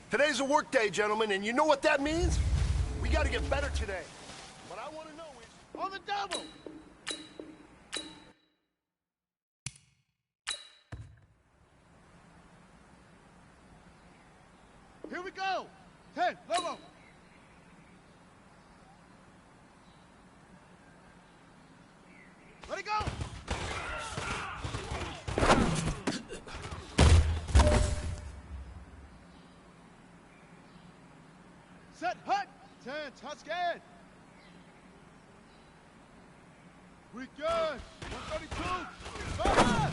Today's a work day, gentlemen, and you know what that means? We gotta get better today. What I wanna know is, on the double! Here we go! 10, Lobo! Let it go! Set, hut! 10, Tuscan! We good! 132! Fire!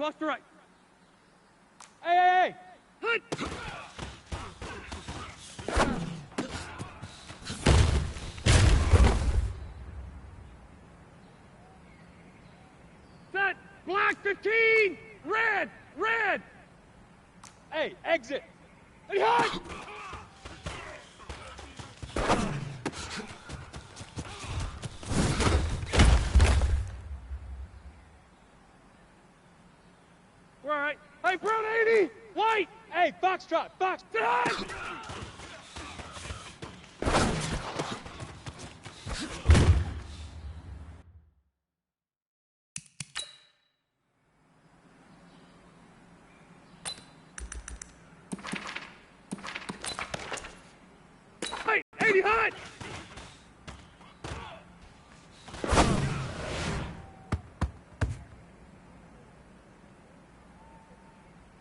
cluster right. Hey! Hut! Set! Black 15! Red! Hey, exit! Hey, hut! We're all right. Hey, brown 80! White! Hey, Foxtrot! Fox! Hut! Hey, 80 hut!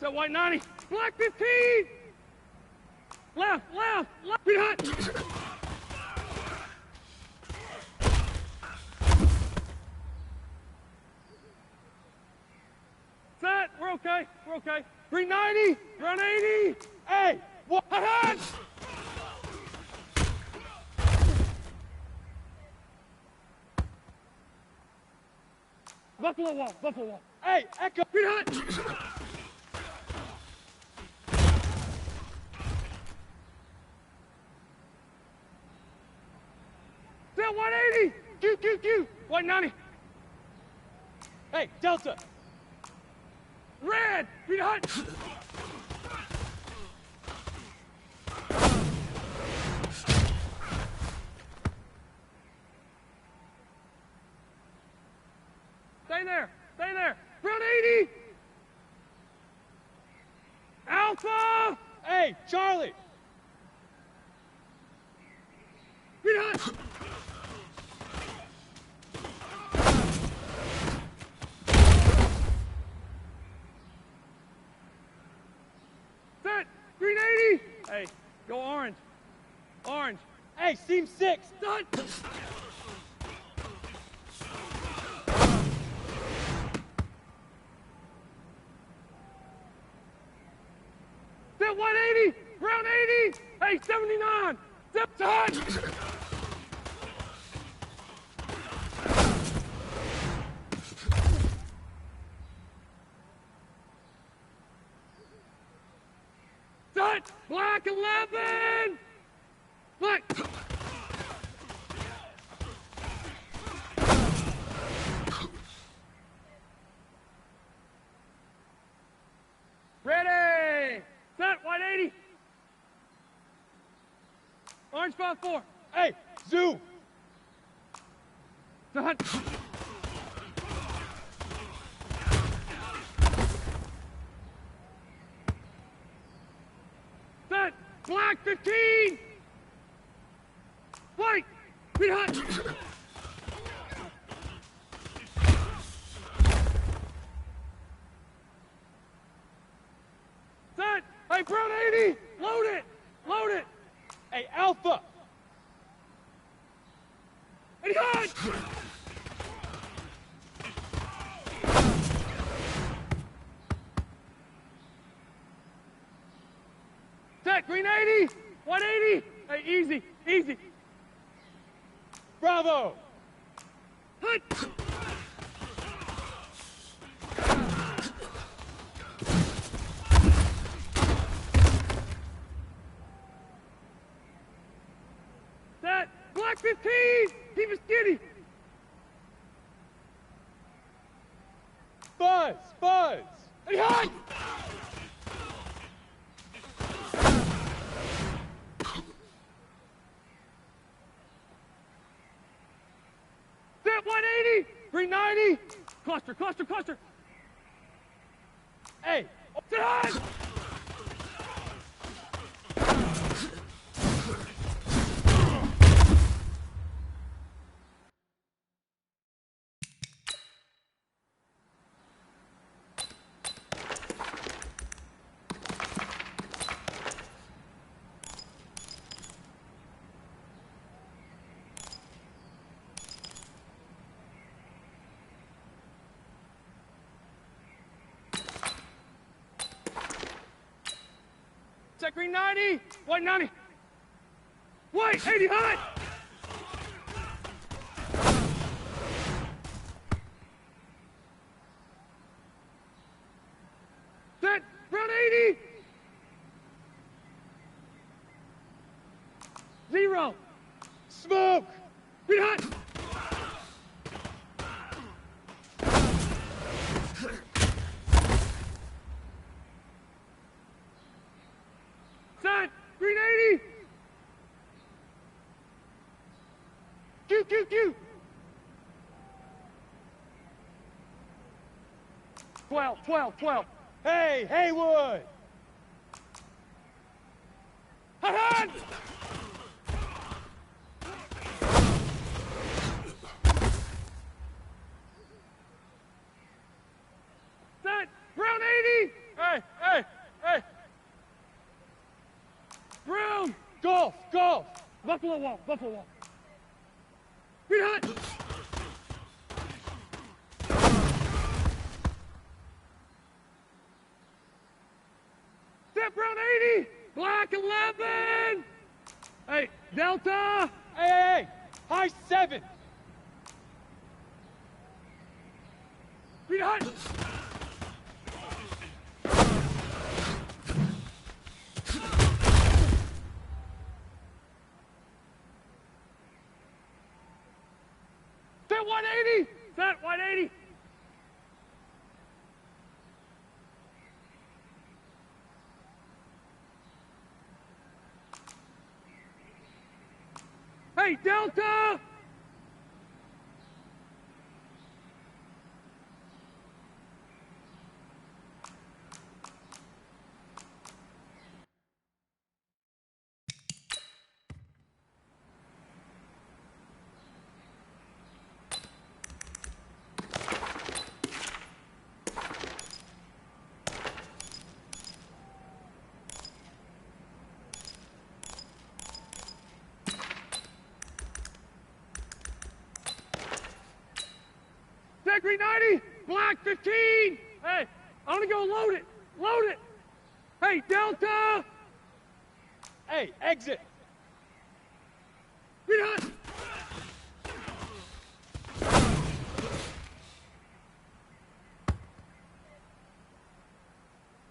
Set white 90. Black 15! Left! Beat hut! Set! We're okay. Green 90! Brown 80! Hey! What? Hut! Buffalo wall. Hey, Echo! Beat hut! Set 180! Q! White 90! Hey, Delta! Red! Beat hut! Stay there! Brown 80! Alpha! Hey, Charlie! Beat hut! Set! Green 80! Hey, go orange. Hey, seam 6! Done! Set 180! Brown 80! Hey, 79! Set done! Set! Black 11! Black! Ready! Set! White 80! Orange 5-4. Hey! Zoo! Set! Set! Black 15! White! Beat hut! Set! Hey, brown 80! Load it! Hey, Alpha! Hey, hut! Set! Green 80! 180! Hey, easy! Bravo! Hut! Set! Black 15! Keep it skinny! Buzz! Hey, hut! Set 180! Green 90! Cluster! Hey! Set hut! Set green 90, white 90. White 80 hot. Set brown 80. 0. Smoke. Green hot. Set green 80. Q. 12. Hey, Haywood. Hot. Set brown 80. Hey. Brown. Golf. Buffalo wall. Green hot. Set brown 80. Black 11. Hey, Delta. Hey. High 7. Green hot. Set 180. Set 180. Hey, Delta! Green 90, black 15. Hey, I want to go load it. Hey, Delta. Hey, exit. Green hot.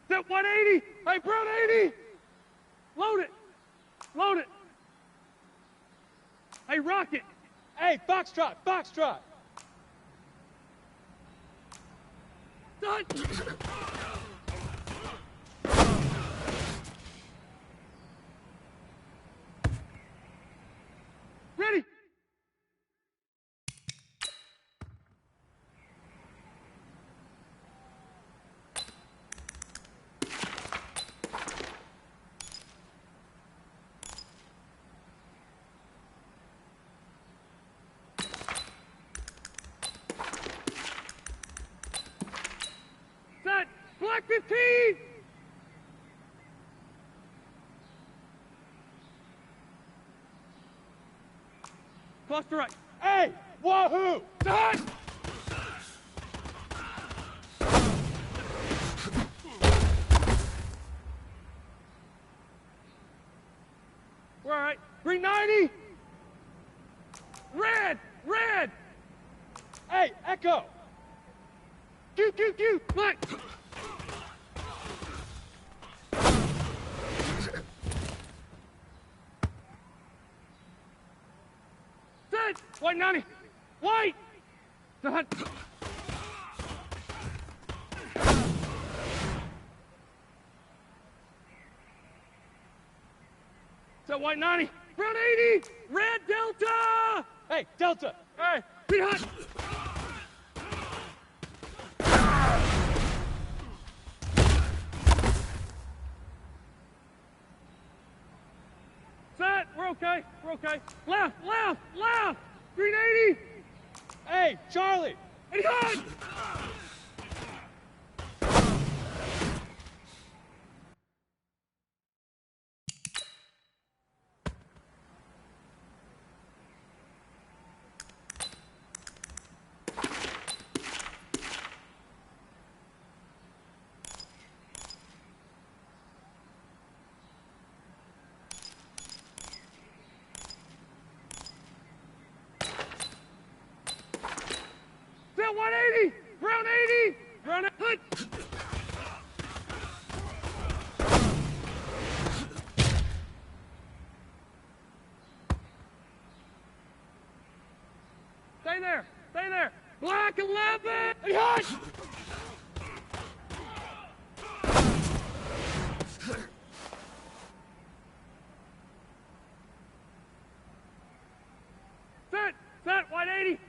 Set 180. Hey, brown 80. Load it. Hey, rocket. Hey, Foxtrot. Done. Ready. Black 15! Cluster right. Hey! Wahoo! Done! We're all right. Green 90! Red! Hey, Echo! Q! Black! White 90! White! Done! So white 90! Brown 80! Red Delta! Hey, Delta! Hey, green hot! Set! We're okay! Left! Green 80! Hey, Charlie! 80 hot! Hut! Set, 180.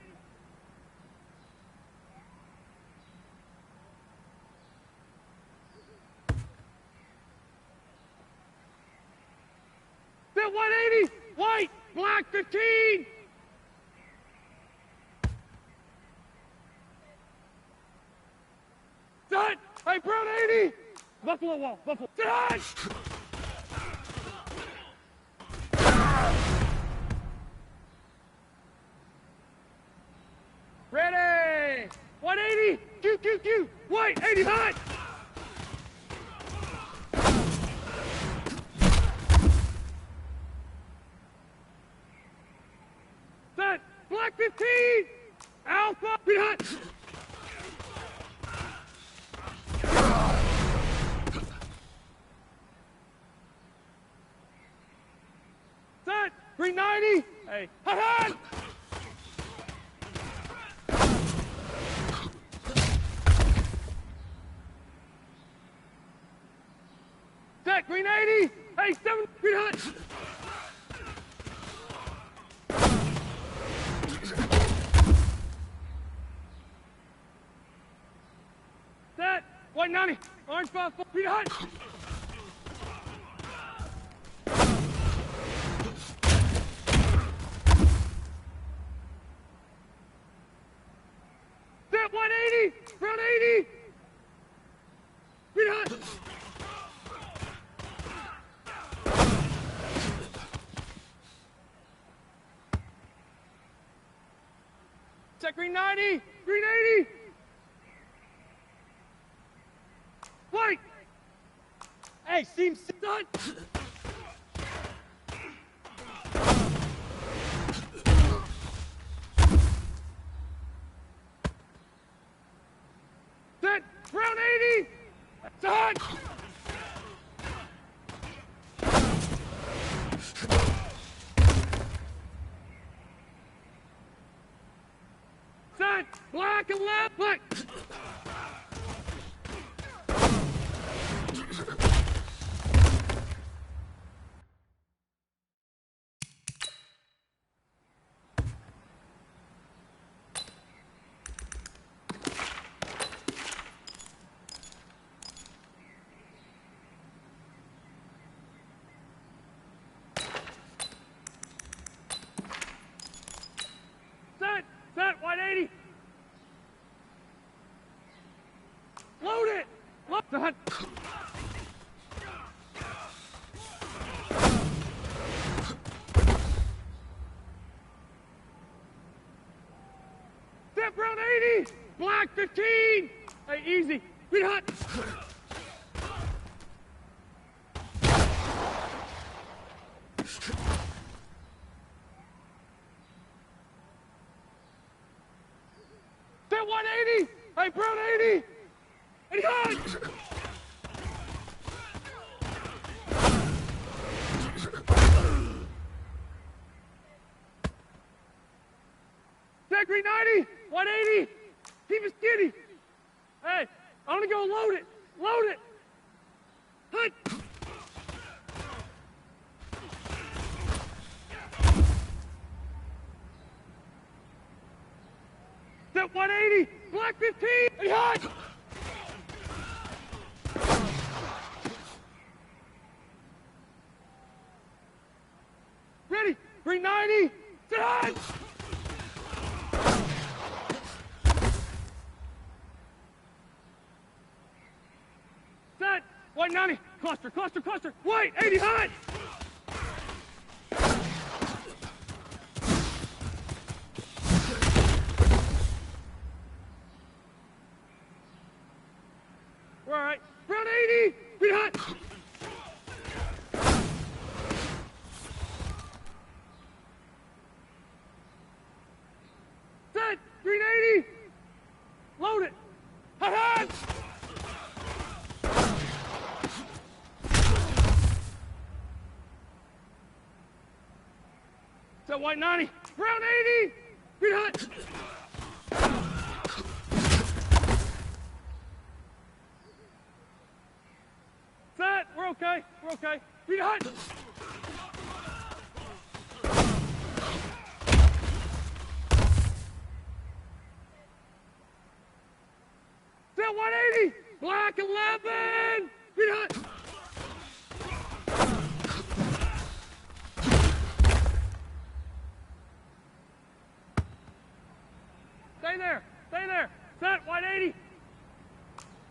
Set 180, white, black 15. Set, hey, brown 80. Buffalo wall, buffalo. Set! Ready! 180! Q! White! 80 hot! Set! Black 15! Alpha! Be hot! Set! Green 90! Hey! Hot! Set, green 80! Hey, 7, green hot! Set, white 90, orange 5, green hot! Set, 180, brown 80! Green hot! Set green 90, green 80. White. Hey, seam done. Set brown 80. Done. Set black and left, black. Set 180. Load it. Load the hunt. Set brown 80. Black 15. Hey, easy. Green hot. Set 180. Hey, brown 80. 80 hot. Set green 90. 180. Keep it skinny. Hey, I'm gonna go load it. Load it. Hut. Set 180. Black 15. Hey, hot. Ready. Green 90. Set hot. Set. White 90. Cluster. White 80 hot. We're all right. Brown 80. Green hot. Set. Green 80. Load it. Hot. Set white 90. Brown 80. Green hot. okay. We're okay. Read a hut. Set 180. Black 11. Read a hut. Stay there. Stay there. Set 180.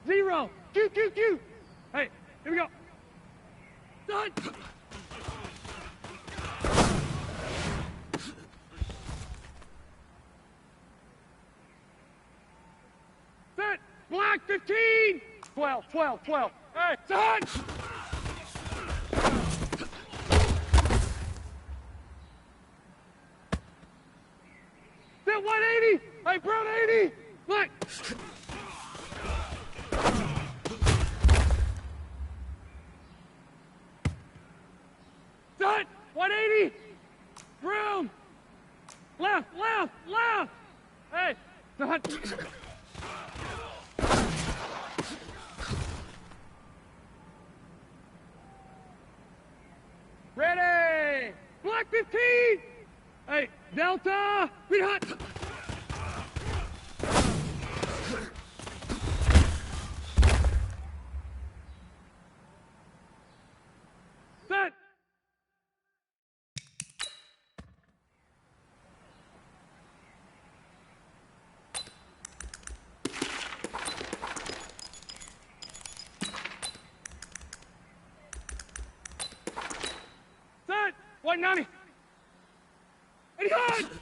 0. Q. Hey, here we go. Done. Set. Black 15. 12. Hey, done. Set 180. Hey, brown 80. Black. Set 180. Brown. Left. Hey, done. Ready. Black 15. Hey, Delta. Read hot. Set. Set. 190. 85.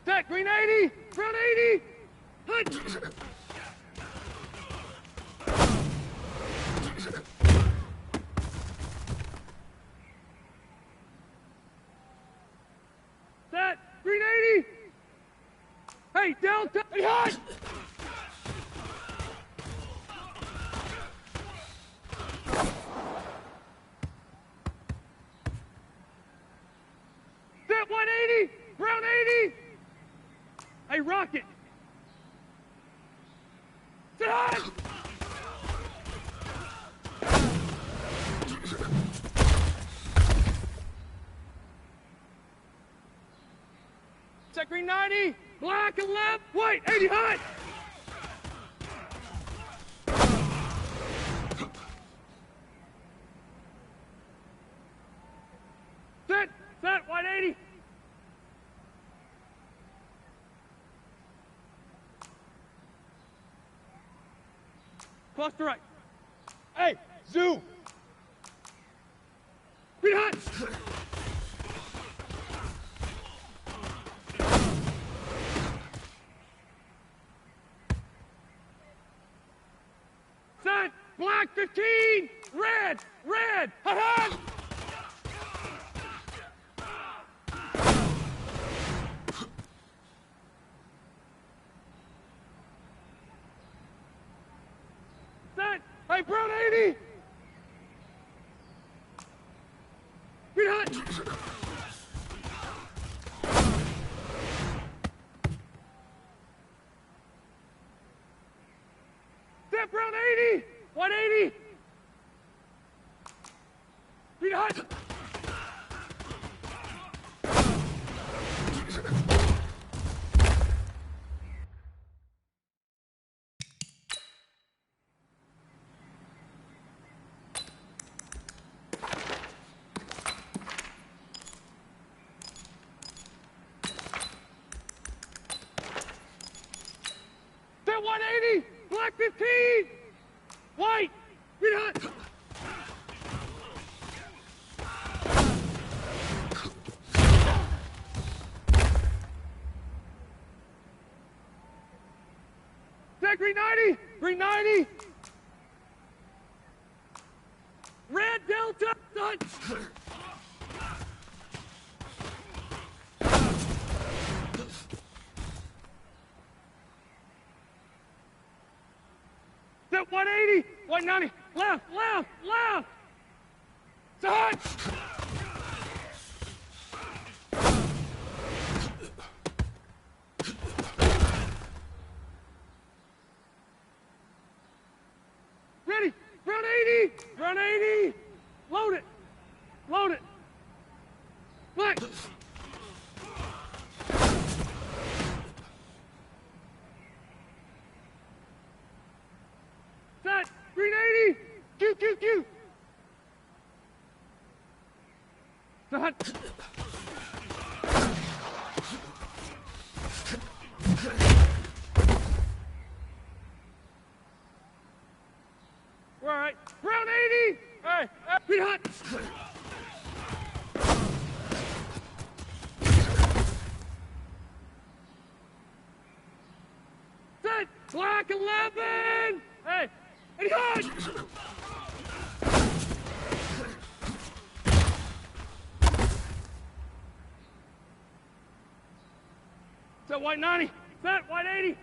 Set. Green 80. Brown 80. Hut. Set. Green 80. Hey, Delta. Hey, hut. Set 180. Brown 80. Hey, Rocket. Set hot. Set green 90. Black 11. White 80 hot. Set 180. Cluster right. Hey, zoo. Green hot. Set. Black 15. Red. Hot hot. Set. Hey, brown 80. Green hot. Set brown 80. 180. Green hot. Set 180. Black 15. White. Green hot. Set green 90. Green 90. Red Delta. Done. Set 180. 190. Left. Set. Set. All right. Round 80. Hey, be hot. Set. Black 11. Hey, and hot. Set white 90. Set white 80.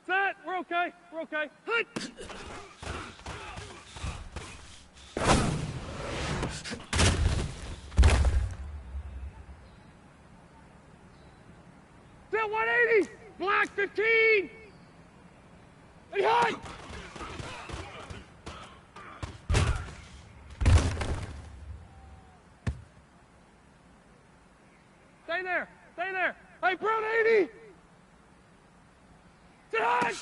Set. We're okay. We're okay. Hut. Set 180. Black 15. And hut. Stay there. Stay there. Hey, brown 80. Sit high!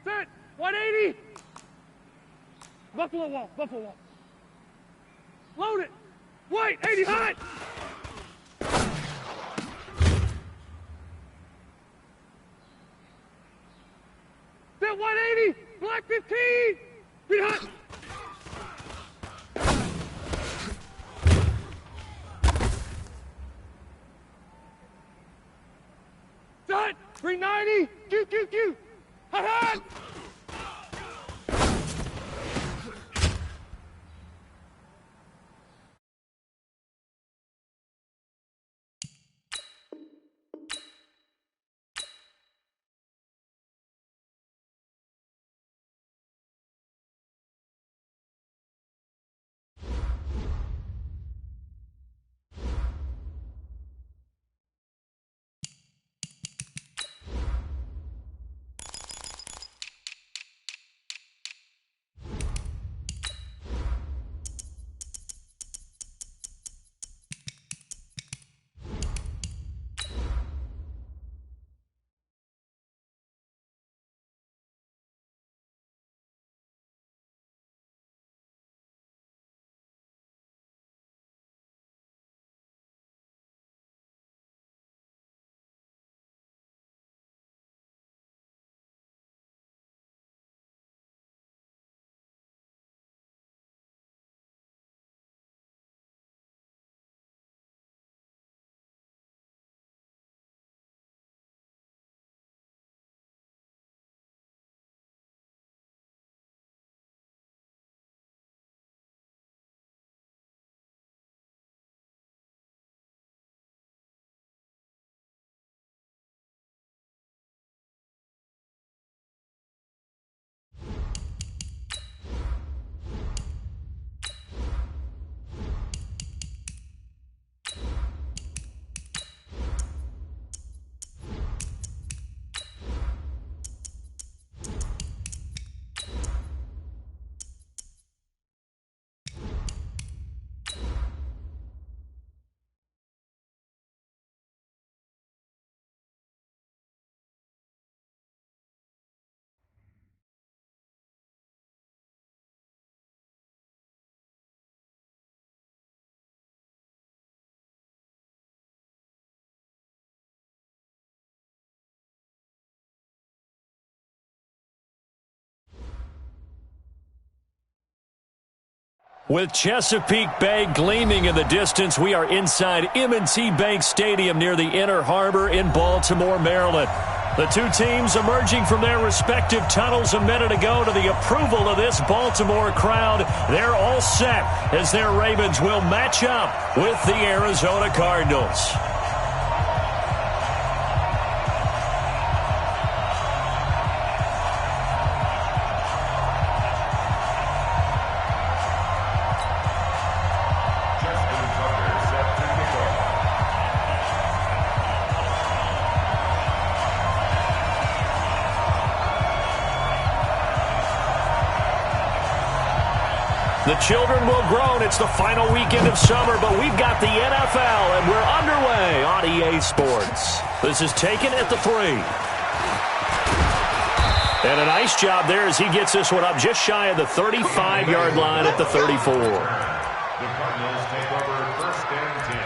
Sit! 180! Buffalo wall, buffalo wall. Load it! White, 80 hot! Sit 180! Black 15! Be hot! Set! 390! Q! Hot, hot! With Chesapeake Bay gleaming in the distance, we are inside M&T Bank Stadium near the Inner Harbor in Baltimore, Maryland. The two teams emerging from their respective tunnels a minute ago to the approval of this Baltimore crowd. They're all set as their Ravens will match up with the Arizona Cardinals. The children will groan. It's the final weekend of summer, but we've got the NFL, and we're underway on EA Sports. This is taken at the 3. And a nice job there as he gets this one up just shy of the 35-yard line at the 34. The Cardinals take over 1st and 10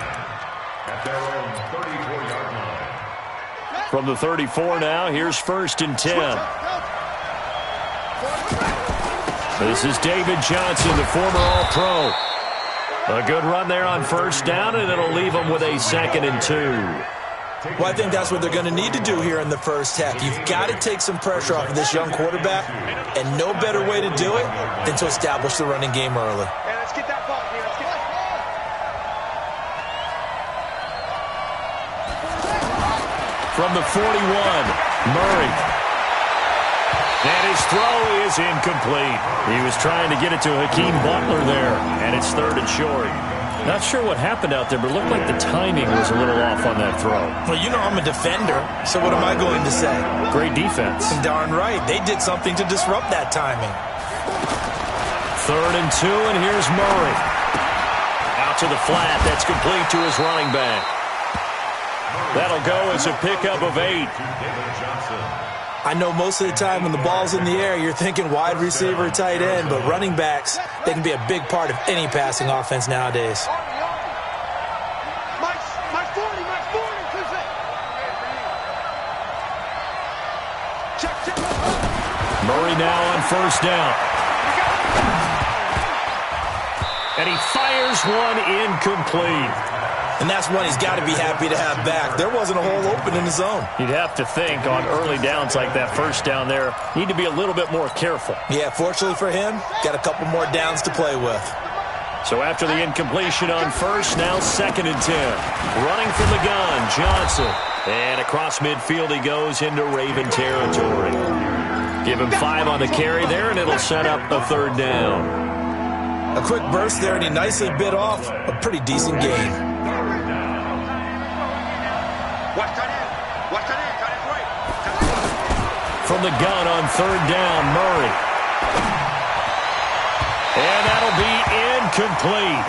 at their own 34-yard line. From the 34 now, here's 1st and 10. This is David Johnson, the former All-Pro. A good run there on 1st down, and it'll leave them with a 2nd and 2. Well, I think that's what they're going to need to do here in the first half. You've got to take some pressure off of this young quarterback, and no better way to do it than to establish the running game early. Hey, let's get that ball here. Let's get that ball. From the 41, Murray. And his throw is incomplete. He was trying to get it to Hakeem Butler there, and it's 3rd and short. Not sure what happened out there, but it looked like the timing was a little off on that throw. Well, you know I'm a defender, so what am I going to say? Great defense. Darn right. They did something to disrupt that timing. 3rd and 2, and here's Murray. Out to the flat. That's complete to his running back. That'll go as a pickup of 8. I know most of the time when the ball's in the air, you're thinking wide receiver, tight end, but running backs, they can be a big part of any passing offense nowadays. My 40, check. Murray now on 1st down. And he fires one incomplete. And that's one he's got to be happy to have back. There wasn't a hole open in the zone. You'd have to think on early downs like that 1st down there, need to be a little bit more careful. Yeah, fortunately for him, got a couple more downs to play with. So after the incompletion on 1st, now 2nd and 10. Running from the gun, Johnson. And across midfield he goes into Raven territory. Give him 5 on the carry there, and it'll set up a 3rd down. A quick burst there, and he nicely bit off a pretty decent gain. From the gun on 3rd down, Murray. And that'll be incomplete.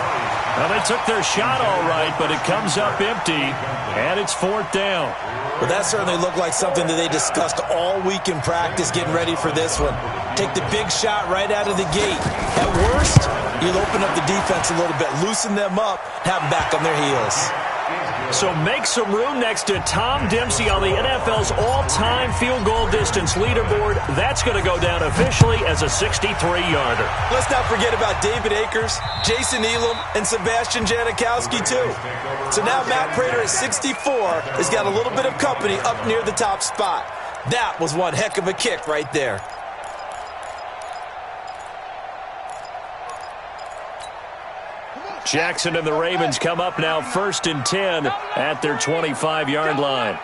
Well, they took their shot all right, but it comes up empty, and it's 4th down. Well, that certainly looked like something that they discussed all week in practice getting ready for this one. Take the big shot right out of the gate. At worst, you'll open up the defense a little bit, loosen them up, have them back on their heels. So make some room next to Tom Dempsey on the NFL's all-time field goal distance leaderboard. That's going to go down officially as a 63-yarder. Let's not forget about David Akers, Jason Elam, and Sebastian Janikowski, too. So now Matt Prater at 64 has got a little bit of company up near the top spot. That was one heck of a kick right there. Jackson and the Ravens come up now 1st and 10 at their 25-yard line.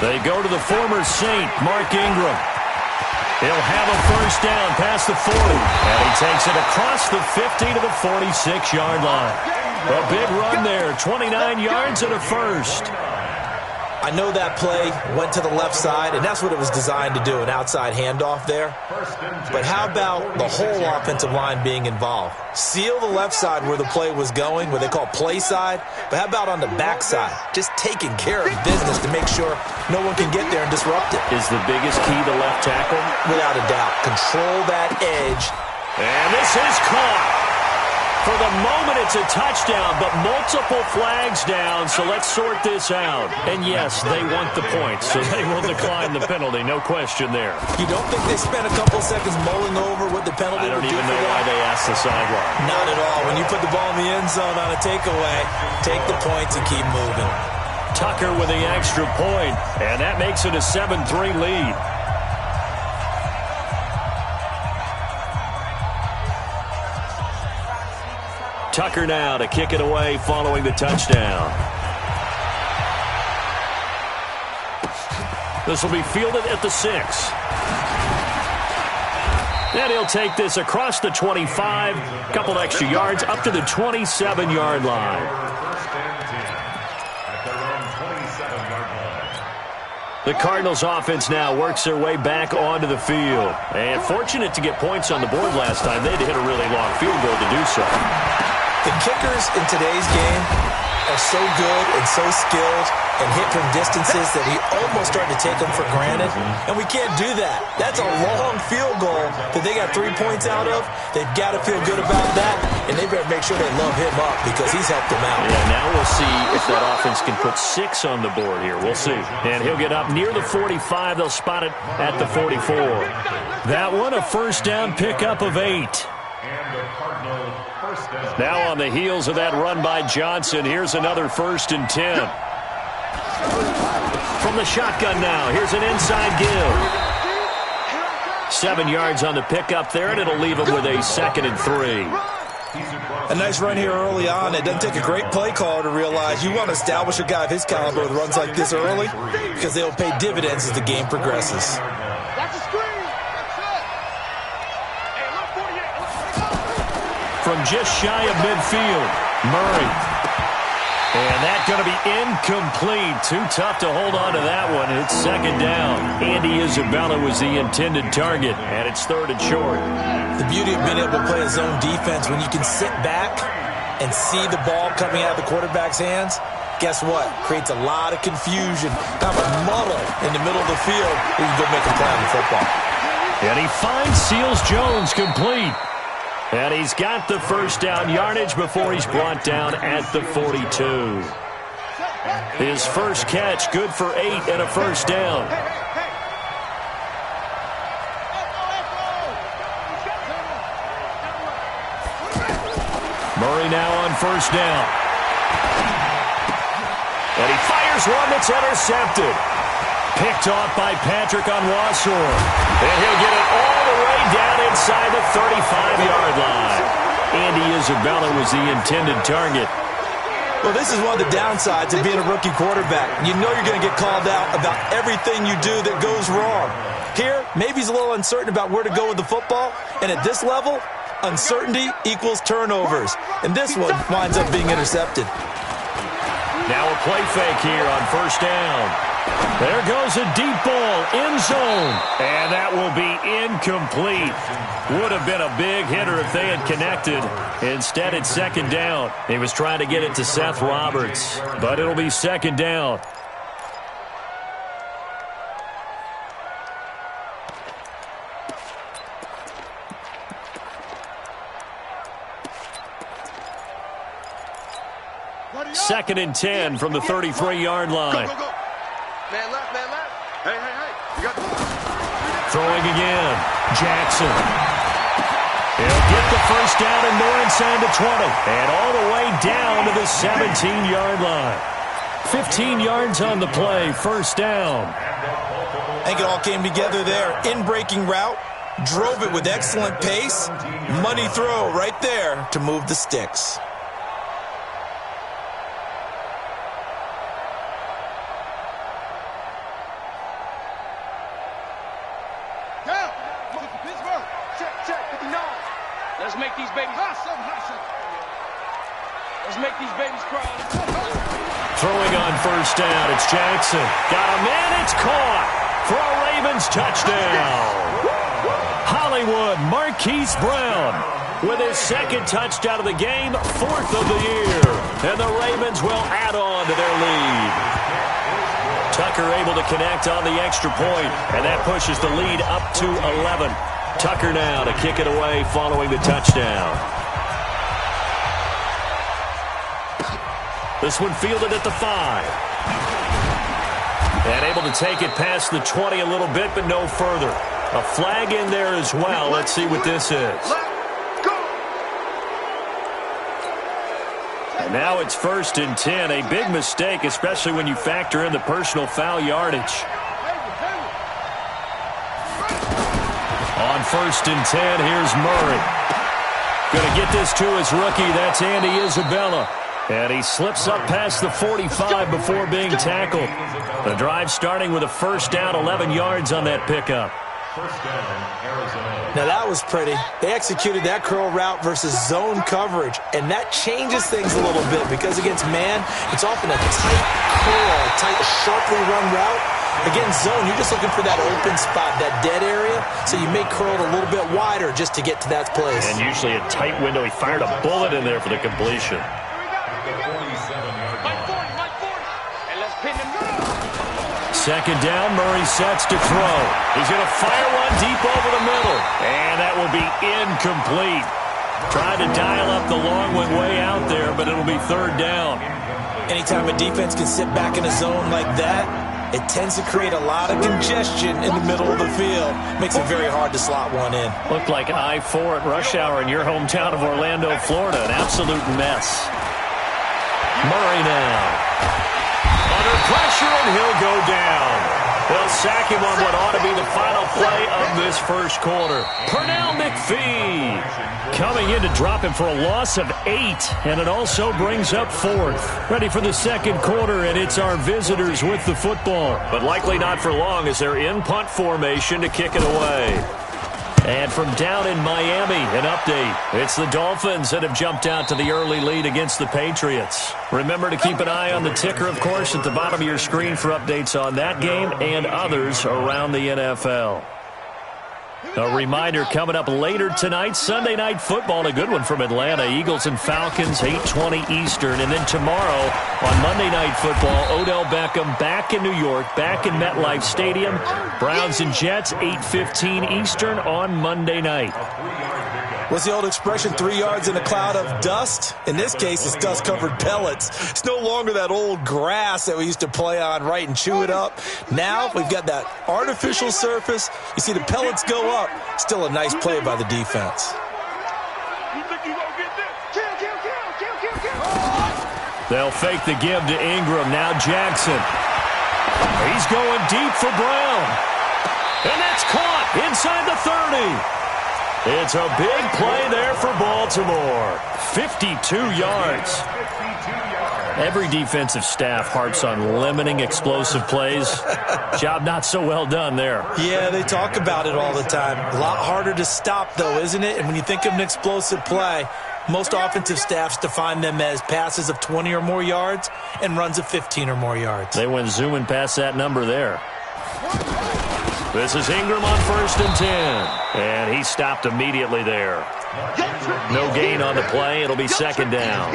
They go to the former Saint, Mark Ingram. He'll have a 1st down past the 40, and he takes it across the 50 to the 46-yard line. A big run there, 29 yards and a 1st. I know that play went to the left side, and that's what it was designed to do, an outside handoff there. But how about the whole offensive line being involved? Seal the left side where the play was going, what they call play side, but how about on the back side? Just taking care of business to make sure no one can get there and disrupt it. Is the biggest key the left tackle? Without a doubt. Control that edge. And this is caught. For the moment, it's a touchdown, but multiple flags down, so let's sort this out. And yes, they want the points, so they will decline the penalty, no question there. You don't think they spent a couple seconds mulling over what the penalty I don't would do even for know them? why they asked the sideline. Not at all. When you put the ball in the end zone on a takeaway, take the points and keep moving. Tucker with the extra point, and that makes it a 7-3 lead. Tucker now to kick it away following the touchdown. This will be fielded at the 6. And he'll take this across the 25, a couple extra yards, up to the 27-yard line. The Cardinals offense now works their way back onto the field. And fortunate to get points on the board last time. They had to hit a really long field goal to do so. The kickers in today's game are so good and so skilled and hit from distances that we almost start to take them for granted, and we can't do that. That's a long field goal that they got 3 points out of. They've got to feel good about that, and they better make sure they love him up because he's helped them out. Yeah, now we'll see if that offense can put 6 on the board here. We'll see. And he'll get up near the 45. They'll spot it at the 44. That one, a first down pickup of 8. Now on the heels of that run by Johnson, here's another 1st and 10. From the shotgun now, here's an inside give. 7 yards on the pickup there, and it'll leave him with a 2nd and 3. A nice run here early on. It doesn't take a great play caller to realize you want to establish a guy of his caliber with runs like this early because they'll pay dividends as the game progresses. That's a screen. That's it. Hey, look, 48. From just shy of midfield, Murray. And that's going to be incomplete. Too tough to hold on to that one. It's 2nd down. Andy Isabella was the intended target, and it's 3rd and short. The beauty of being able to play a zone defense when you can sit back and see the ball coming out of the quarterback's hands, guess what? Creates a lot of confusion, kind of a muddle in the middle of the field where you can go make a play on the football. And he finds Seals Jones complete. And he's got the first down yardage before he's brought down at the 42. His first catch, good for 8 and a first down. Murray now on first down. And he fires one that's intercepted. Picked off by Patrick Onwuasor. And he'll get it all the way down inside the 35-yard line. Andy Isabella was the intended target. Well, this is one of the downsides of being a rookie quarterback. You know you're going to get called out about everything you do that goes wrong. Here, maybe he's a little uncertain about where to go with the football. And at this level, uncertainty equals turnovers. And this one winds up being intercepted. Now a play fake here on first down. There goes a deep ball, end zone. And that will be incomplete. Would have been a big hitter if they had connected. Instead, it's 2nd down. He was trying to get it to Seth Roberts, but it'll be 2nd down. Second and 10 from the 33-yard line. Go, go, go. Man left, man left. Hey, hey, hey. You got Throwing again. Jackson. He'll get the first down and more inside the 20. And all the way down to the 17-yard line. 15 yards on the play. First down. I think it all came together there. In-breaking route. Drove it with excellent pace. Money throw right there to move the sticks. Let's make these babies Let's make these babies cry. Throwing on first down, it's Jackson. Got a man, it's caught for a Ravens touchdown. Hollywood Marquise Brown with his 2nd touchdown of the game, 4th of the year. And the Ravens will add on to their lead. Tucker able to connect on the extra point, and that pushes the lead up to 11. Tucker now to kick it away following the touchdown. This one fielded at the 5. And able to take it past the 20 a little bit, but no further. A flag in there as well. Let's see what this is. Now it's 1st and 10. A big mistake, especially when you factor in the personal foul yardage. On 1st and 10, here's Murray. Going to get this to his rookie. That's Andy Isabella. And he slips up past the 45 before being tackled. The drive starting with a first down, 11 yards on that pickup. First down, Arizona. Now that was pretty. They executed that curl route versus zone coverage, and that changes things a little bit because against man, it's often a tight curl, tight, sharply run route. Against zone, you're just looking for that open spot, that dead area, so you may curl it a little bit wider just to get to that place. And usually a tight window. He fired a bullet in there for the completion. Second down, Murray sets to throw. He's going to fire one deep over the middle. And that will be incomplete. Tried to dial up the long one way out there, but it'll be 3rd down. Anytime a defense can sit back in a zone like that, it tends to create a lot of congestion in the middle of the field. Makes it very hard to slot one in. Looked like I-4 at rush hour in your hometown of Orlando, Florida. An absolute mess. Murray now. Under pressure, and he'll go down. They'll sack him on what ought to be the final play of this first quarter. Pernell McPhee coming in to drop him for a loss of 8, and it also brings up 4th. Ready for the second quarter, and it's our visitors with the football. But likely not for long as they're in punt formation to kick it away. And from down in Miami, an update. It's the Dolphins that have jumped out to the early lead against the Patriots. Remember to keep an eye on the ticker, of course, at the bottom of your screen for updates on that game and others around the NFL. A reminder coming up later tonight, Sunday Night Football, a good one from Atlanta. Eagles and Falcons, 8:20 Eastern. And then tomorrow on Monday Night Football, Odell Beckham back in New York, back in MetLife Stadium. Browns and Jets, 8:15 Eastern on Monday night. What's the old expression, 3 yards in a cloud of dust? In this case, it's dust-covered pellets. It's no longer that old grass that we used to play on, right, and chew it up. Now we've got that artificial surface. You see the pellets go up. Still a nice play by the defense. They'll fake the give to Ingram. Now Jackson. He's going deep for Brown. And that's caught inside the 30. It's a big play there for Baltimore. 52 yards. Every defensive staff harps on limiting explosive plays. Job not so well done there. Yeah, they talk about it all the time. A lot harder to stop, though, isn't it? And when you think of an explosive play, most offensive staffs define them as passes of 20 or more yards and runs of 15 or more yards. They went zooming past that number there. This is Ingram on 1st and 10. And he stopped immediately there. No gain on the play. It'll be 2nd down.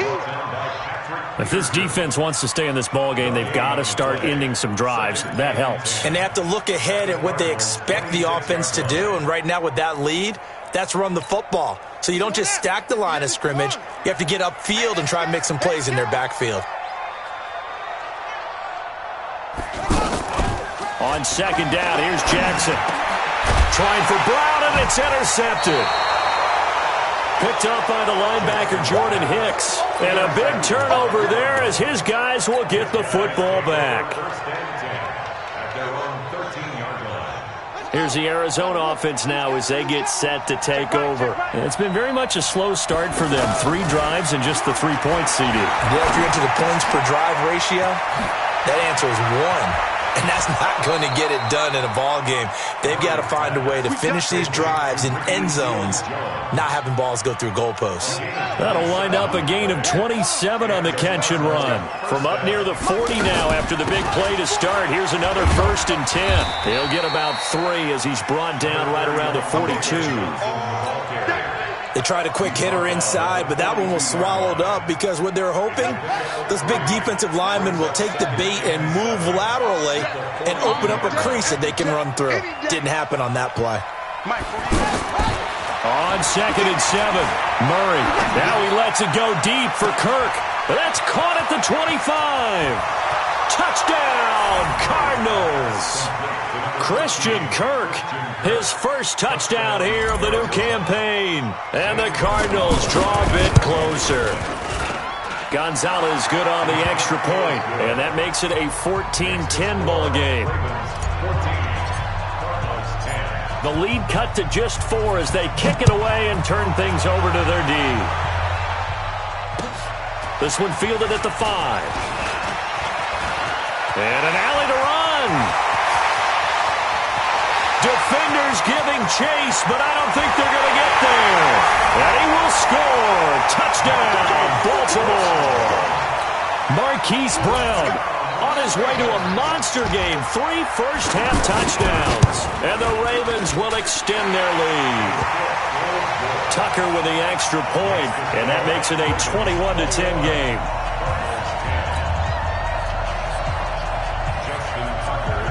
If this defense wants to stay in this ball game, they've got to start ending some drives. That helps. And they have to look ahead at what they expect the offense to do. And right now with that lead, that's run the football. So you don't just stack the line of scrimmage. You have to get upfield and try and make some plays in their backfield. On 2nd down, here's Jackson. Trying for Brown, and it's intercepted. Picked up by the linebacker, Jordan Hicks. And a big turnover there as his guys will get the football back. Here's the Arizona offense now as they get set to take over. And it's been very much a slow start for them. 3 drives and just the 3 points seeded. Yeah, if you're into the points per drive ratio, that answer is 1. And that's not going to get it done in a ball game. They've got to find a way to finish these drives in end zones, not having balls go through goalposts. That'll wind up a gain of 27 on the catch and run. From up near the 40 now after the big play to start. Here's another 1st and 10. He'll get about 3 as he's brought down right around the 42. They tried a quick hitter inside, but that one was swallowed up because what they're hoping, this big defensive lineman will take the bait and move laterally and open up a crease that they can run through. Didn't happen on that play. On 2nd and 7, Murray. Now he lets it go deep for Kirk. But that's caught at the 25. Touchdown, Cardinals. Christian Kirk, his first touchdown here of the new campaign. And the Cardinals draw a bit closer. Gonzalez good on the extra point, and that makes it a 14-10 ball game. The lead cut to just 4 as they kick it away and turn things over to their D. This one fielded at the 5. And an alley to run. Defenders giving chase, but I don't think they're going to get there. And he will score. Touchdown, Baltimore. Marquise Brown on his way to a monster game. 3 first-half touchdowns. And the Ravens will extend their lead. Tucker with the extra point, and that makes it a 21-10 game.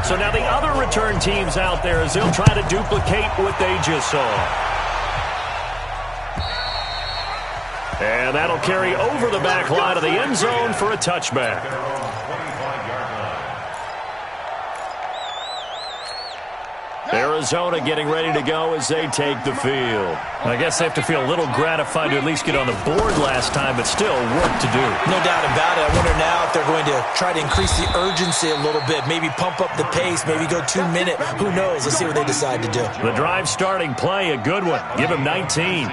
So now the other return teams out there as they'll try to duplicate what they just saw. And that'll carry over the back line of the end zone for a touchback. Arizona getting ready to go as they take the field. I guess they have to feel a little gratified to at least get on the board last time, but still work to do. No doubt about it. I wonder now if they're going to try to increase the urgency a little bit, maybe pump up the pace, maybe go 2-minute. Who knows? Let's see what they decide to do. The drive starting play, a good one. Give him 19.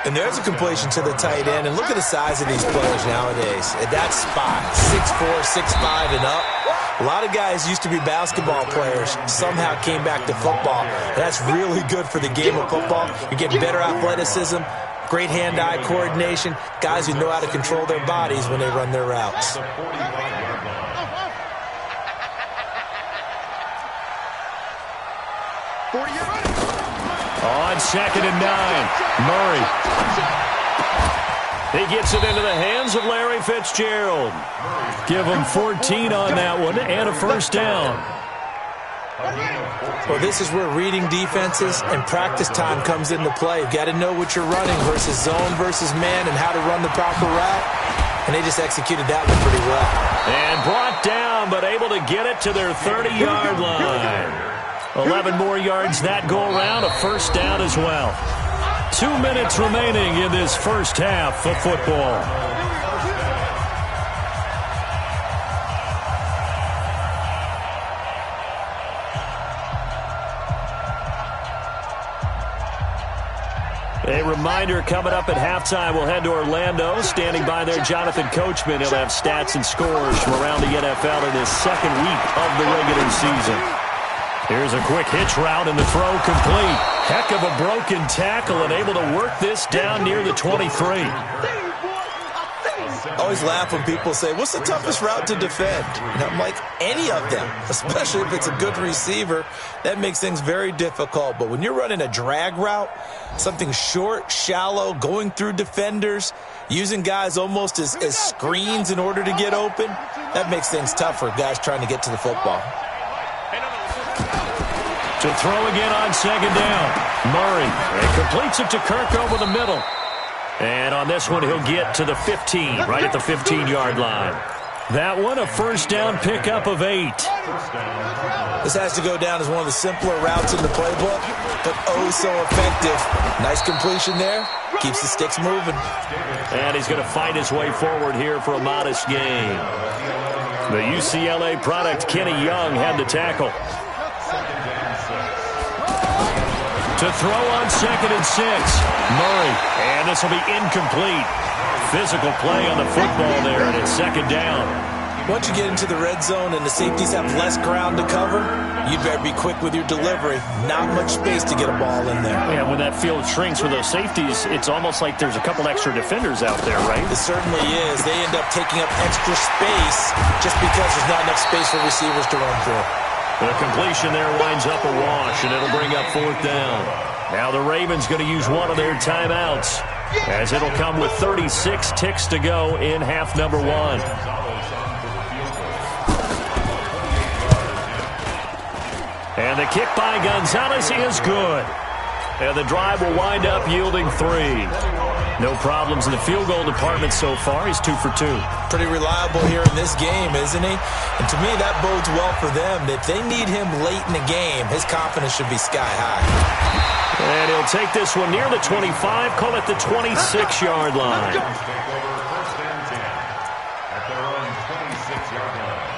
And there's a completion to the tight end. And look at the size of these players nowadays. At that spot, 6'4", 6'5", and up. A lot of guys used to be basketball players, somehow came back to football. And that's really good for the game of football. You're getting better athleticism, great hand-eye coordination, guys who know how to control their bodies when they run their routes. On 2nd and 9, Murray. He gets it into the hands of Larry Fitzgerald. Give him 14 on that one and a first down. Well, this is where reading defenses and practice time comes into play. You've got to know what you're running versus zone versus man and how to run the proper route. And they just executed that one pretty well. And brought down, but able to get it to their 30-yard line. 11 more yards that go around, a first down as well. 2 minutes remaining in this first half of football. A reminder coming up at halftime, we'll head to Orlando. Standing by there, Jonathan Coachman. He'll have stats and scores from around the NFL in his second week of the regular season. Here's a quick hitch route and the throw complete. Heck of a broken tackle and able to work this down near the 23. I always laugh when people say, what's the toughest route to defend? And I'm like, any of them, especially if it's a good receiver. That makes things very difficult. But when you're running a drag route, something short, shallow, going through defenders, using guys almost as screens in order to get open, that makes things tough for guys trying to get to the football. To throw again on 2nd down. Murray and completes it to Kirk over the middle. And on this one, he'll get to the 15, right at the 15-yard line. That one, a first down pickup of 8. This has to go down as one of the simpler routes in the playbook, but oh so effective. Nice completion there. Keeps the sticks moving. And he's going to fight his way forward here for a modest gain. The UCLA product, Kenny Young, had the tackle. To throw on 2nd and 6. Murray. And this will be incomplete. Physical play on the football there, and it's 2nd down. Once you get into the red zone and the safeties have less ground to cover, you'd better be quick with your delivery. Not much space to get a ball in there. Yeah, when that field shrinks with those safeties, it's almost like there's a couple extra defenders out there, right? It certainly is. They end up taking up extra space just because there's not enough space for receivers to run through. The completion there winds up a wash, and it'll bring up 4th down. Now the Ravens going to use one of their timeouts, as it'll come with 36 ticks to go in half number 1. And the kick by Gonzalez is good. And the drive will wind up yielding 3. No problems in the field goal department so far. He's 2 for 2. Pretty reliable here in this game, isn't he? And to me, that bodes well for them. If they need him late in the game, his confidence should be sky high. And he'll take this one near the 25, call it the 26-yard line. 26-yard line.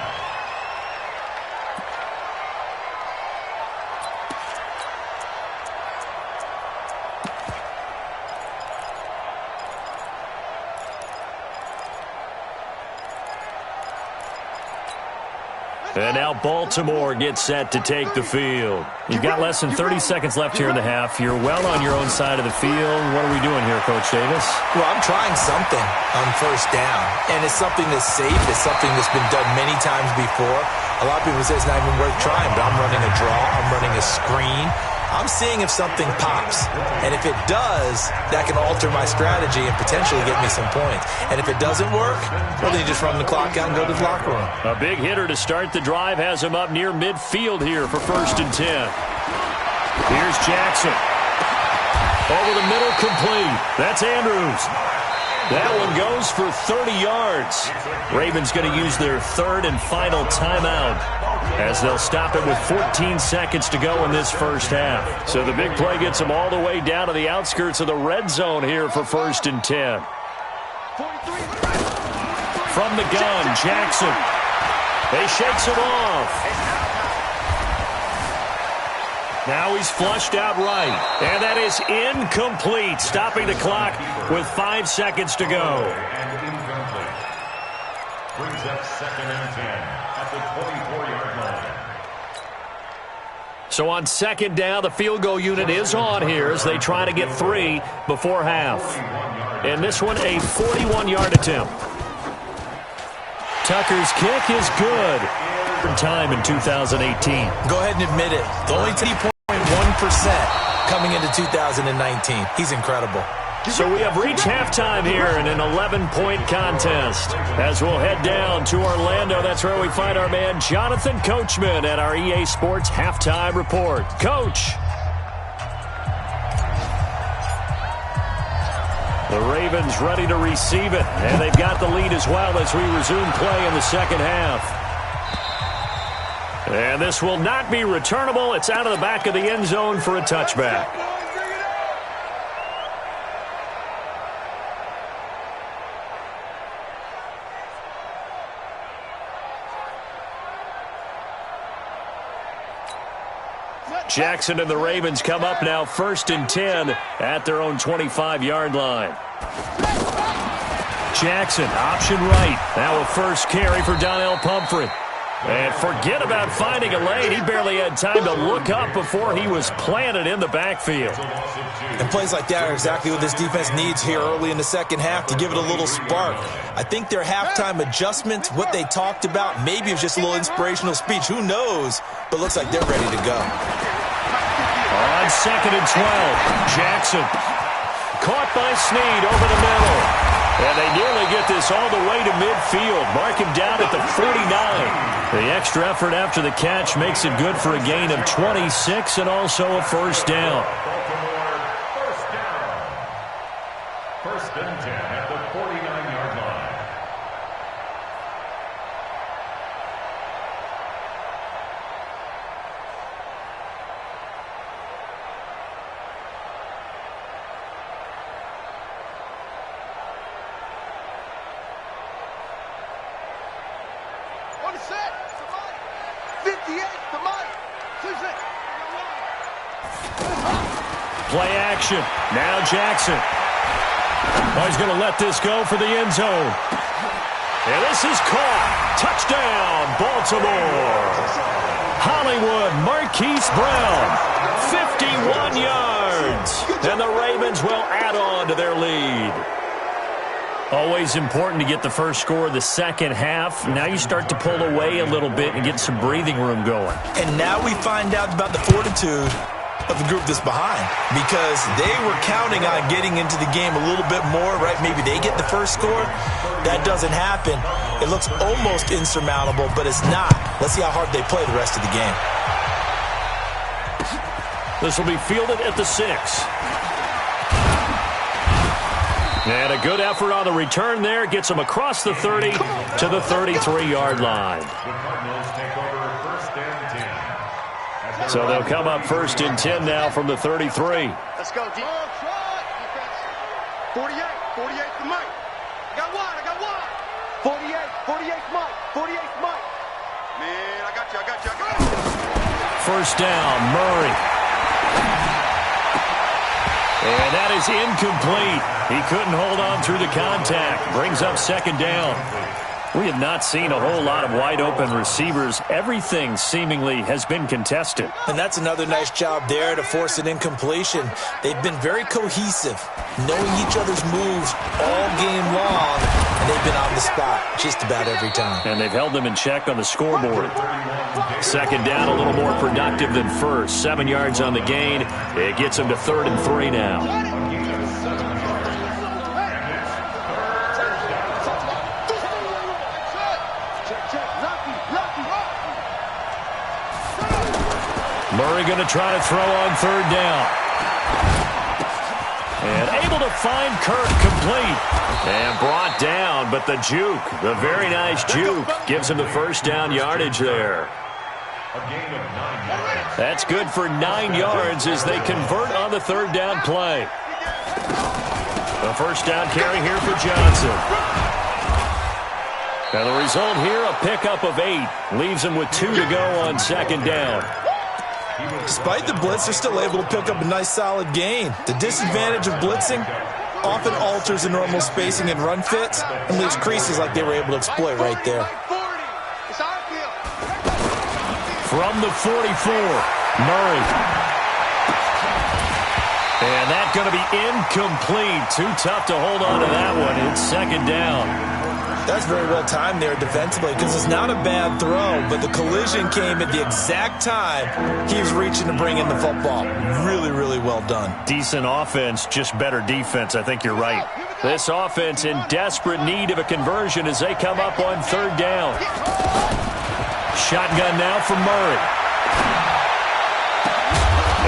And now Baltimore gets set to take the field. You've got less than 30 seconds left here in the half. You're well on your own side of the field. What are we doing here, Coach Davis? Well, I'm trying something on first down, and it's something that's safe. It's something that's been done many times before. A lot of people say it's not even worth trying, but I'm running a draw. I'm running a screen. I'm seeing if something pops, and if it does, that can alter my strategy and potentially get me some points. And if it doesn't work, well, then you just run the clock out and go to the locker room. A big hitter to start the drive has him up near midfield here for 1st and 10. Here's Jackson. Over the middle, complete. That's Andrews. That one goes for 30 yards. Ravens going to use their 3rd and final timeout as they'll stop it with 14 seconds to go in this first half. So the big play gets them all the way down to the outskirts of the red zone here for 1st and 10. From the gun, Jackson. He shakes him off. Now he's flushed out right. And that is incomplete, stopping the clock with 5 seconds to go. And incomplete. Brings up 2nd and 10 at the 24-yard line. So on 2nd down, the field goal unit is on here as they try to get 3 before half. And this one, a 41-yard attempt. Tucker's kick is good. Time in 2018. Go ahead and admit it. The only 10.1% coming into 2019. He's incredible. So we have reached halftime here in an 11-point contest. As we'll head down to Orlando, that's where we find our man Jonathan Coachman at our EA Sports Halftime Report. Coach. The Ravens ready to receive it, and they've got the lead as well as we resume play in the second half. And this will not be returnable. It's out of the back of the end zone for a touchback. Jackson and the Ravens come up now 1st and 10 at their own 25-yard line. Jackson, option right. Now a first carry for Donnell Pumphrey. And forget about finding a lane. He barely had time to look up before he was planted in the backfield. And plays like that are exactly what this defense needs here early in the second half to give it a little spark. I think their halftime adjustments, what they talked about, maybe it was just a little inspirational speech. Who knows? But looks like they're ready to go. On 2nd and 12, Jackson. Caught by Snead over the middle. And they nearly get this all the way to midfield. Mark him down at the 49. The extra effort after the catch makes it good for a gain of 26 and also a first down. Baltimore, first down. 1st and 10 at the 49-yard line. On the set. 58 to Mike. Play action. Now Jackson. Oh, he's going to let this go for the end zone. And this is caught. Touchdown, Baltimore. Hollywood Marquise Brown. 51 yards. And the Ravens will add on to their lead. Always important to get the first score of the second half. Now you start to pull away a little bit and get some breathing room going. And now we find out about the fortitude of the group that's behind, because they were counting on getting into the game a little bit more, right? Maybe they get the first score. That doesn't happen. It looks almost insurmountable, but it's not. Let's see how hard they play the rest of the game. This will be fielded at the 6. And a good effort on the return there. Gets them across the 30 to the 33-yard line. The Cardinals take over 1st and 10. So they'll come up 1st and 10 now from the 33. Let's go, D. 48 to Mike. I got one. 48 to Mike. First down, Murray. And that is incomplete. He couldn't hold on through the contact. Brings up second down. We have not seen a whole lot of wide-open receivers. Everything seemingly has been contested. And that's another nice job there to force an incompletion. They've been very cohesive, knowing each other's moves all game long, and they've been on the spot just about every time. And they've held them in check on the scoreboard. Second down, a little more productive than first. 7 yards on the gain. It gets them to 3rd and 3 now. Murray going to try to throw on 3rd down. And able to find Kirk complete. And brought down, but the juke, the very nice juke, gives him the first down yardage there. That's good for 9 yards as they convert on the 3rd down play. The first down carry here for Johnson. And the result here, a pickup of 8. Leaves him with 2 to go on 2nd down. Despite the blitz, they're still able to pick up a nice solid gain. The disadvantage of blitzing often alters the normal spacing and run fits and leaves creases like they were able to exploit right there. From the 44, Murray. And that's going to be incomplete. Too tough to hold on to that one. It's 2nd down. That's very well timed there defensively because it's not a bad throw, but the collision came at the exact time he was reaching to bring in the football. Really, really well done. Decent offense, just better defense. I think you're right. This offense in desperate need of a conversion as they come up on 3rd down. Shotgun now for Murray.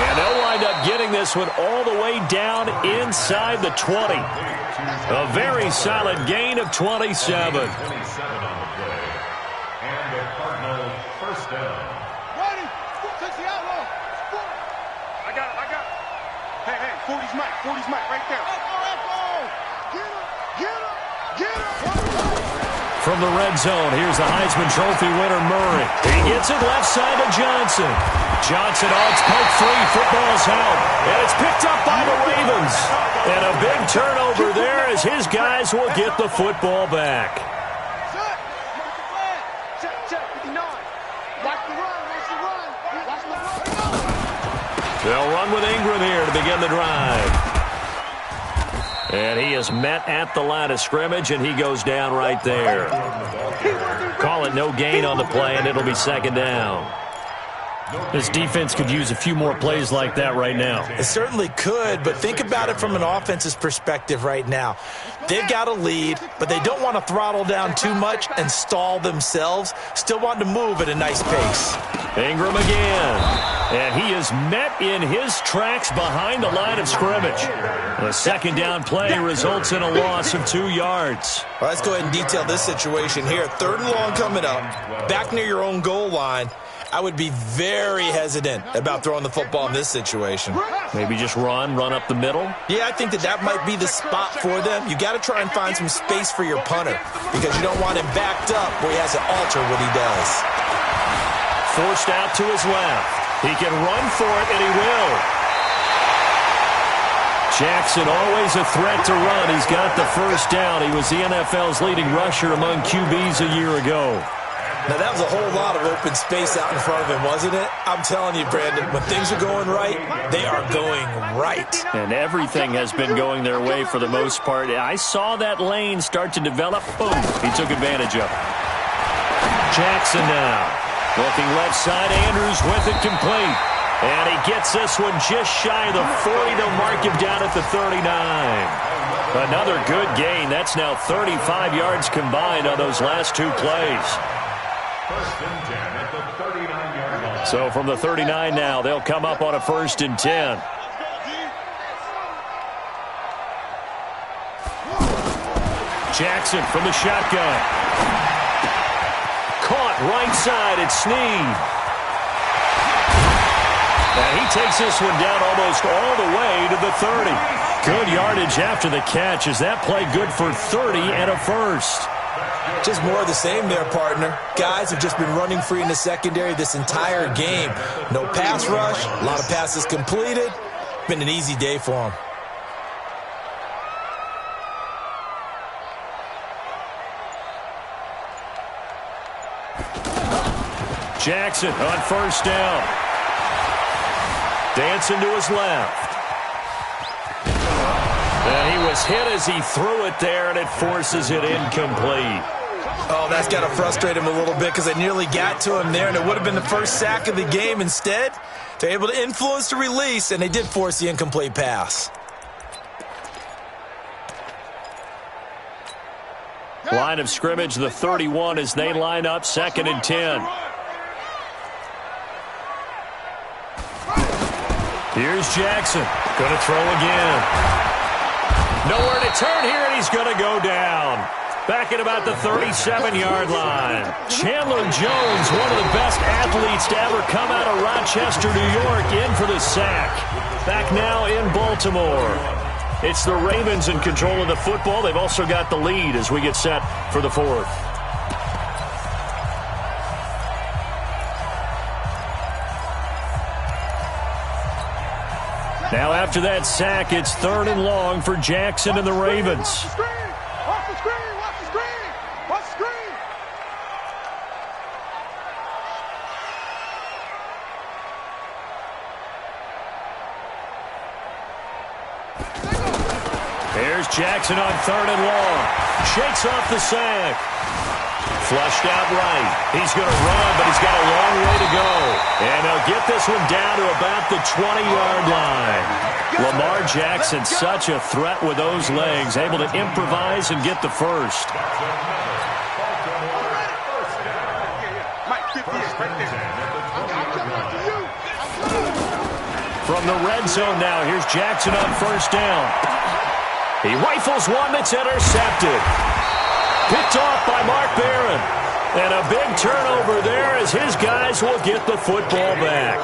And they'll wind up getting this one all the way down inside the 20. A very solid gain of 27. 27 on the play. And the Cardinals first down. Ready? Touch the outlaw. I got it. Hey, 40's Mike, right there. Get him. From the red zone, here's the Heisman Trophy winner, Murray. He gets it left side to Johnson. Johnson, it's poke free. Football's out. And it's picked up by the Ravens. And a big turnover there as his guys will get the football back. Check, 59. Watch the run. They'll run with Ingram here to begin the drive. And he is met at the line of scrimmage, and he goes down right there. Call it no gain on the play, and it'll be 2nd down. This defense could use a few more plays like that right now. It certainly could, but think about it from an offense's perspective right now. They've got a lead, but they don't want to throttle down too much and stall themselves. Still want to move at a nice pace. Ingram again. And he is met in his tracks behind the line of scrimmage. The 2nd down play results in a loss of 2 yards. Well, let's go ahead and detail this situation here. 3rd and long coming up, back near your own goal line. I would be very hesitant about throwing the football in this situation. Maybe just run up the middle? Yeah, I think that might be the spot for them. You got to try and find some space for your punter because you don't want him backed up where he has to alter what he does. Forced out to his left. He can run for it, and he will. Jackson always a threat to run. He's got the first down. He was the NFL's leading rusher among QBs a year ago. Now, that was a whole lot of open space out in front of him, wasn't it? I'm telling you, Brandon, when things are going right, they are going right. And everything has been going their way for the most part. I saw that lane start to develop. Boom. He took advantage of it. Jackson now. Looking left side. Andrews with it complete. And he gets this one just shy of the 40. They'll mark him down at the 39. Another good gain. That's now 35 yards combined on those last 2 plays. First and 10 at the 39-yard line. So from the 39 now, they'll come up on a 1st and 10. Jackson from the shotgun. Caught right side. It's Snead. And he takes this one down almost all the way to the 30. Good yardage after the catch. Is that play good for 30 and a first? Just more of the same there, partner. Guys have just been running free in the secondary this entire game. No pass rush, a lot of passes completed. Been an easy day for them. Jackson on first down. Dancing to his left. And he was hit as he threw it there, and it forces it incomplete. Oh, that's got to frustrate him a little bit because they nearly got to him there, and it would have been the first sack of the game. Instead, they're able to influence the release, and they did force the incomplete pass. Line of scrimmage, the 31, as they line up 2nd and 10. Here's Jackson. Going to throw again. Nowhere to turn here, and he's going to go down. Back at about the 37-yard line. Chandler Jones, one of the best athletes to ever come out of Rochester, New York, in for the sack. Back now in Baltimore. It's the Ravens in control of the football. They've also got the lead as we get set for the 4th. Now after that sack, it's 3rd and long for Jackson and the Ravens. Watch the screen! Watch the screen! Watch the screen! There's Jackson on 3rd and long. Shakes off the sack. Flushed out right. He's going to run, but he's got a long way to go. And they'll get this one down to about the 20-yard line. Lamar Jackson, such a threat with those legs, able to improvise and get the first. From the red zone now, here's Jackson on first down. He rifles one that's intercepted. Picked off by Mark Barron. And a big turnover there as his guys will get the football back.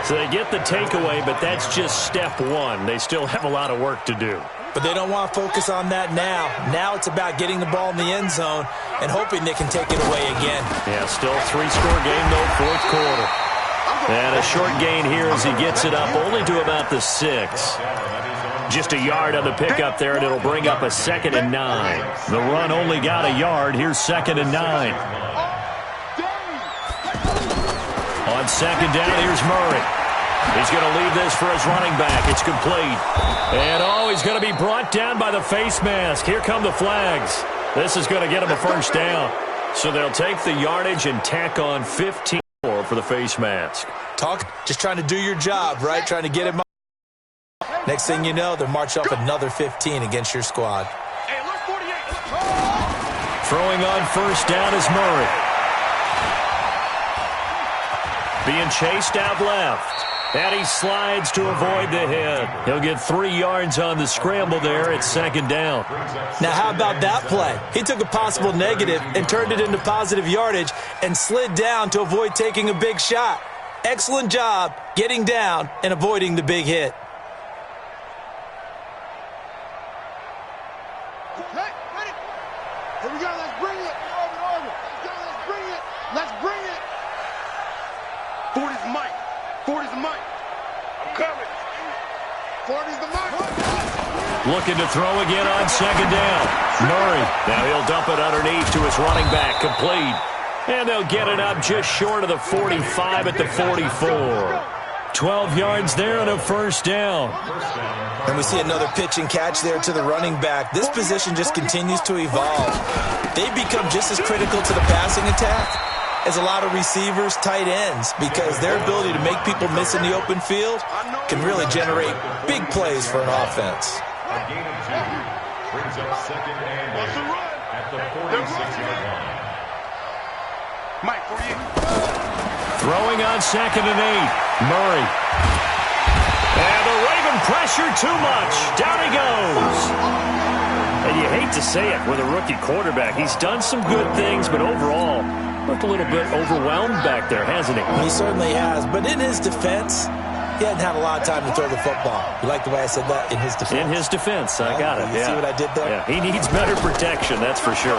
So they get the takeaway, but that's just step one. They still have a lot of work to do. But they don't want to focus on that now. Now it's about getting the ball in the end zone and hoping they can take it away again. Yeah, still 3-score game, though, 4th quarter. And a short gain here as he gets it up only to about the 6. Just a yard on the pickup there, and it'll bring up a 2nd and 9. The run only got a yard. Here's 2nd and 9. On 2nd down, here's Murray. He's going to leave this for his running back. It's complete. And, he's going to be brought down by the face mask. Here come the flags. This is going to get him a first down. So they'll take the yardage and tack on 15 more for the face mask. Just trying to do your job, right? Trying to get him up. Next thing you know, they'll march off another 15 against your squad. Throwing on first down is Murray. Being chased out left. And he slides to avoid the hit. He'll get 3 yards on the scramble there at 2nd down. Now, how about that play? He took a possible negative and turned it into positive yardage and slid down to avoid taking a big shot. Excellent job getting down and avoiding the big hit. Here we go, let's bring it. Let's bring it. Let's bring it. 40's the mic. 40's the mic. I'm coming. 40's the mic. Looking to throw again on 2nd down. Murray. Now he'll dump it underneath to his running back. Complete. And they'll get it up just short of the 45 at the 44. 12 yards there and a first down. And we see another pitch and catch there to the running back. This position just continues to evolve. They become just as critical to the passing attack as a lot of receivers, tight ends, because their ability to make people miss in the open field can really generate big plays for an offense. A gain of 2 brings up 2nd and 8 at the 46-yard line. Mike, 48. Throwing on 2nd and 8. Murray. And the Raven pressure too much. Down he goes. And you hate to say it with a rookie quarterback. He's done some good things, but overall, looked a little bit overwhelmed back there, hasn't he? He certainly has. But in his defense, He hadn't had a lot of time to throw the football. You like the way I said that? In his defense. In his defense. I got it. You see what I did there? Yeah, he needs better protection, that's for sure.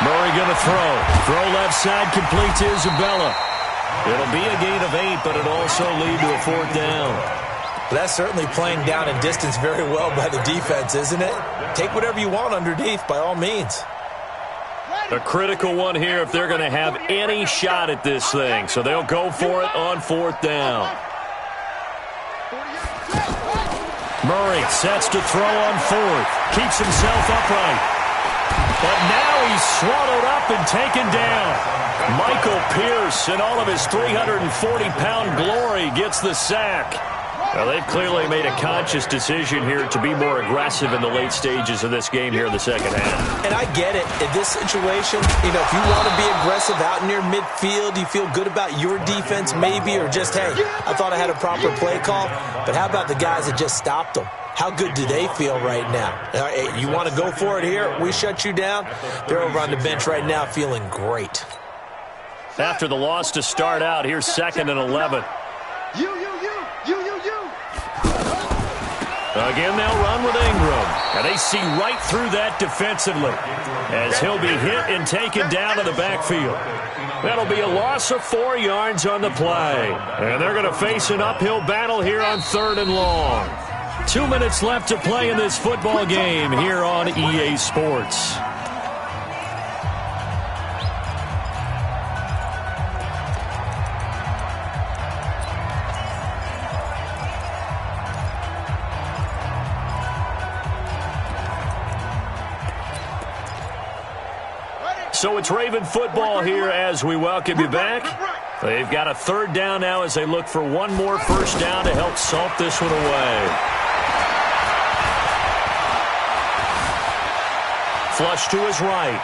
Murray going to throw. Throw left side, complete to Isabella. It'll be a gain of 8, but it'll also lead to a 4th down. But that's certainly playing down in distance very well by the defense, isn't it? Take whatever you want underneath, by all means. A critical one here if they're going to have any shot at this thing. So they'll go for it on 4th down. Murray sets to throw on 4th. Keeps himself upright. But now he's swallowed up and taken down. Michael Pierce, in all of his 340-pound glory, gets the sack. Well, they've clearly made a conscious decision here to be more aggressive in the late stages of this game here in the second half. And I get it. In this situation, if you want to be aggressive out near midfield, you feel good about your defense maybe, or just, hey, I thought I had a proper play call. But how about the guys that just stopped them? How good do they feel right now? You want to go for it here? We shut you down? They're over on the bench right now feeling great. After the loss to start out, here's 2nd and 11. Again, they'll run with Ingram. And they see right through that defensively as he'll be hit and taken down to the backfield. That'll be a loss of 4 yards on the play. And they're going to face an uphill battle here on 3rd and long. 2 minutes left to play in this football game here on EA Sports. So it's Raven football here as we welcome you back. They've got a 3rd down now as they look for one more 1st down to help salt this one away. Flush to his right.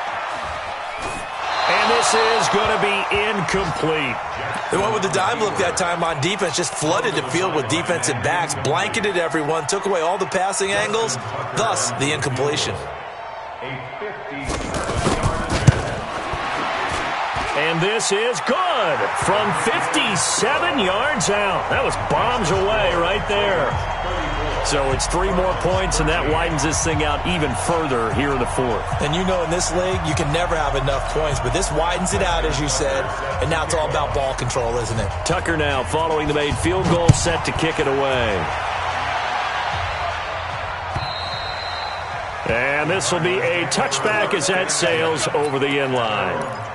And this is going to be incomplete. They went with the dime look that time on defense, just flooded the field with defensive backs, blanketed everyone, took away all the passing angles, thus the incompletion. And this is good from 57 yards out. That was bombs away right there. So it's 3 more points, and that widens this thing out even further here in the 4th. And you know in this league, you can never have enough points, but this widens it out, as you said, and now it's all about ball control, isn't it? Tucker now following the made field goal, set to kick it away. And this will be a touchback as that sails over the end line.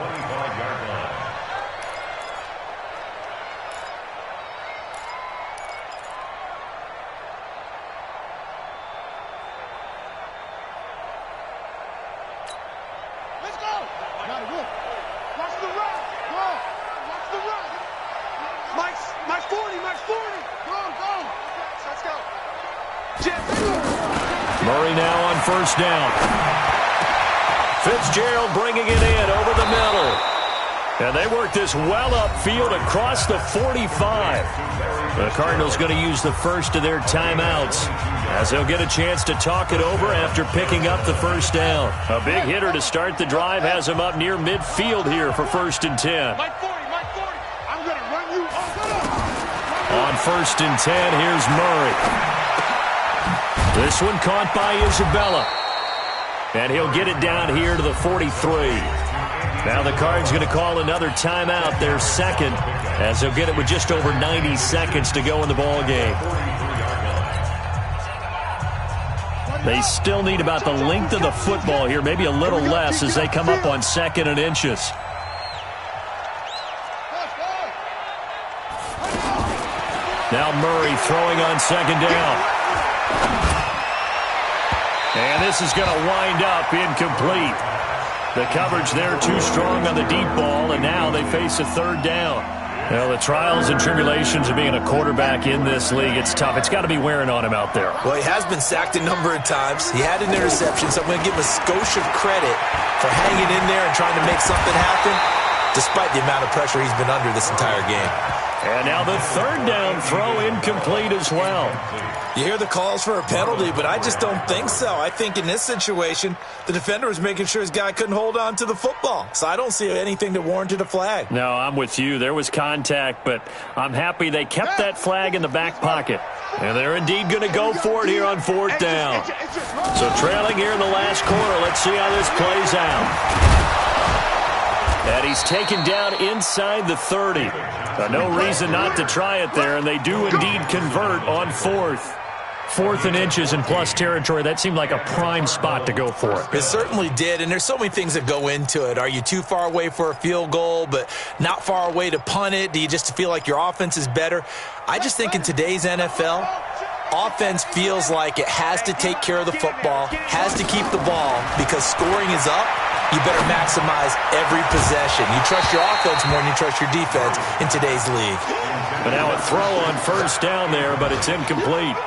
Murray now on 1st down. Fitzgerald bringing it in over the middle. And they work this well upfield across the 45. The Cardinals going to use the first of their timeouts as they'll get a chance to talk it over after picking up the 1st down. A big hitter to start the drive has him up near midfield here for 1st and 10. Mike 40. I'm going to run you over. On 1st and 10, here's Murray. This one caught by Isabella. And he'll get it down here to the 43. Now the Cards going to call another timeout, their 2nd, as they'll get it with just over 90 seconds to go in the ball game. They still need about the length of the football here, maybe a little less as they come up on 2nd and inches. Now Murray throwing on 2nd down. And this is going to wind up incomplete. The coverage there too strong on the deep ball, and now they face a 3rd down. Well, the trials and tribulations of being a quarterback in this league, it's tough. It's got to be wearing on him out there. Well, he has been sacked a number of times. He had an interception, so I'm going to give him a skosh of credit for hanging in there and trying to make something happen. despite the amount of pressure he's been under this entire game. And now the third down throw incomplete as well. You hear the calls for a penalty, but I just don't think so. I think in this situation, the defender was making sure his guy couldn't hold on to the football. So I don't see anything that warranted a flag. No, I'm with you. There was contact, but I'm happy they kept that flag in the back pocket. And they're indeed going to go for it here on fourth down. So trailing here in the last quarter, let's see how this plays out. And he's taken down inside the 30. No reason not to try it there, and they do indeed convert on fourth. Fourth and inches in plus territory, that seemed like a prime spot to go for it. It certainly did, and there's so many things that go into it. Are you too far away for a field goal, but not far away to punt it? Do you just feel like your offense is better? I just think in today's NFL, offense feels like it has to take care of the football, has to keep the ball, because scoring is up. You better maximize every possession. You trust your offense more than you trust your defense in today's league. But now a throw on first down there, but it's incomplete.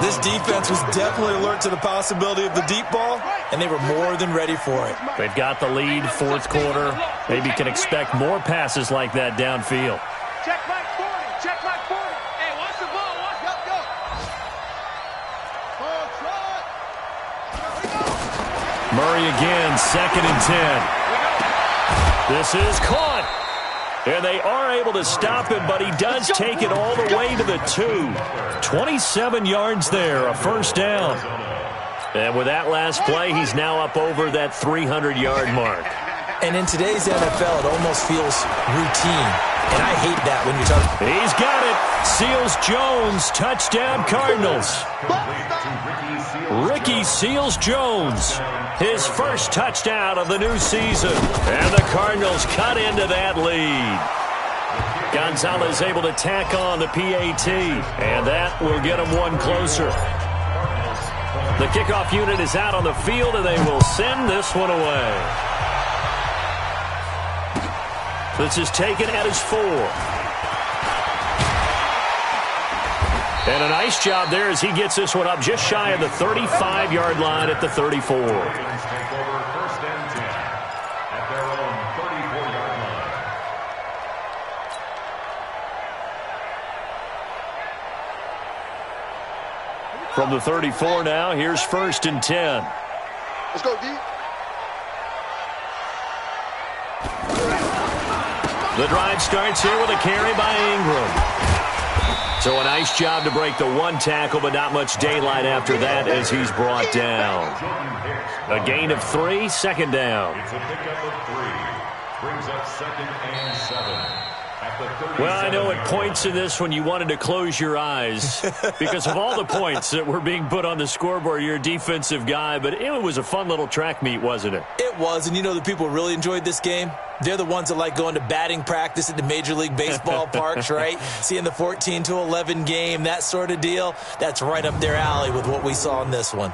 This defense was definitely alert to the possibility of the deep ball, and they were more than ready for it. They've got the lead, fourth quarter. Maybe can expect more passes like that downfield. Check Mike 40. Check Mike 40. Hey, watch the ball. Watch go. Murray again, 2nd and 10. This is caught. And they are able to stop him, but he does take it all the way to the 2. 27 yards there, a first down. And with that last play, he's now up over that 300-yard mark. And in today's NFL, it almost feels routine. And I hate that when you're talking. He's got it. Seals-Jones, touchdown Cardinals. Ricky Seals-Jones, his first touchdown of the new season. And the Cardinals cut into that lead. Gonzalez able to tack on the PAT, and that will get him one closer. The kickoff unit is out on the field, and they will send this one away. This is taken at his 4. And a nice job there as he gets this one up just shy of the 35-yard line at the 34. Take over 1st and 10 at their own 34-yard line. From the 34 now, here's 1st and 10. Let's go, D. The drive starts here with a carry by Ingram. So a nice job to break the one tackle, but not much daylight after that as he's brought down. A gain of 3, 2nd down. It's a pickup of 3. Brings up 2nd and 7. Well, I know at points in this when you wanted to close your eyes because of all the points that were being put on the scoreboard. You're a defensive guy, but it was a fun little track meet, wasn't it? It was, and you know the people who really enjoyed this game? They're the ones that like going to batting practice at the Major League Baseball parks, right? Seeing the 14-11 game, that sort of deal. That's right up their alley with what we saw in this one.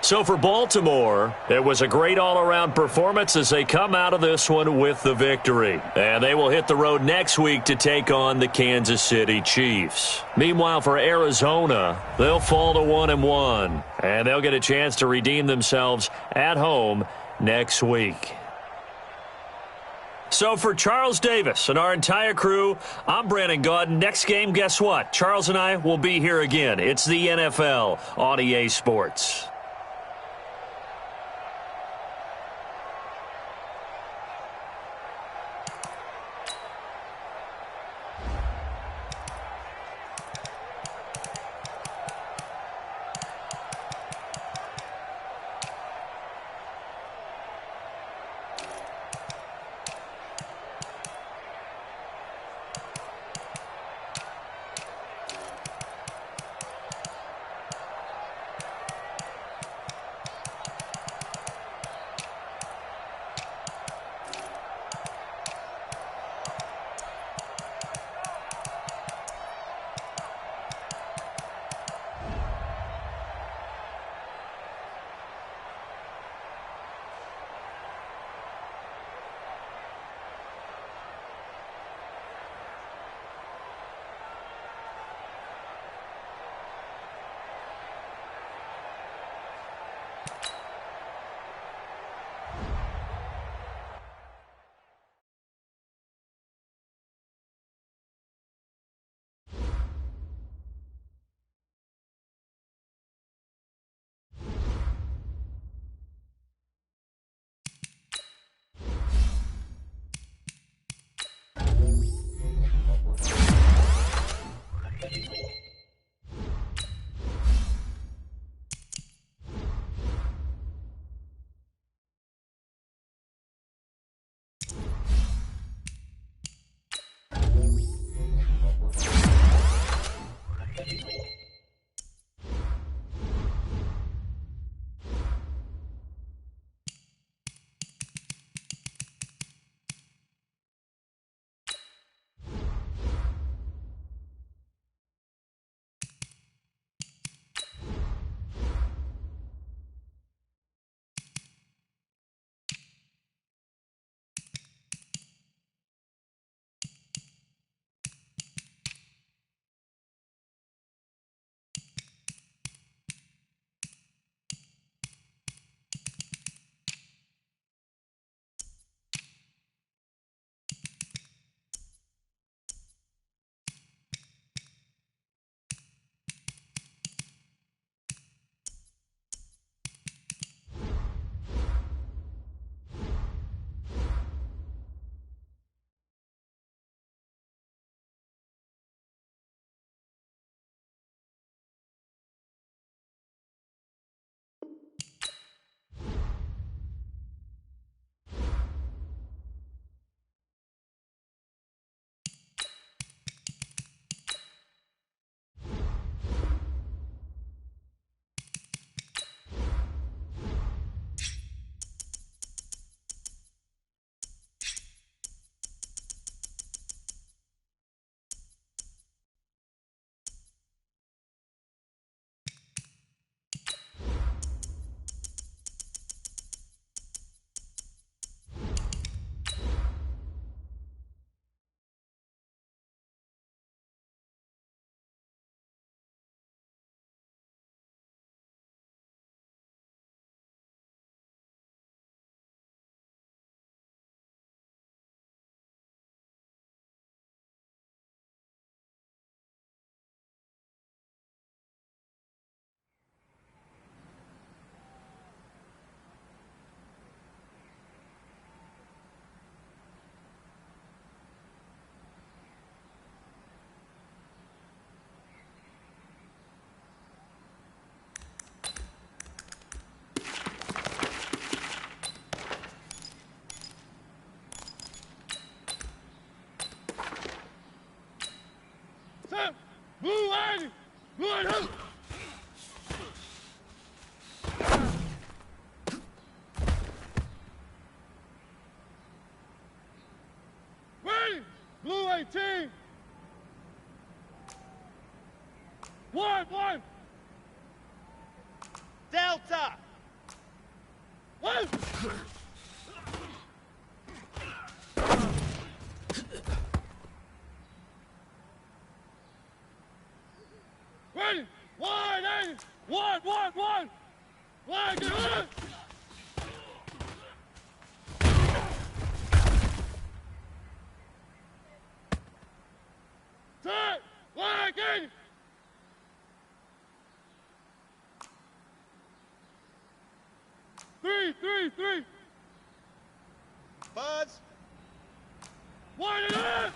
So for Baltimore, it was a great all-around performance as they come out of this one with the victory. And they will hit the road next week to take on the Kansas City Chiefs. Meanwhile, for Arizona, they'll fall to 1-1. And they'll get a chance to redeem themselves at home next week. So for Charles Davis and our entire crew, I'm Brandon Gaudin. Next game, guess what? Charles and I will be here again. It's the NFL on EA Sports. Line up. Ready? Blue 18. 1-1. Delta. 1. Ready? 1-8. 1-1-1. Line, get on. Set. Line, get. Three. Buds. 1 and a half.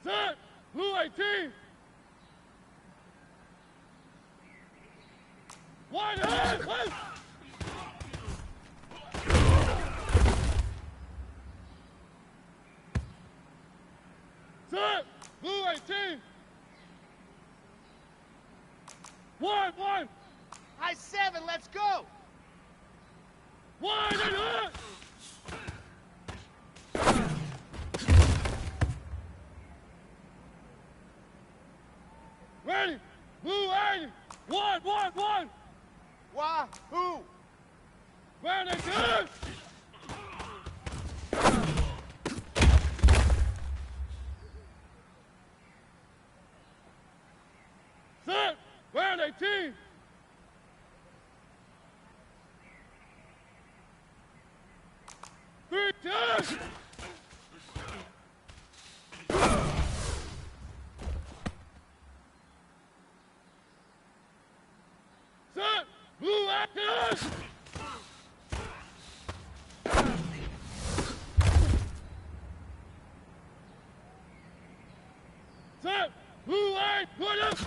Set. Blue 18. 1 and a half. Set. Blue 18. 1-1. High 7, let's go. 1 and a half. Ready? Blue 80. 1-1-1. Wahoo. Round and good. Set. Round 18. Three, two. Set. Blue action. Set. Blue eight. Put up.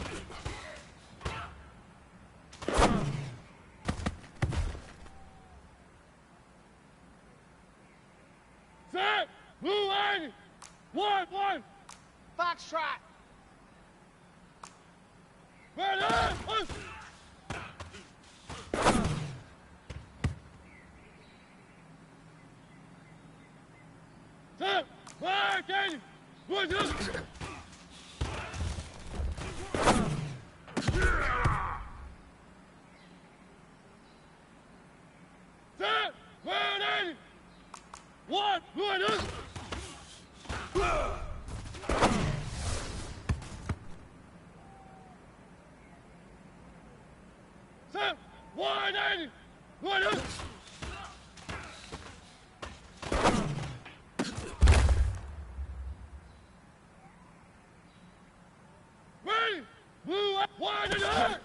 Set. Blue eight. 1-1. Foxtrot. Ready. Set. Fire, Katie. Push up. Set. Round 80. 1, good up. Set. 180. Good up. Ready. Blue up. 1 and up.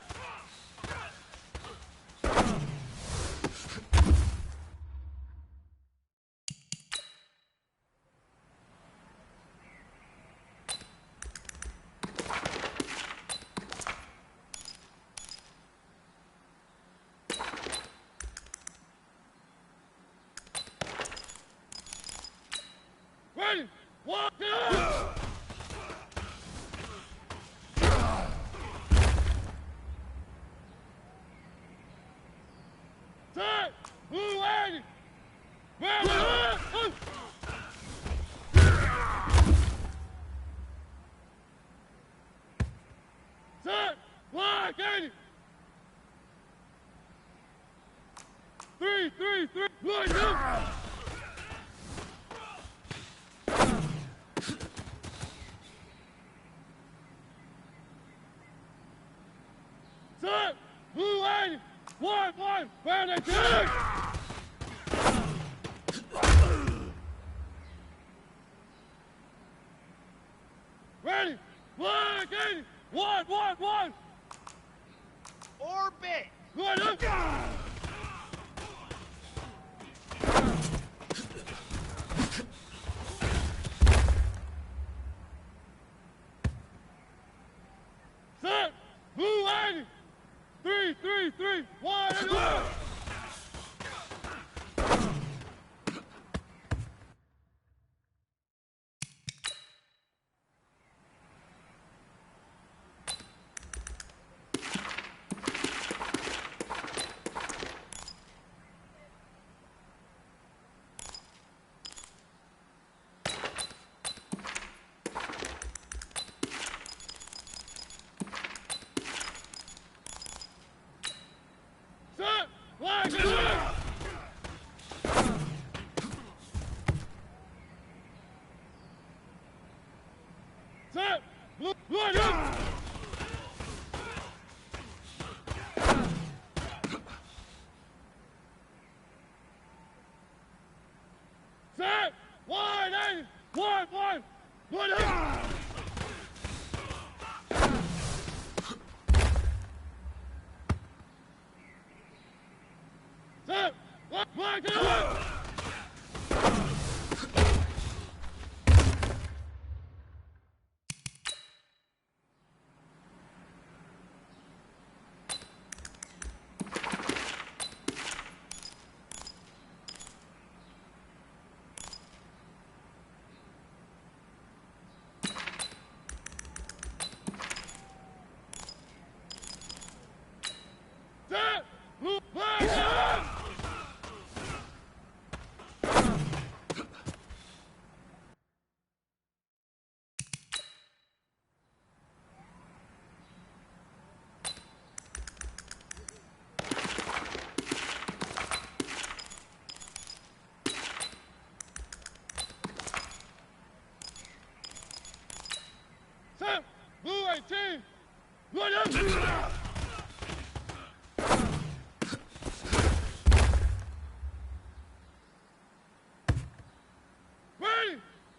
Ready? 1, 2. Set. Blue 80. Round and up. Set. Black 80. 3. Line up. Set. Blue 80. 1-1. Round and two. Ready. Black 80. 1-1-1. Orbit. Line up. 3, 1, and 1. Blue 18! Ready!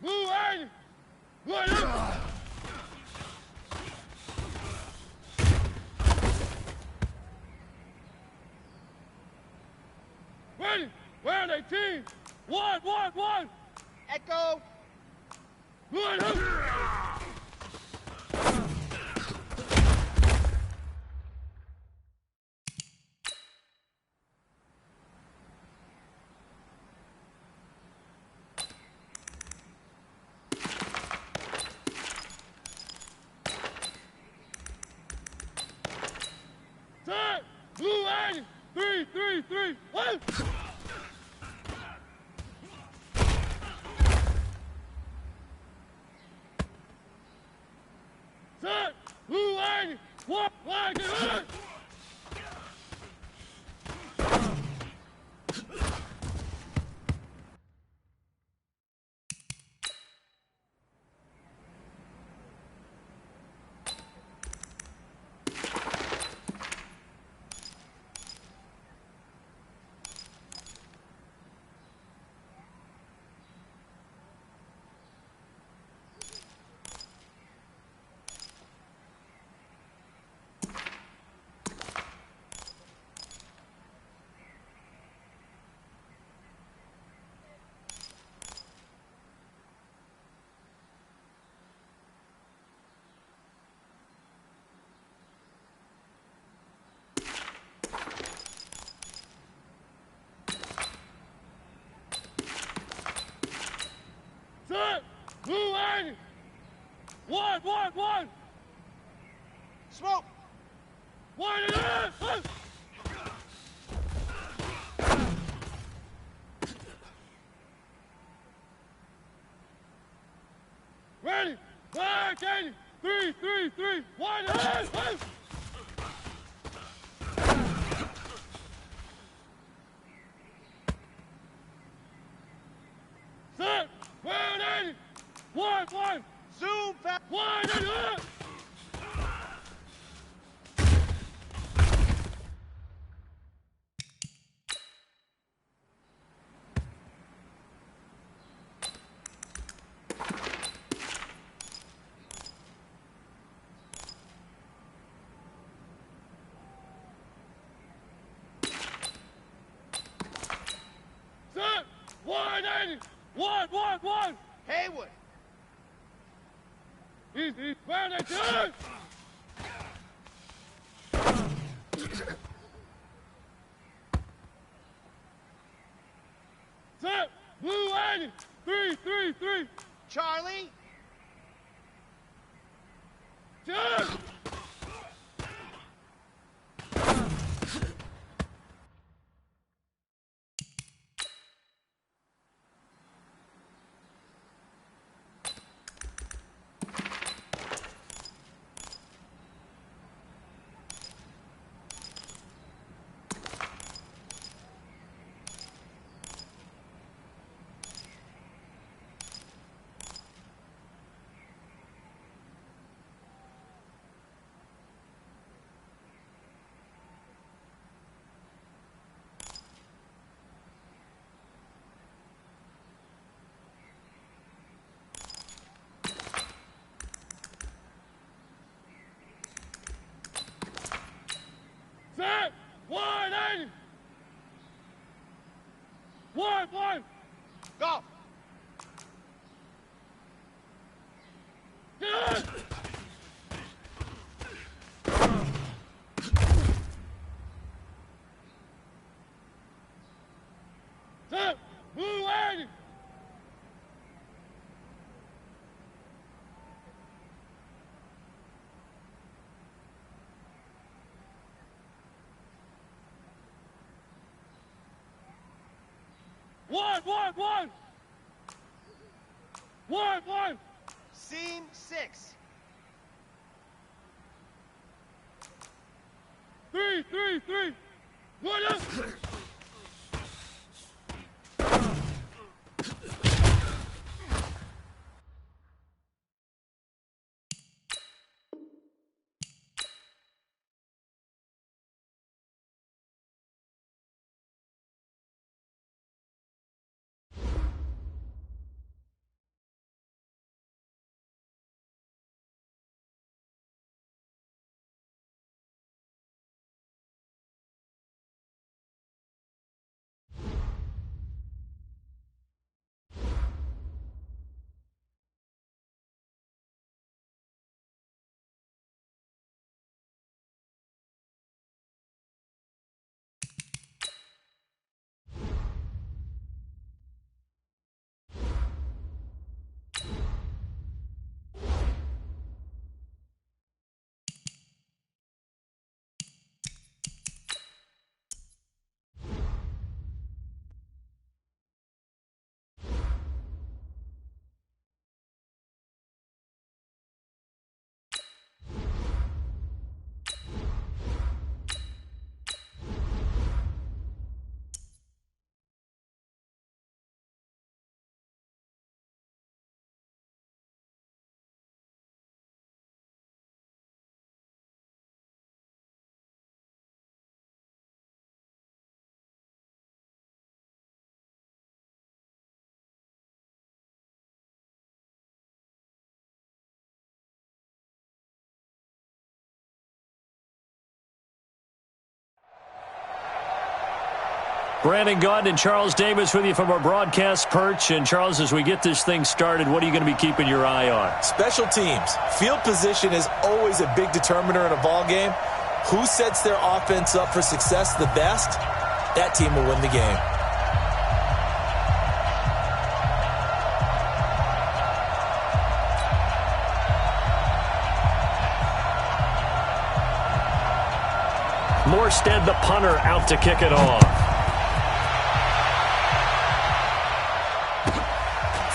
Blue 80! Ready! Ready! Round 18! 1, 1, 1! Echo! Ready! Blue 80! 3, 3, 3, 1! Set! Blue 80! 1, 1, get on! Set! Blue 80! 1, 1, 1! Smoke! 1 and a half! Ready! Black 80! 3, 3, 3, 1 and a half! Set! Round 80! 1, 1! Zoom fast! 1 and a half! Set! 180! 1, 1, 1! Haywood! Easy, round 18! 3. Charlie. 2. Set! 180! 1! Go! Good! Set! 280! One! Scene 6. 3. One up! Brandon Gaudin and Charles Davis with you from our broadcast perch. And, Charles, as we get this thing started, what are you going to be keeping your eye on? Special teams. Field position is always a big determiner in a ball game. Who sets their offense up for success the best, that team will win the game. Morstead, the punter, out to kick it off.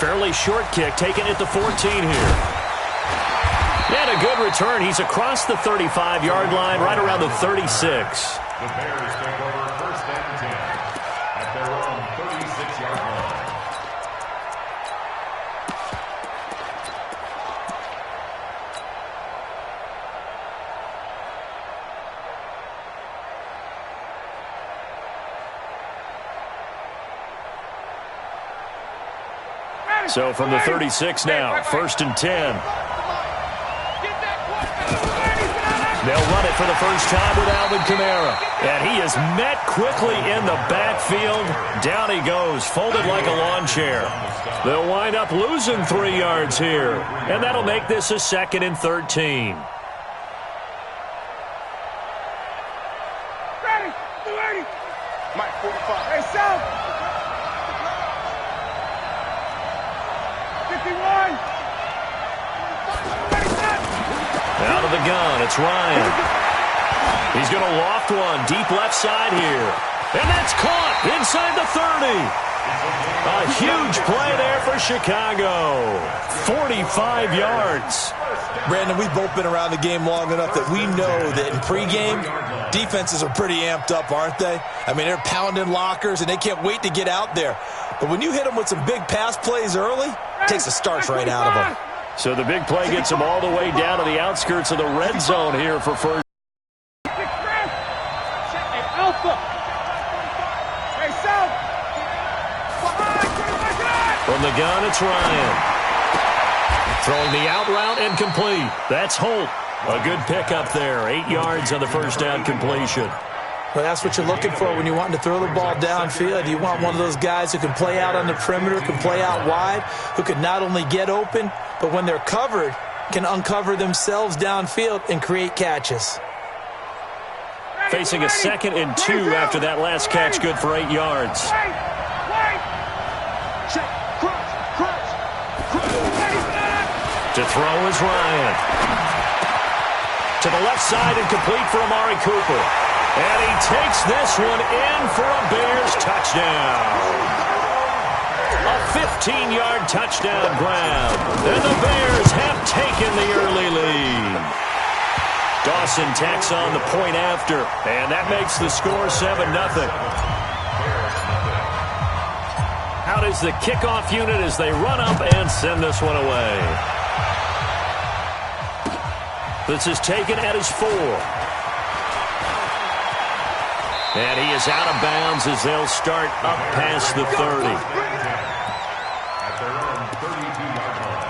Fairly short kick, taking it to 14 here. And a good return. He's across the 35-yard line, right around the 36. The Bears take over 1st and 10 at their own 36-yard line. So from the 36 now, 1st and 10. They'll run it for the first time with Alvin Kamara. And he is met quickly in the backfield. Down he goes, folded like a lawn chair. They'll wind up losing 3 yards here. And that'll make this a 2nd and 13. Mike, 45. Hey, South. from the gun. It's Ryan. He's going to loft one deep left side here. And that's caught inside the 30. A huge play there for Chicago. 45 yards. Brandon, we've both been around the game long enough that we know that in pregame, defenses are pretty amped up, aren't they? I mean, they're pounding lockers, and they can't wait to get out there. But when you hit them with some big pass plays early, it takes the starch right out of them. So the big play gets them all the way down to the outskirts of the red zone here for first. From the gun, it's Ryan. Throwing the out route incomplete. That's Holt. A good pickup there. 8 yards on the first down completion. Well, that's what you're looking for when you want to throw the ball downfield. You want one of those guys who can play out on the perimeter, can play out wide, who can not only get open, but when they're covered, can uncover themselves downfield and create catches. Facing a 2nd and 2 after that last catch, good for 8 yards. To throw is Ryan. To the left side and complete for Amari Cooper. And he takes this one in for a Bears touchdown. A 15-yard touchdown grab. And the Bears have taken the early lead. Dawson tacks on the point after. And that makes the score 7-0. Out is the kickoff unit as they run up and send this one away. This is taken at his 4. And he is out of bounds as they'll start up past the 30. At their own 32-yard line.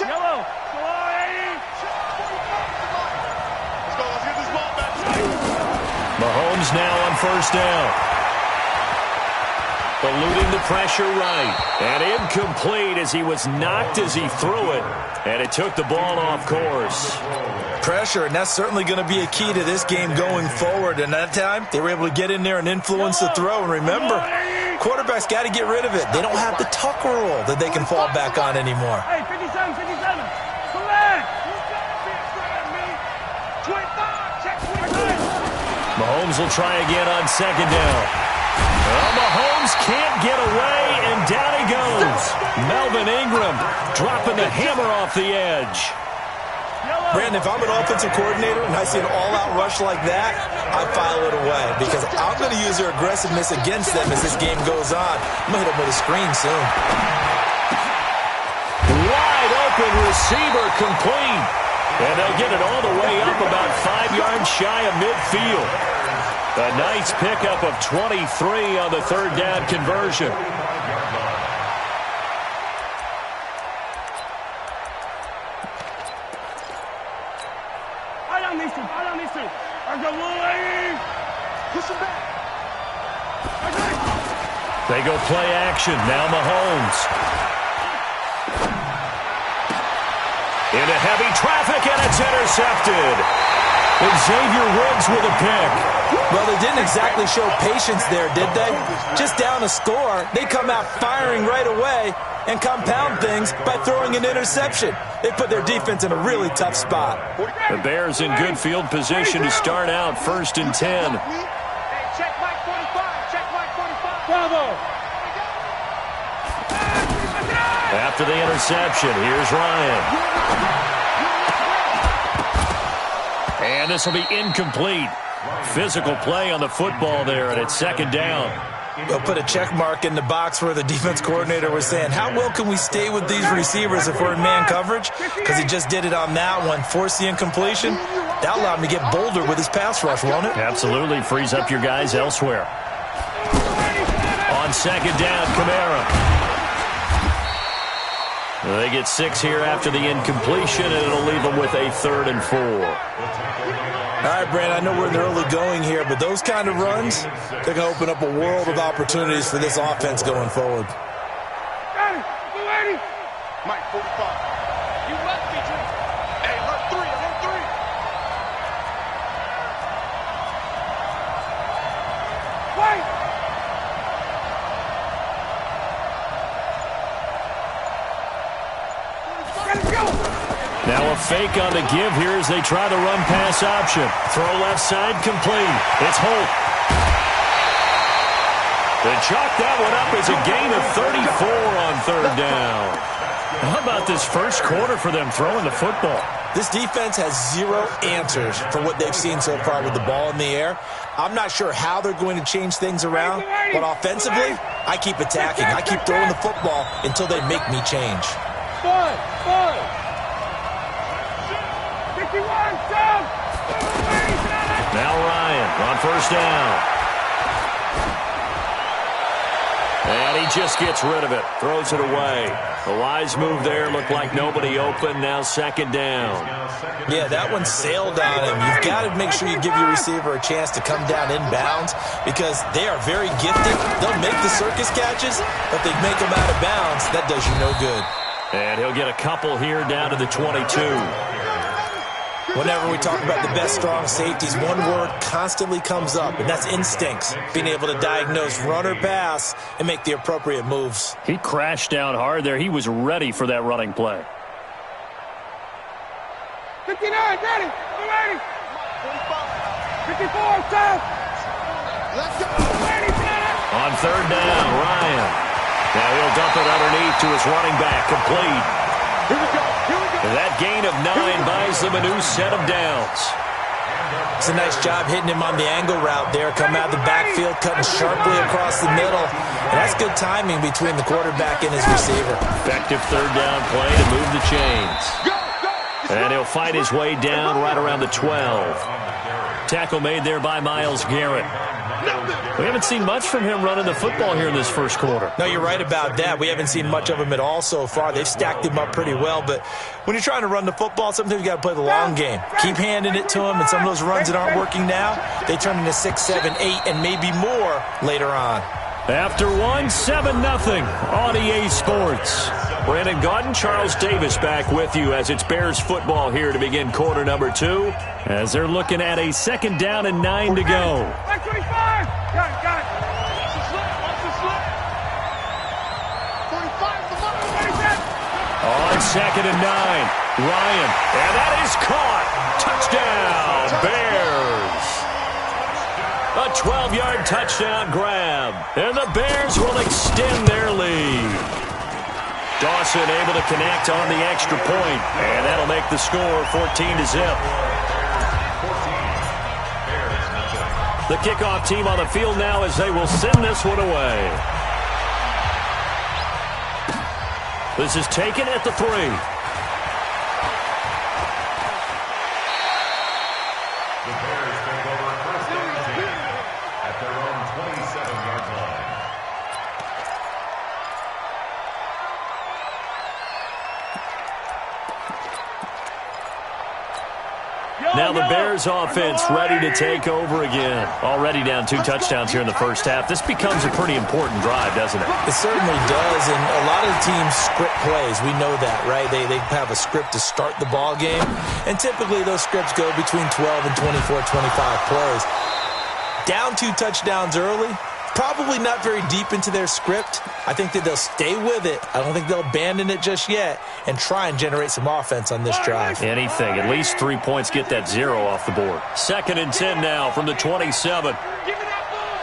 Yellow. Mahomes now on first down. Eluding the pressure right. And incomplete as he was knocked as he threw it. And it took the ball off course. Pressure, and that's certainly going to be a key to this game going forward. And that time, they were able to get in there and influence the throw. And remember, quarterbacks got to get rid of it. They don't have the tuck rule that they can fall back on anymore. Hey, 57, 57. Collect. Mahomes will try again on second down. Well, Mahomes can't get away, and down he goes. Melvin Ingram dropping the hammer off the edge. Brandon, if I'm an offensive coordinator and I see an all-out rush like that, I file it away because I'm going to use their aggressiveness against them as this game goes on. I'm going to hit them with a screen soon. Wide open receiver complete. And they'll get it all the way up about 5 yards shy of midfield. A nice pickup of 23 on the third down conversion. They go play action. Now Mahomes. Into heavy traffic, and it's intercepted. Xavier Woods with a pick. Well, they didn't exactly show patience there, did they? Just down a score, they come out firing right away and compound things by throwing an interception. They put their defense in a really tough spot. The Bears in good field position to start out 1st and 10. Check Mike 45. Check Mike 45. Bravo. After the interception, here's Ryan. And this will be incomplete. Physical play on the football there, and it's second down. They'll put a check mark in the box where the defense coordinator was saying, how well can we stay with these receivers if we're in man coverage? Because he just did it on that one, forced the incompletion. That allowed him to get bolder with his pass rush, won't it? Absolutely. Frees up your guys elsewhere. On second down, Kamara. They get 6 here after the incompletion, and it'll leave them with a 3rd and 4. All right, Brandon, I know we're in the early going here, but those kind of runs, they're going to open up a world of opportunities for this offense going forward. Got it. Mike, 45. You left me, Drew. Hey, run 3. I run 3. Wait. Let's go. Now a fake on the give here as they try the run-pass option. Throw left side complete. It's Holt. They chalk that one up as a gain of 34 on third down. How about this first quarter for them throwing the football? This defense has zero answers for what they've seen so far with the ball in the air. I'm not sure how they're going to change things around, but offensively, I keep attacking. I keep throwing the football until they make me change. 51, down. Now Ryan on first down. And he just gets rid of it. Throws it away. The wise move there. Looked like nobody open. Now second down. Yeah, that one sailed on him. You've got to make sure you give your receiver a chance to come down inbounds because they are very gifted. They'll make the circus catches, but they make them out of bounds. That does you no good. And he'll get a couple here down to the 22. Whenever we talk about the best strong safeties, one word constantly comes up, and that's instincts. Being able to diagnose run or pass and make the appropriate moves. He crashed down hard there. He was ready for that running play. 59, ready. 54, stop. Let's go. On third down, Ryan. Now he'll dump it underneath to his running back, complete. Here we go. That gain of 9 buys them a new set of downs. It's a nice job hitting him on the angle route there. Come out of the backfield, cutting sharply across the middle. And that's good timing between the quarterback and his receiver. Effective third down play to move the chains. And he'll fight his way down right around the 12. Tackle made there by Myles Garrett. We haven't seen much from him running the football here in this first quarter. No, you're right about that. We haven't seen much of him at all so far. They've stacked him up pretty well, but when you're trying to run the football, sometimes you got to play the long game. Keep handing it to him, and some of those runs that aren't working now, they turn into 6, 7, 8, and maybe more later on. After 7-0 on EA Sports. Brandon Gaudin, Charles Davis back with you as it's Bears football here to begin quarter number 2 as they're looking at a second down and 9 to go. Got it. Watch the slip. 45. On second and 9, Ryan, and that is caught. Touchdown, Bears. A 12-yard touchdown grab, and the Bears will extend their lead. Dawson able to connect on the extra point, and that'll make the score 14-0. The kickoff team on the field now as they will send this one away. This is taken at the 3. Now the Bears offense ready to take over again. Already down 2 touchdowns here in the first half. This becomes a pretty important drive, doesn't it? It certainly does, and a lot of the teams script plays. We know that, right? They have a script to start the ball game, and typically those scripts go between 12 and 24, 25 plays. Down 2 touchdowns early, probably not very deep into their script. I think that they'll stay with it. I don't think they'll abandon it just yet and try and generate some offense on this drive. Anything. At least 3 points get that 0 off the board. Second and 10 now from the 27. Give me that ball.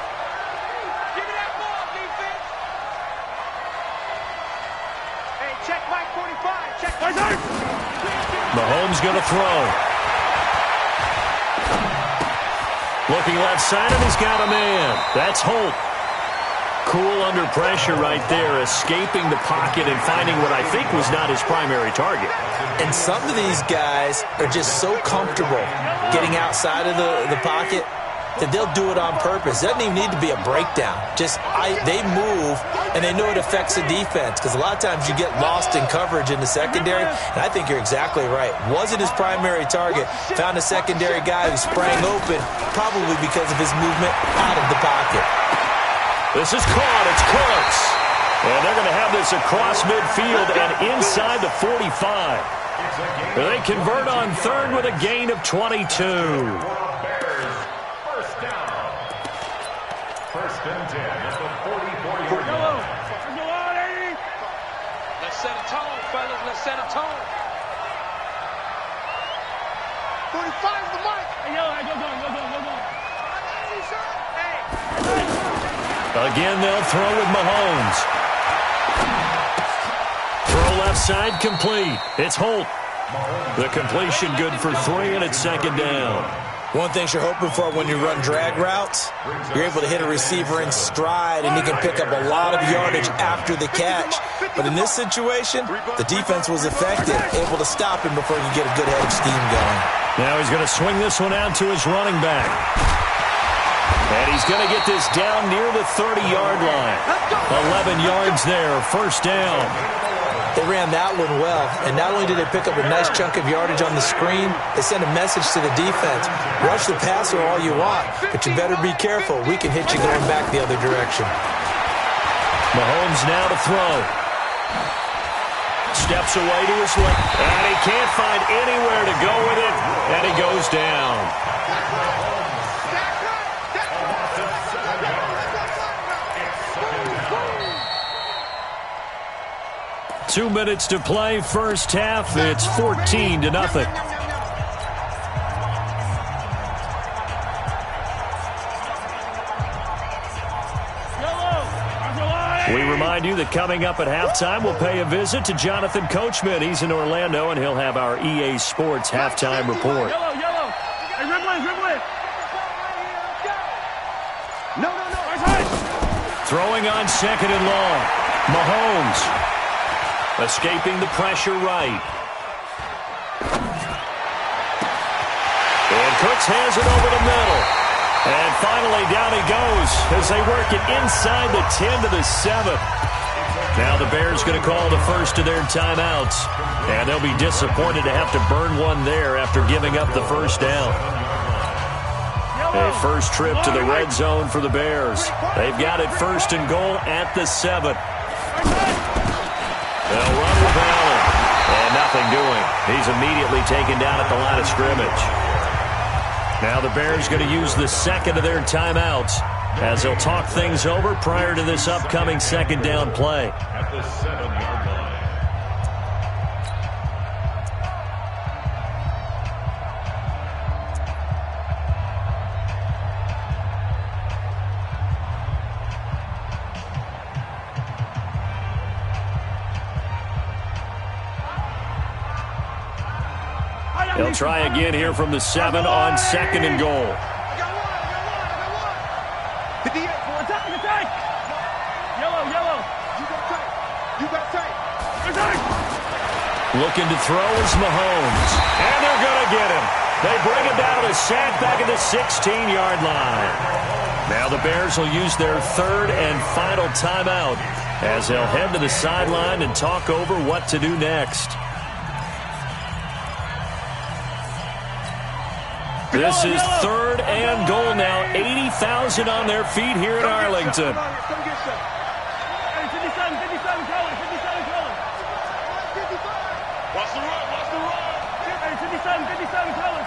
Defense. Hey, check Mike 45. Check Mike. Mahomes going to throw. Looking left side, and he's got a man. That's Holt. Cool under pressure right there, escaping the pocket and finding what I think was not his primary target. And some of these guys are just so comfortable getting outside of the pocket that they'll do it on purpose. It doesn't even need to be a breakdown. They move, and they know it affects the defense because a lot of times you get lost in coverage in the secondary, and I think you're exactly right. Wasn't his primary target. Found a secondary guy who sprang open, probably because of his movement out of the pocket. This is caught. It's Cooks. And they're going to have this across midfield and inside the 45. They convert on third with a gain of 22. Bears, first down. First and 10 at the 44-yard line. Let's set a tone, fellas. Let's set a tone. 45 is the mic. Again, they'll throw with Mahomes. Throw left side complete. It's Holt. The completion good for 3, and it's second down. One thing you're hoping for when you run drag routes, you're able to hit a receiver in stride, and he can pick up a lot of yardage after the catch. But in this situation, the defense was effective, able to stop him before you get a good head of steam going. Now he's going to swing this one out to his running back. And he's going to get this down near the 30-yard line. 11 yards there, first down. They ran that one well, and not only did they pick up a nice chunk of yardage on the screen, they sent a message to the defense. Rush the passer all you want, but you better be careful. We can hit you going back the other direction. Mahomes now to throw. Steps away to his left, and he can't find anywhere to go with it, and he goes down. 2 minutes to play, first half. It's 14-0. We remind you that coming up at halftime, we'll pay a visit to Jonathan Coachman. He's in Orlando, and he'll have our EA Sports halftime report. Yellow. Hey, dribble it. No. Throwing on second and long. Mahomes escaping the pressure right. And Cooks has it over the middle. And finally down he goes as they work it inside the 10 to the 7. Now the Bears going to call the first of their timeouts. And they'll be disappointed to have to burn one there after giving up the first down. A first trip to the red zone for the Bears. They've got it first and goal at the 7. They'll run with Allen. And nothing doing. He's immediately taken down at the line of scrimmage. Now the Bears going to use the second of their timeouts as they'll talk things over prior to this upcoming second down play. At the 7-yard line. They'll try again here from the 7 on second and goal. I got one. 58. Attack. Yellow. You got tight. Attack. Looking to throw is Mahomes. And they're going to get him. They bring him down to the sack back at the 16-yard line. Now the Bears will use their third and final timeout as they'll head to the sideline and talk over what to do next. This is third and goal now. 80,000 on their feet here in Arlington. Come get some. Hey, 57, color. Watch the run. Hey, 57, color.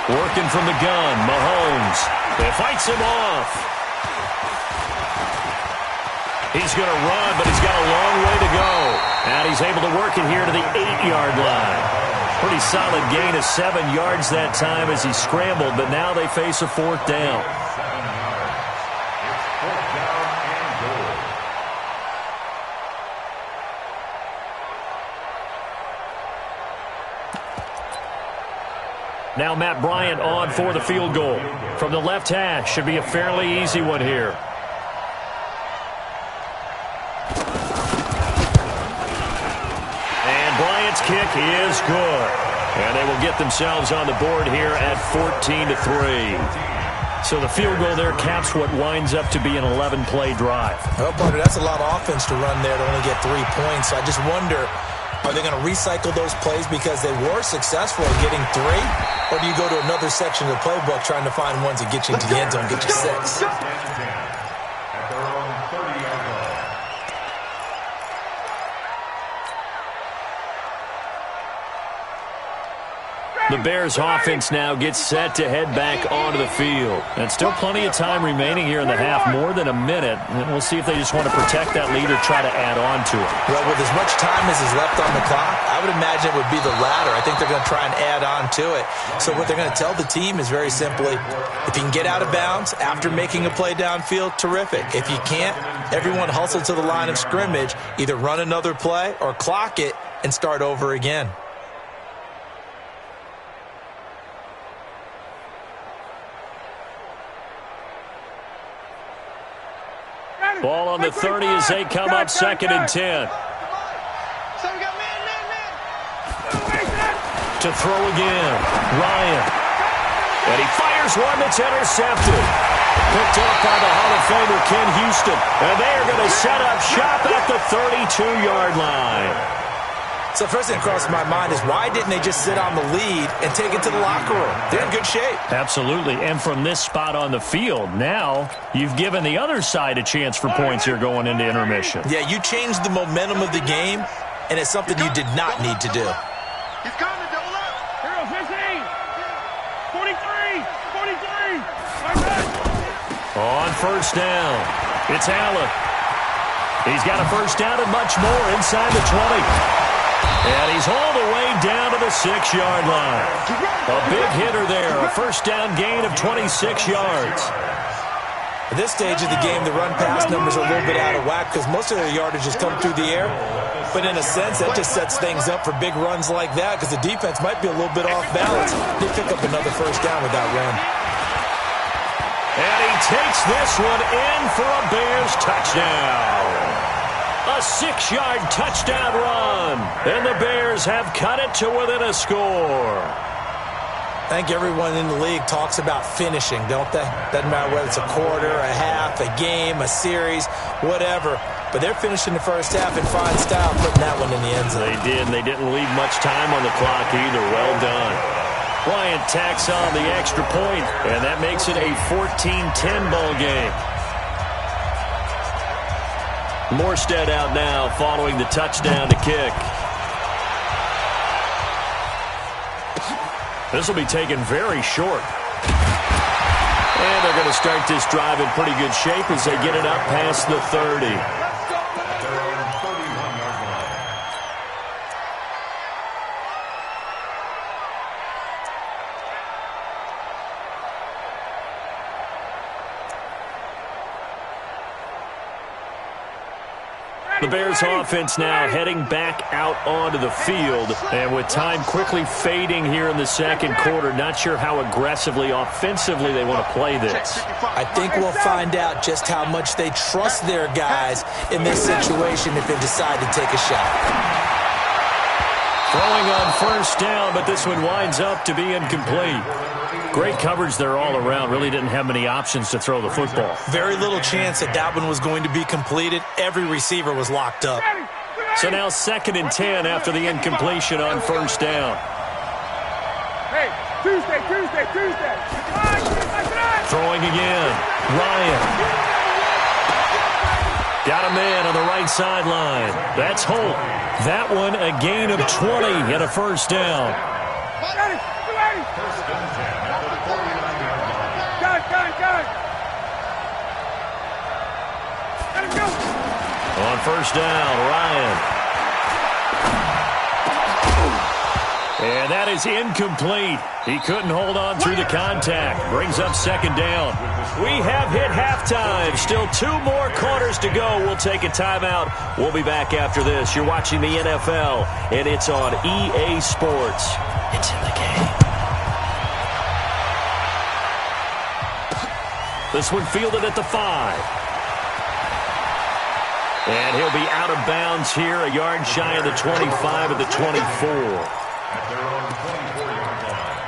Working from the gun, Mahomes. They fights him off. He's going to run, but he's got a long way to go. And he's able to work it here to the 8-yard line. Pretty solid gain of 7 yards that time as he scrambled, but now they face a fourth down. 7 yards. It's fourth down and goal. Now Matt Bryant on for the field goal. From the left hash, should be a fairly easy one here. Bryant's kick is good. And they will get themselves on the board here at 14-3. So the field goal there caps what winds up to be an 11-play drive. Well, partner, that's a lot of offense to run there to only get 3 points. I just wonder Are they going to recycle those plays because they were successful in getting 3? Or do you go to another section of the playbook trying to find ones that get you into the end zone and get you 6? At their own 30-yard line. The Bears offense now gets set to head back onto the field. And still plenty of time remaining here in the half, more than a minute. And we'll see if they just want to protect that lead or try to add on to it. Well, with as much time as is left on the clock, I would imagine it would be the latter. I think they're going to try and add on to it. So what they're going to tell the team is very simply, if you can get out of bounds after making a play downfield, terrific. If you can't, everyone hustle to the line of scrimmage, either run another play or clock it and start over again. Ball on the 30 as they come up 2nd and 10. To throw again, Ryan. And he fires one that's intercepted. Picked up by the Hall of Famer Ken Houston. And they are going to set up shop at the 32-yard line. So first thing that crosses my mind is why didn't they just sit on the lead and take it to the locker room? They're in good shape. Absolutely. And from this spot on the field, now you've given the other side a chance for points here going into intermission. Yeah, you changed the momentum of the game, and it's something you did not need to do. He's coming, double up. Hero 15. 43. On first down, it's Allen. He's got a first down and much more inside the 20. And he's all the way down to the 6-yard line. A big hitter there, a first down gain of 26 yards. At this stage of the game, the run-pass numbers are a little bit out of whack because most of their yardage has come through the air. But in a sense, that just sets things up for big runs like that because the defense might be a little bit off balance. They pick up another first down with that run. And he takes this one in for a Bears touchdown. A 6-yard touchdown run. And the Bears have cut it to within a score. I think everyone in the league talks about finishing, don't they? Doesn't matter whether it's a quarter, a half, a game, a series, whatever. But they're finishing the first half in fine style, putting that one in the end zone. They did, and they didn't leave much time on the clock either. Well done. Bryant tacks on the extra point, and that makes it a 14-10 ball game. Morstead out now following the touchdown to kick. This will be taken very short. And they're going to start this drive in pretty good shape as they get it up past the 30. The Bears offense now heading back out onto the field. And with time quickly fading here in the second quarter, not sure how aggressively, offensively they want to play this. I think we'll find out just how much they trust their guys in this situation if they decide to take a shot. Throwing on first down, but this one winds up to be incomplete. Great coverage there all around. Really didn't have many options to throw the football. Very little chance that that one was going to be completed. Every receiver was locked up. So now 2nd and 10 after the incompletion on first down. Hey, Tuesday. Throwing again. Ryan. Got a man on the right sideline. That's Holt. That one a gain of 20 and a first down. On first down, Ryan. And that is incomplete. He couldn't hold on through the contact. Brings up 2nd down. We have hit halftime. Still 2 more quarters to go. We'll take a timeout. We'll be back after this. You're watching the NFL, and it's on EA Sports. It's in the game. This one fielded at the 5. And he'll be out of bounds here, a yard shy of the 25 of the 24. At their own 24-yard line.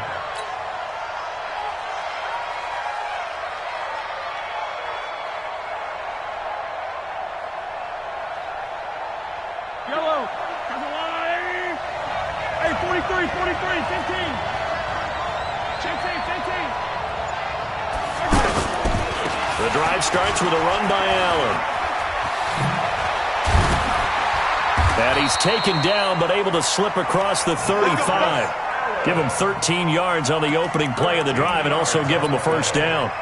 Yellow, come alive! 43, 15. The drive starts with a run by Allen. And he's taken down, but able to slip across the 35. Give him 13 yards on the opening play of the drive and also give him a first down.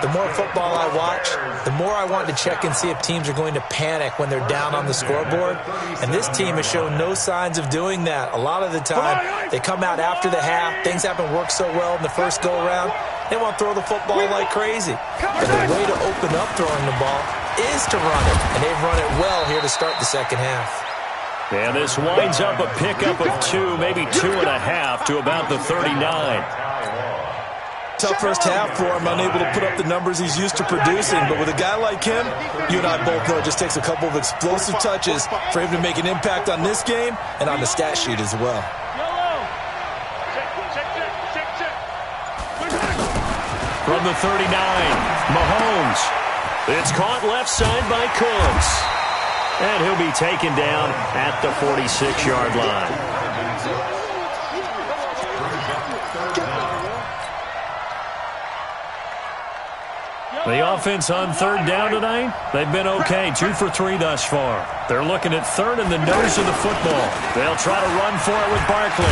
The more football I watch, the more I want to check and see if teams are going to panic when they're down on the scoreboard. And this team has shown no signs of doing that. A lot of the time, they come out after the half. Things haven't worked so well in the first go-around. They want to throw the football like crazy. But the way to open up throwing the ball is to run it. And they've run it well here to start the second half. And this winds up a pickup of 2, maybe 2.5 to about the 39. Tough first half for him, unable to put up the numbers he's used to producing. But with a guy like him, you and I both know it just takes a couple of explosive touches for him to make an impact on this game and on the stat sheet as well. From the 39, Mahomes. It's caught left side by Cooks. And he'll be taken down at the 46-yard line. The offense on third down tonight, they've been okay, 2 for 3 thus far. They're looking at third in the nose of the football. They'll try to run for it with Barkley.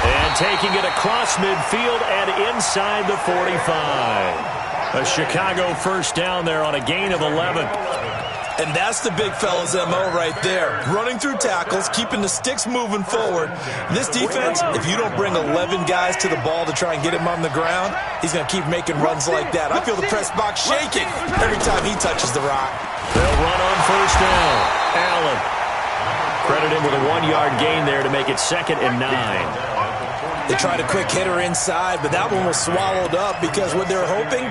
And taking it across midfield and inside the 45. A Chicago first down there on a gain of 11. And that's the big fella's MO right there. Running through tackles, keeping the sticks moving forward. This defense, if you don't bring 11 guys to the ball to try and get him on the ground, he's going to keep making runs like that. I feel the press box shaking every time he touches the rock. They'll run on first down. Allen. Credit him with a 1-yard gain there to make it 2nd and 9. They tried a quick hitter inside, but that one was swallowed up because what they're hoping,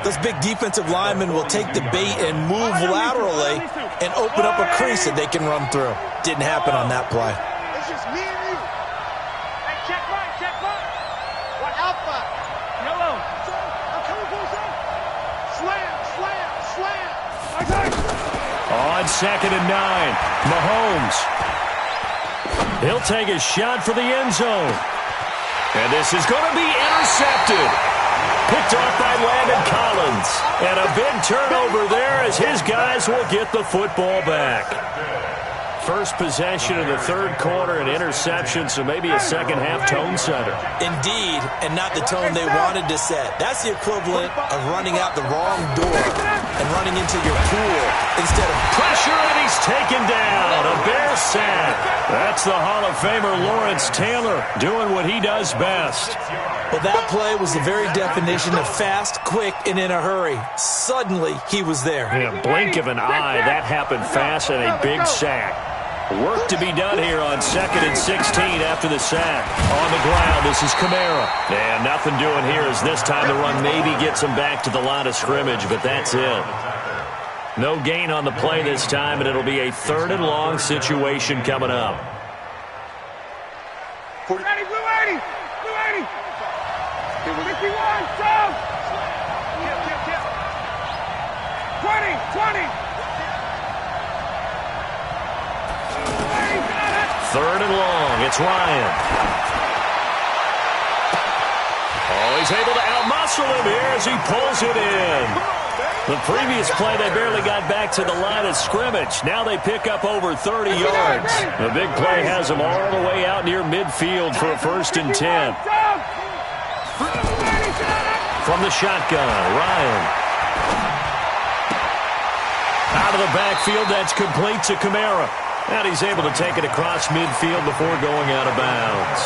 those big defensive linemen will take the bait and move laterally and open up a crease that they can run through. Didn't happen on that play. It's just me and you. Hey, check right, check right. What alpha? Yellow. I'm coming for you. Slam, slam, slam. On 2nd and 9, Mahomes. He'll take a shot for the end zone. And this is going to be intercepted. Picked off by Landon Collins. And a big turnover there as his guys will get the football back. First possession of the third quarter, an interception, so maybe a second-half tone setter. Indeed, and not the tone they wanted to set. That's the equivalent of running out the wrong door and running into your pool instead of Pressure, and he's taken down. A Bear sack. That's the Hall of Famer Lawrence Taylor doing what he does best. Well, that play was the very definition of fast, quick, and in a hurry. Suddenly, he was there. In a blink of an eye, that happened fast and a big sack. Work to be done here on 2nd and 16 after the sack. On the ground, this is Kamara. And nothing doing here as this time the run maybe gets him back to the line of scrimmage, but that's it. No gain on the play this time, and it'll be a 3rd and long situation coming up. 80, blue 80, blue 80. 51, south. 20. 3rd and long. It's Ryan. Oh, he's able to outmuscle him here as he pulls it in. The previous play, they barely got back to the line of scrimmage. Now they pick up over 30 yards. The big play has them all the way out near midfield for a 1st and 10. From the shotgun, Ryan. Out of the backfield, that's complete to Kamara. And he's able to take it across midfield before going out of bounds.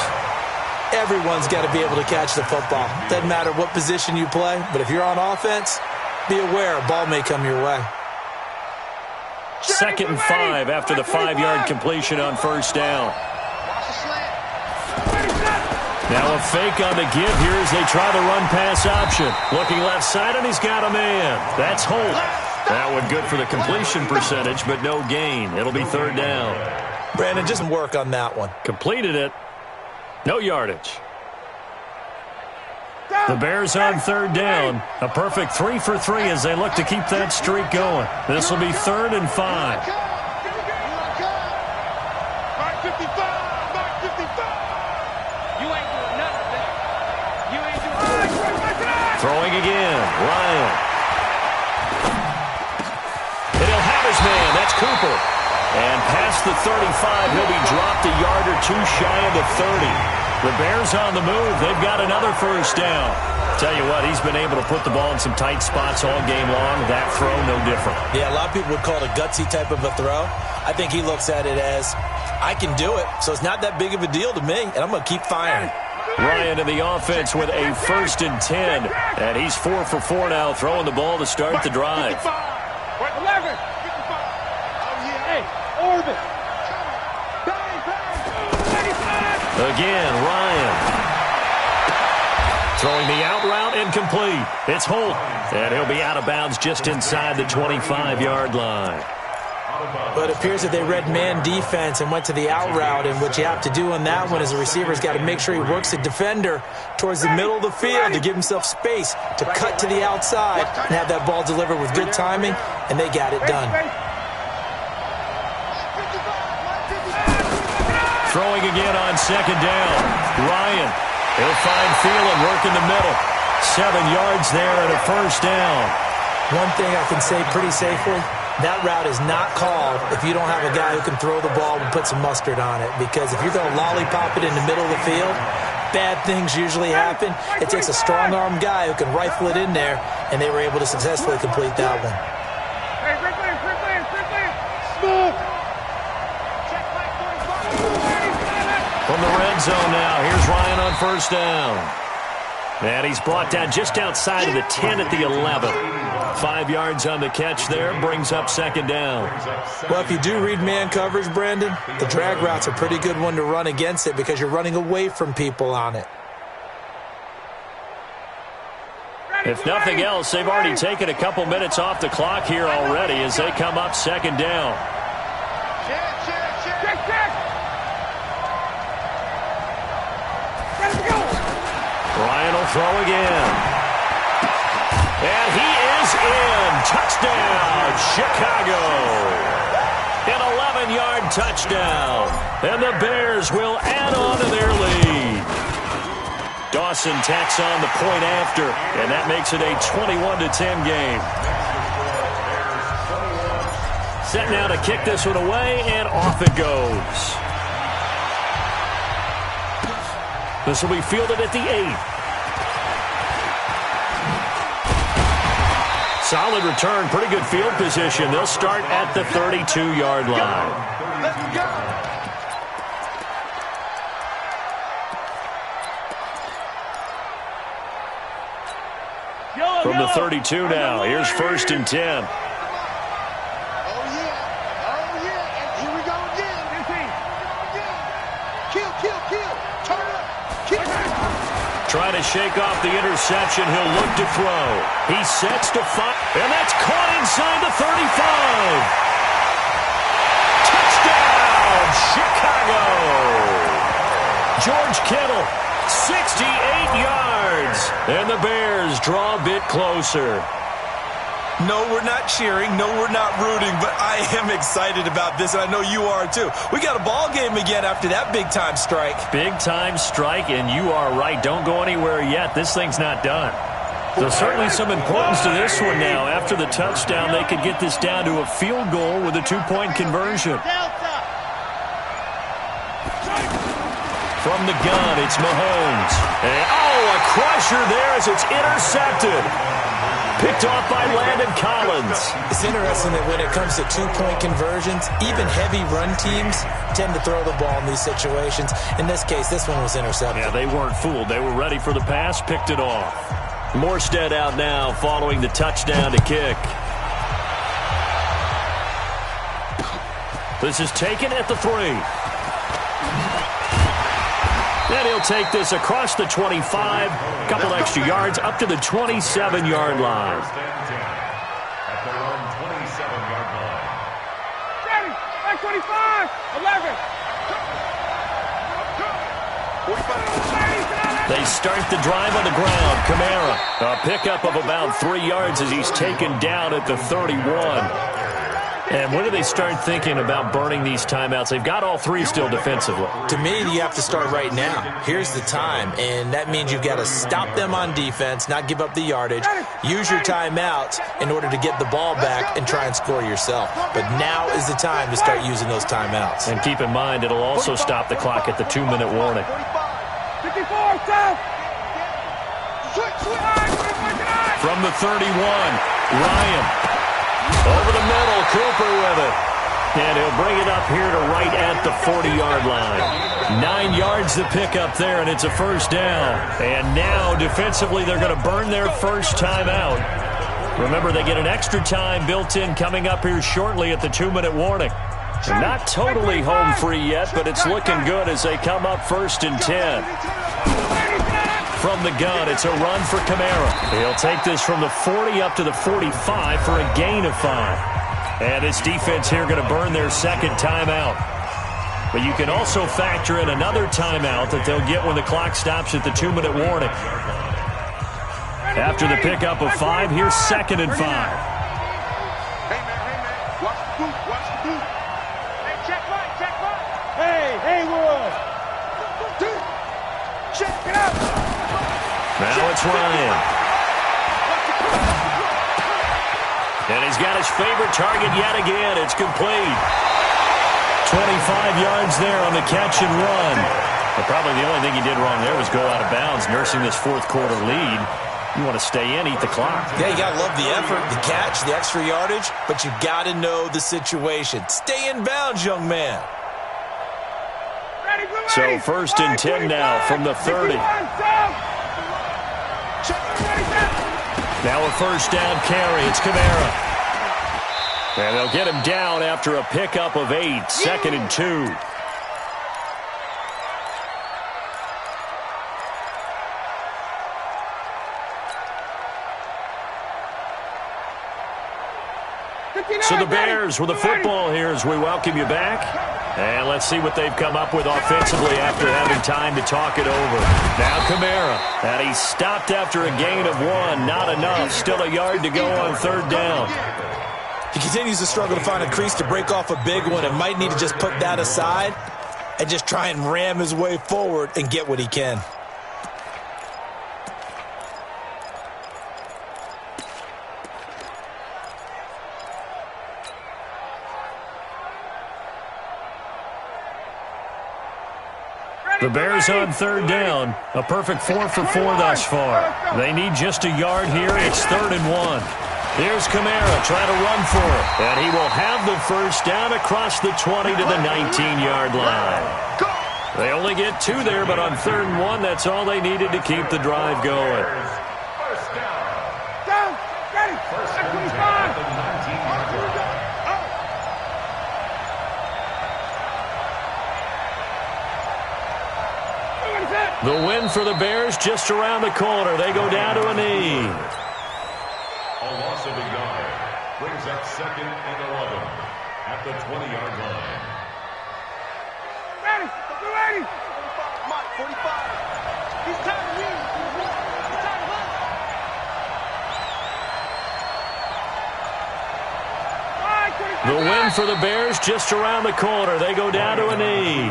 Everyone's got to be able to catch the football. Doesn't matter what position you play, but if you're on offense, be aware a ball may come your way. 2nd and 5 after the 5-yard completion on first down. Now a fake on the give here as they try the run-pass option. Looking left side, and he's got a man. That's Holt. That one good for the completion percentage, but no gain. It'll be 3rd down. Brandon, just work on that one. Completed it. No yardage. The Bears on 3rd down. A perfect 3 for 3 as they look to keep that streak going. This will be 3rd and 5. Throwing again, Ryan. And he'll have his man. That's Cooper. And past the 35, he'll be dropped a yard or two shy of the 30. The Bears on the move. They've got another first down. Tell you what, he's been able to put the ball in some tight spots all game long. That throw, no different. Yeah, a lot of people would call it a gutsy type of a throw. I think he looks at it as, I can do it, so it's not that big of a deal to me, and I'm going to keep firing. Ryan in the offense with a 1st and 10. And he's 4 for 4 now, throwing the ball to start the drive. 11. Hey, Orbit. Again, Ryan. Throwing the out route, incomplete. It's Holt. And he'll be out of bounds just inside the 25-yard line. But it appears that they read man defense and went to the out route, and what you have to do on that one is the receiver's got to make sure he works the defender towards the middle of the field to give himself space to cut to the outside and have that ball delivered with good timing, and they got it done. Throwing again on 2nd down. Ryan, he'll find Thielen, work in the middle. 7 yards there and a first down. One thing I can say pretty safely, that route is not called if you don't have a guy who can throw the ball and put some mustard on it. Because if you're going to lollipop it in the middle of the field, bad things usually happen. It takes a strong-arm guy who can rifle it in there, and they were able to successfully complete that one. Hey, Smooth. From the red zone now, here's Ryan on first down. And he's brought down just outside of the 10 at the 11. 5 yards on the catch there, brings up 2nd down. Well, if you do read man coverage, Brandon, the drag route's a pretty good one to run against it because you're running away from people on it. If nothing else, they've already taken a couple minutes off the clock here already as they come up 2nd down. Ryan will throw again. And he is in. Touchdown, Chicago. An 11-yard touchdown. And the Bears will add on to their lead. Dawson tacks on the point after, and that makes it a 21-10 game. Set now to kick this one away, and off it goes. This will be fielded at the 8. Solid return, pretty good field position. They'll start at the 32-yard line. Let's go. From the 32 now, here's 1st and 10. Oh, yeah. Oh, yeah. And here we go again. Kill. Turn up. Kill. Trying to shake off the interception. He'll look to throw. He sets to fire. And that's caught inside the 35. Touchdown, Chicago. George Kittle, 68 yards. And the Bears draw a bit closer. No, we're not cheering. No, we're not rooting. But I am excited about this, and I know you are too. We got a ball game again after that big-time strike. Big-time strike, and you are right. Don't go anywhere yet. This thing's not done. There's certainly some importance to this one now. After the touchdown, they could get this down to a field goal with a 2-point conversion. From the gun, it's Mahomes. And, a crusher there as it's intercepted. Picked off by Landon Collins. It's interesting that when it comes to 2-point conversions, even heavy run teams tend to throw the ball in these situations. In this case, this one was intercepted. Yeah, they weren't fooled. They were ready for the pass, picked it off. Morstead out now following the touchdown to kick. This is taken at the 3. And he'll take this across the 25, a couple extra yards, up to the 27-yard line. At their own 27-yard line. Ready, 25, 11. They start the drive on the ground. Kamara, a pickup of about 3 yards as he's taken down at the 31. And when do they start thinking about burning these timeouts? They've got all three still defensively. To me, you have to start right now. Here's the time, and that means you've got to stop them on defense, not give up the yardage, use your timeouts in order to get the ball back and try and score yourself. But now is the time to start using those timeouts. And keep in mind, it'll also stop the clock at the 2-minute warning. 54, stop! From the 31, Ryan. Over the middle, Cooper with it. And he'll bring it up here to right at the 40-yard line. 9 yards to pick up there, and it's a first down. And now, defensively, they're going to burn their first timeout. Remember, they get an extra time built in coming up here shortly at the 2-minute warning. They're not totally home free yet, but it's looking good as they come up 1st and 10. From the gun, it's a run for Kamara. He'll take this from the 40 up to the 45 for a gain of 5. And this defense here going to burn their second timeout. But you can also factor in another timeout that they'll get when the clock stops at the 2-minute warning. After the pickup of 5, here's 2nd and 5. Hey, man, watch the boot, watch the boot. Hey, check right. Hey, Haywood. Check it out. Now it's Ryan. And he's got his favorite target yet again. It's complete. 25 yards there on the catch and run. But probably the only thing he did wrong there was go out of bounds, nursing this fourth-quarter lead. You want to stay in, eat the clock. Yeah, you got to love the effort, the catch, the extra yardage, but you got to know the situation. Stay in bounds, young man. So 1st and 10 now from the 30. Now a first down carry. It's Kamara. And they'll get him down after a pickup of 8. 2nd and 2. So the Bears with the football here as we welcome you back. And let's see what they've come up with offensively after having time to talk it over. Now Kamara. And he stopped after a gain of 1. Not enough. Still a yard to go on 3rd down. He continues to struggle to find a crease to break off a big one and might need to just put that aside and just try and ram his way forward and get what he can. The Bears on 3rd down. A perfect 4 for 4 thus far. They need just a yard here. It's 3rd and 1. Here's Kamara trying to run for it. And he will have the first down across the 20 to the 19-yard line. They only get 2 there, but on 3rd and 1, that's all they needed to keep the drive going. First down. Down. Get it. First and 10 at the 19-yard line. The win for the Bears just around the corner. They go down to a knee. A loss of a yard brings up 2nd and 11 at the 20-yard line. Ready. Ready. 45. He's time to use. He's time to The win for the Bears just around the corner. They go down to a knee.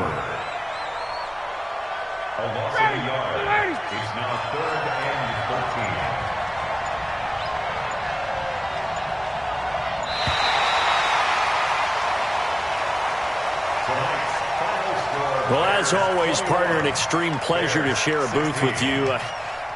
A loss of a yard. It's now 3rd and 13. Well, as always, partner, an extreme pleasure to share a booth with you.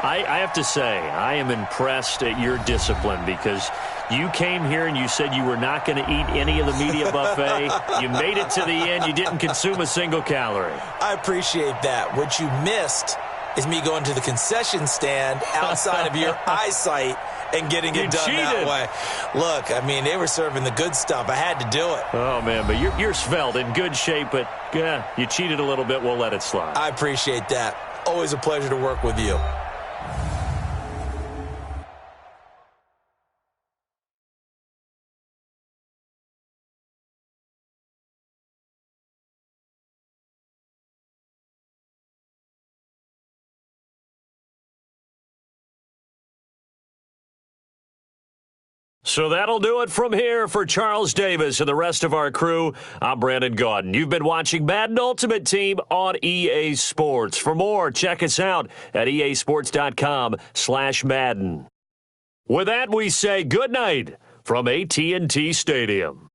I have to say, I am impressed at your discipline because you came here and you said you were not going to eat any of the media buffet. You made it to the end. You didn't consume a single calorie. I appreciate that. What you missed is me going to the concession stand outside of your eyesight and getting it done that way. Look, I mean, they were serving the good stuff. I had to do it. Oh, man, but you're svelte, in good shape, but yeah, you cheated a little bit. We'll let it slide. I appreciate that. Always a pleasure to work with you. So that'll do it from here for Charles Davis and the rest of our crew. I'm Brandon Gaudin. You've been watching Madden Ultimate Team on EA Sports. For more, check us out at easports.com/Madden. With that, we say good night from AT&T Stadium.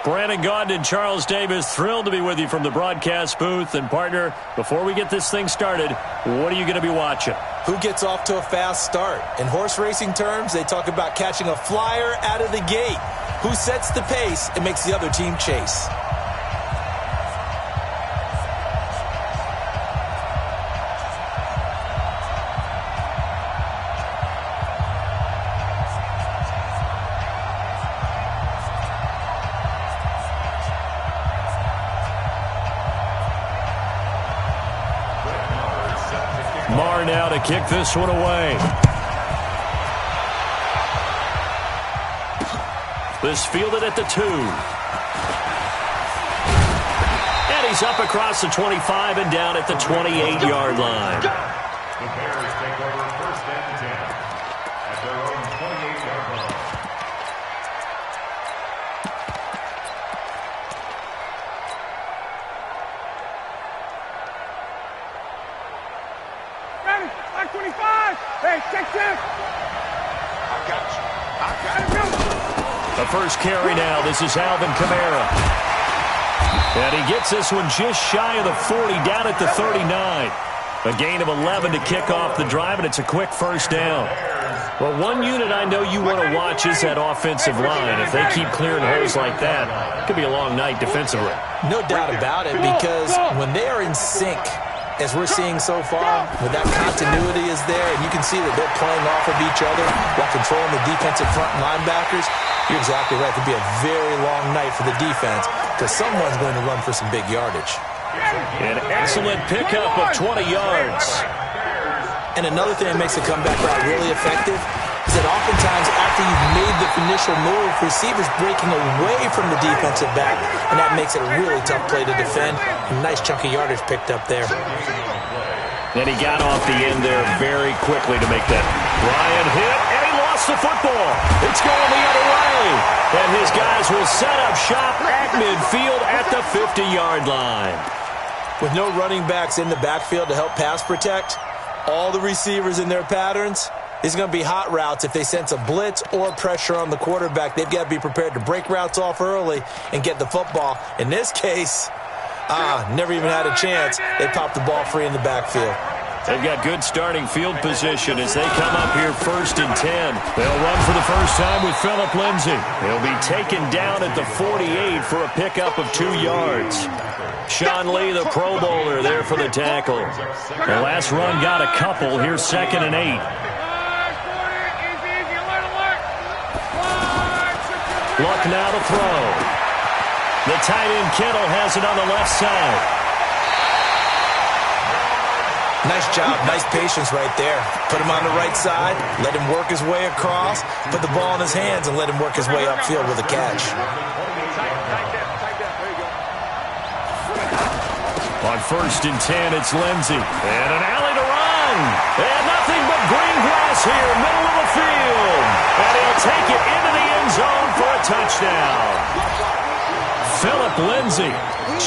Brandon Gaudin and Charles Davis, thrilled to be with you from the broadcast booth. And, partner, before we get this thing started, what are you going to be watching? Who gets off to a fast start? In horse racing terms, they talk about catching a flyer out of the gate. Who sets the pace and makes the other team chase? Marr now to kick this one away. This fielded at the 2. And he's up across the 25 and down at the 28-yard line. The Bears take over first and 10 at their own 28-yard line. Ready, like 25. Hey, check this. I got you. I got it. The first carry now. This is Alvin Kamara. And he gets this one just shy of the 40, down at the 39. A gain of 11 to kick off the drive, and it's a quick first down. Well, one unit I know you want to watch is that offensive line. If they keep clearing holes like that, it could be a long night defensively. No doubt about it, because when they are in sync, as we're seeing so far, when that continuity is there, and you can see that they're playing off of each other while controlling the defensive front linebackers, you're exactly right. It could be a very long night for the defense because someone's going to run for some big yardage. An excellent pickup of 20 yards. And another thing that makes the comeback route really effective is that oftentimes after you've made the initial move, receivers breaking away from the defensive back, and that makes it a really tough play to defend. A nice chunk of yardage picked up there. And he got off the end there very quickly to make that. Ryan hit, and he lost the football. It's going the other way. And his guys will set up shop at midfield at the 50-yard line. With no running backs in the backfield to help pass protect, all the receivers in their patterns, it's going to be hot routes. If they sense a blitz or pressure on the quarterback, they've got to be prepared to break routes off early and get the football. In this case, never even had a chance. They popped the ball free in the backfield. They've got good starting field position as they come up here first and 10. They'll run for the first time with Phillip Lindsay. He'll be taken down at the 48 for a pickup of 2 yards. Sean Lee, the Pro Bowler, there for the tackle. The last run got a couple. Here's 2nd and 8. Luck now to throw. The tight end Kittle has it on the left side. Nice job, nice patience right there. Put him on the right side, let him work his way across, put the ball in his hands, and let him work his way upfield with a catch. On 1st and 10, it's Lindsey. And an alley to run. And nothing but green grass here, middle of the field. And he'll take it into the end zone for a touchdown. Philip Lindsey,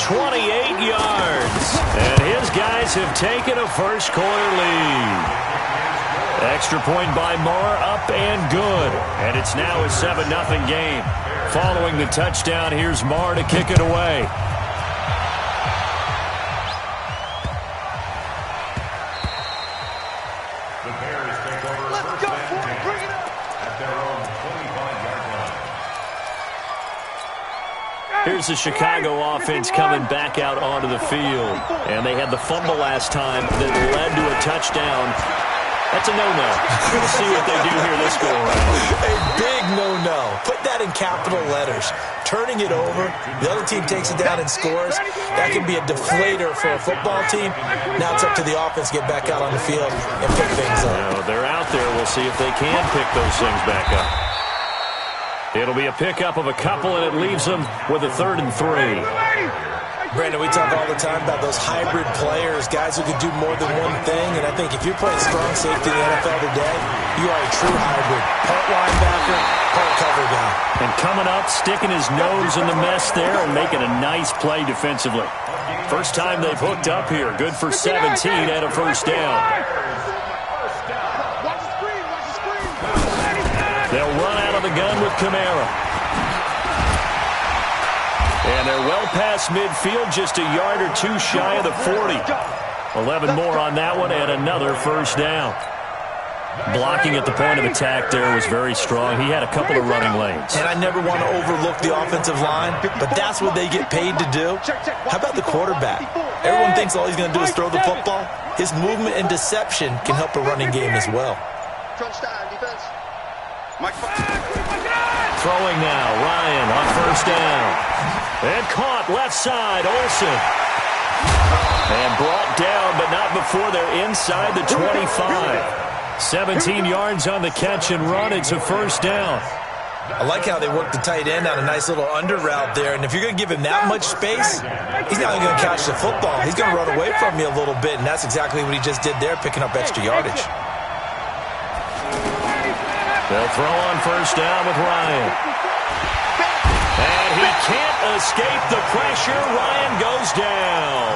28 yards. And his guys have taken a first-quarter lead. Extra point by Moore, up and good. And it's now a 7-0 game. Following the touchdown, here's Moore to kick it away. Here's the Chicago offense coming back out onto the field. And they had the fumble last time that led to a touchdown. That's a no-no. We'll see what they do here this go-around. A big no-no. Put that in capital letters. Turning it over, the other team takes it down and scores. That can be a deflator for a football team. Now it's up to the offense to get back out on the field and pick things up. Now, they're out there. We'll see if they can pick those things back up. It'll be a pickup of a couple, and it leaves them with a 3rd and 3. Brandon, we talk all the time about those hybrid players, guys who can do more than one thing, and I think if you're playing strong safety in the NFL today, you are a true hybrid. Part linebacker, part cover guy. And coming up, sticking his nose in the mess there and making a nice play defensively. First time they've hooked up here. Good for 17 and a first down. They'll run out of the gun with Kamara. And they're well past midfield, just a yard or two shy of the 40. 11 more on that one and another first down. Blocking at the point of attack there was very strong. He had a couple of running lanes. And I never want to overlook the offensive line, but that's what they get paid to do. How about the quarterback? Everyone thinks all he's going to do is throw the football. His movement and deception can help a running game as well. Throwing now, Ryan on first down. And caught left side, Olsen. And brought down, but not before they're inside the 25. 17 yards on the catch and run. It's a first down. I like how they work the tight end on a nice little under route there. And if you're going to give him that much space, he's not only going to catch the football, he's going to run away from you a little bit. And that's exactly what he just did there, picking up extra yardage. They'll throw on first down with Ryan. And he can't escape the pressure. Ryan goes down.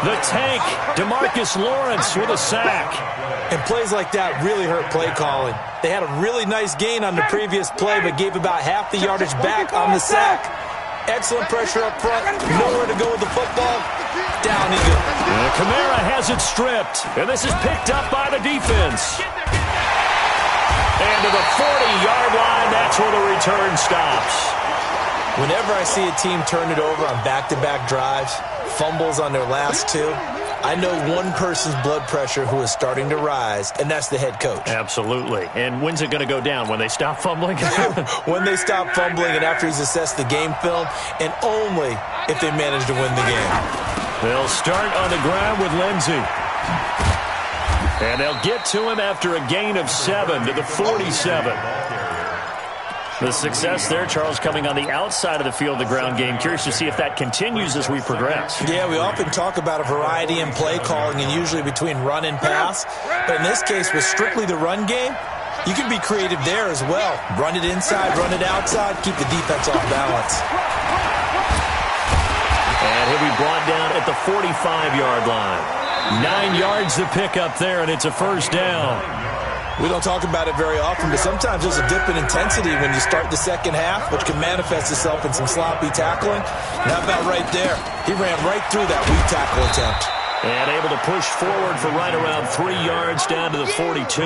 The tank, DeMarcus Lawrence with a sack. And plays like that really hurt play calling. They had a really nice gain on the previous play, but gave about half the yardage back on the sack. Excellent pressure up front. Nowhere to go with the football. Down he goes. Kamara has it stripped. And this is picked up by the defense. And to the 40-yard line, that's where the return stops. Whenever I see a team turn it over on back-to-back drives, fumbles on their last two, I know one person's blood pressure who is starting to rise, and that's the head coach. Absolutely. And when's it going to go down? When they stop fumbling? When they stop fumbling and after he's assessed the game film, and only if they manage to win the game. They'll start on the ground with Lindsey. And they'll get to him after a gain of 7 to the 47. The success there, Charles, coming on the outside of the field, the ground game. Curious to see if that continues as we progress. Yeah, we often talk about a variety in play calling and usually between run and pass. But in this case, with strictly the run game, you can be creative there as well. Run it inside, run it outside, keep the defense off balance. And he'll be brought down at the 45-yard line. 9 yards to pick up there, and it's a first down. We don't talk about it very often, but sometimes there's a dip in intensity when you start the second half, which can manifest itself in some sloppy tackling. And how about right there? He ran right through that weak tackle attempt. And able to push forward for right around 3 yards down to the 42.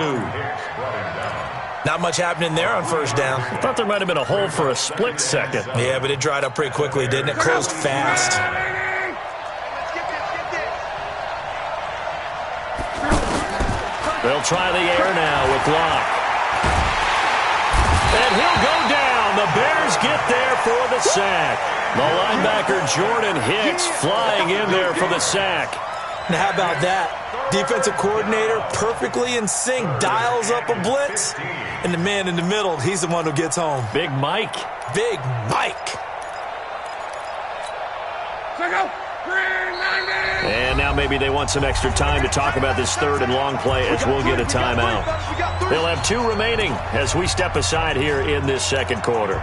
Not much happening there on first down. I thought there might have been a hole for a split second. Yeah, but it dried up pretty quickly, didn't it? Closed fast. They'll try the air now with Locke. And he'll go down And the Bears get there for the sack. The linebacker Jordan Hicks flying in there for the sack. Now how about that? Defensive coordinator perfectly in sync, dials up a blitz, and the man in the middle, he's the one who gets home. Big Mike. Big Mike. And now maybe they want some extra time to talk about this 3rd and long play as we'll get a timeout. They'll have 2 remaining as we step aside here in this 2nd quarter.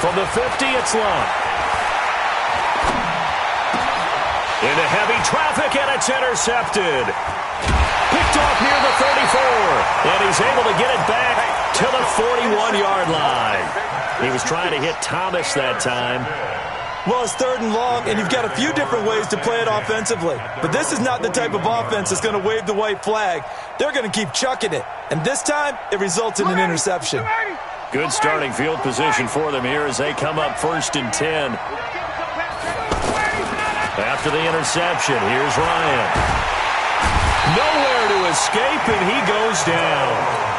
From the 50, it's long. Into heavy traffic, and it's intercepted. Picked off near the 34, and he's able to get it back to the 41-yard line. He was trying to hit Thomas that time. Well, it's 3rd and long, and you've got a few different ways to play it offensively. But this is not the type of offense that's going to wave the white flag. They're going to keep chucking it. And this time, it results in an interception. Good starting field position for them here as they come up 1st and 10. After the interception, here's Ryan. Nowhere to escape, and he goes down.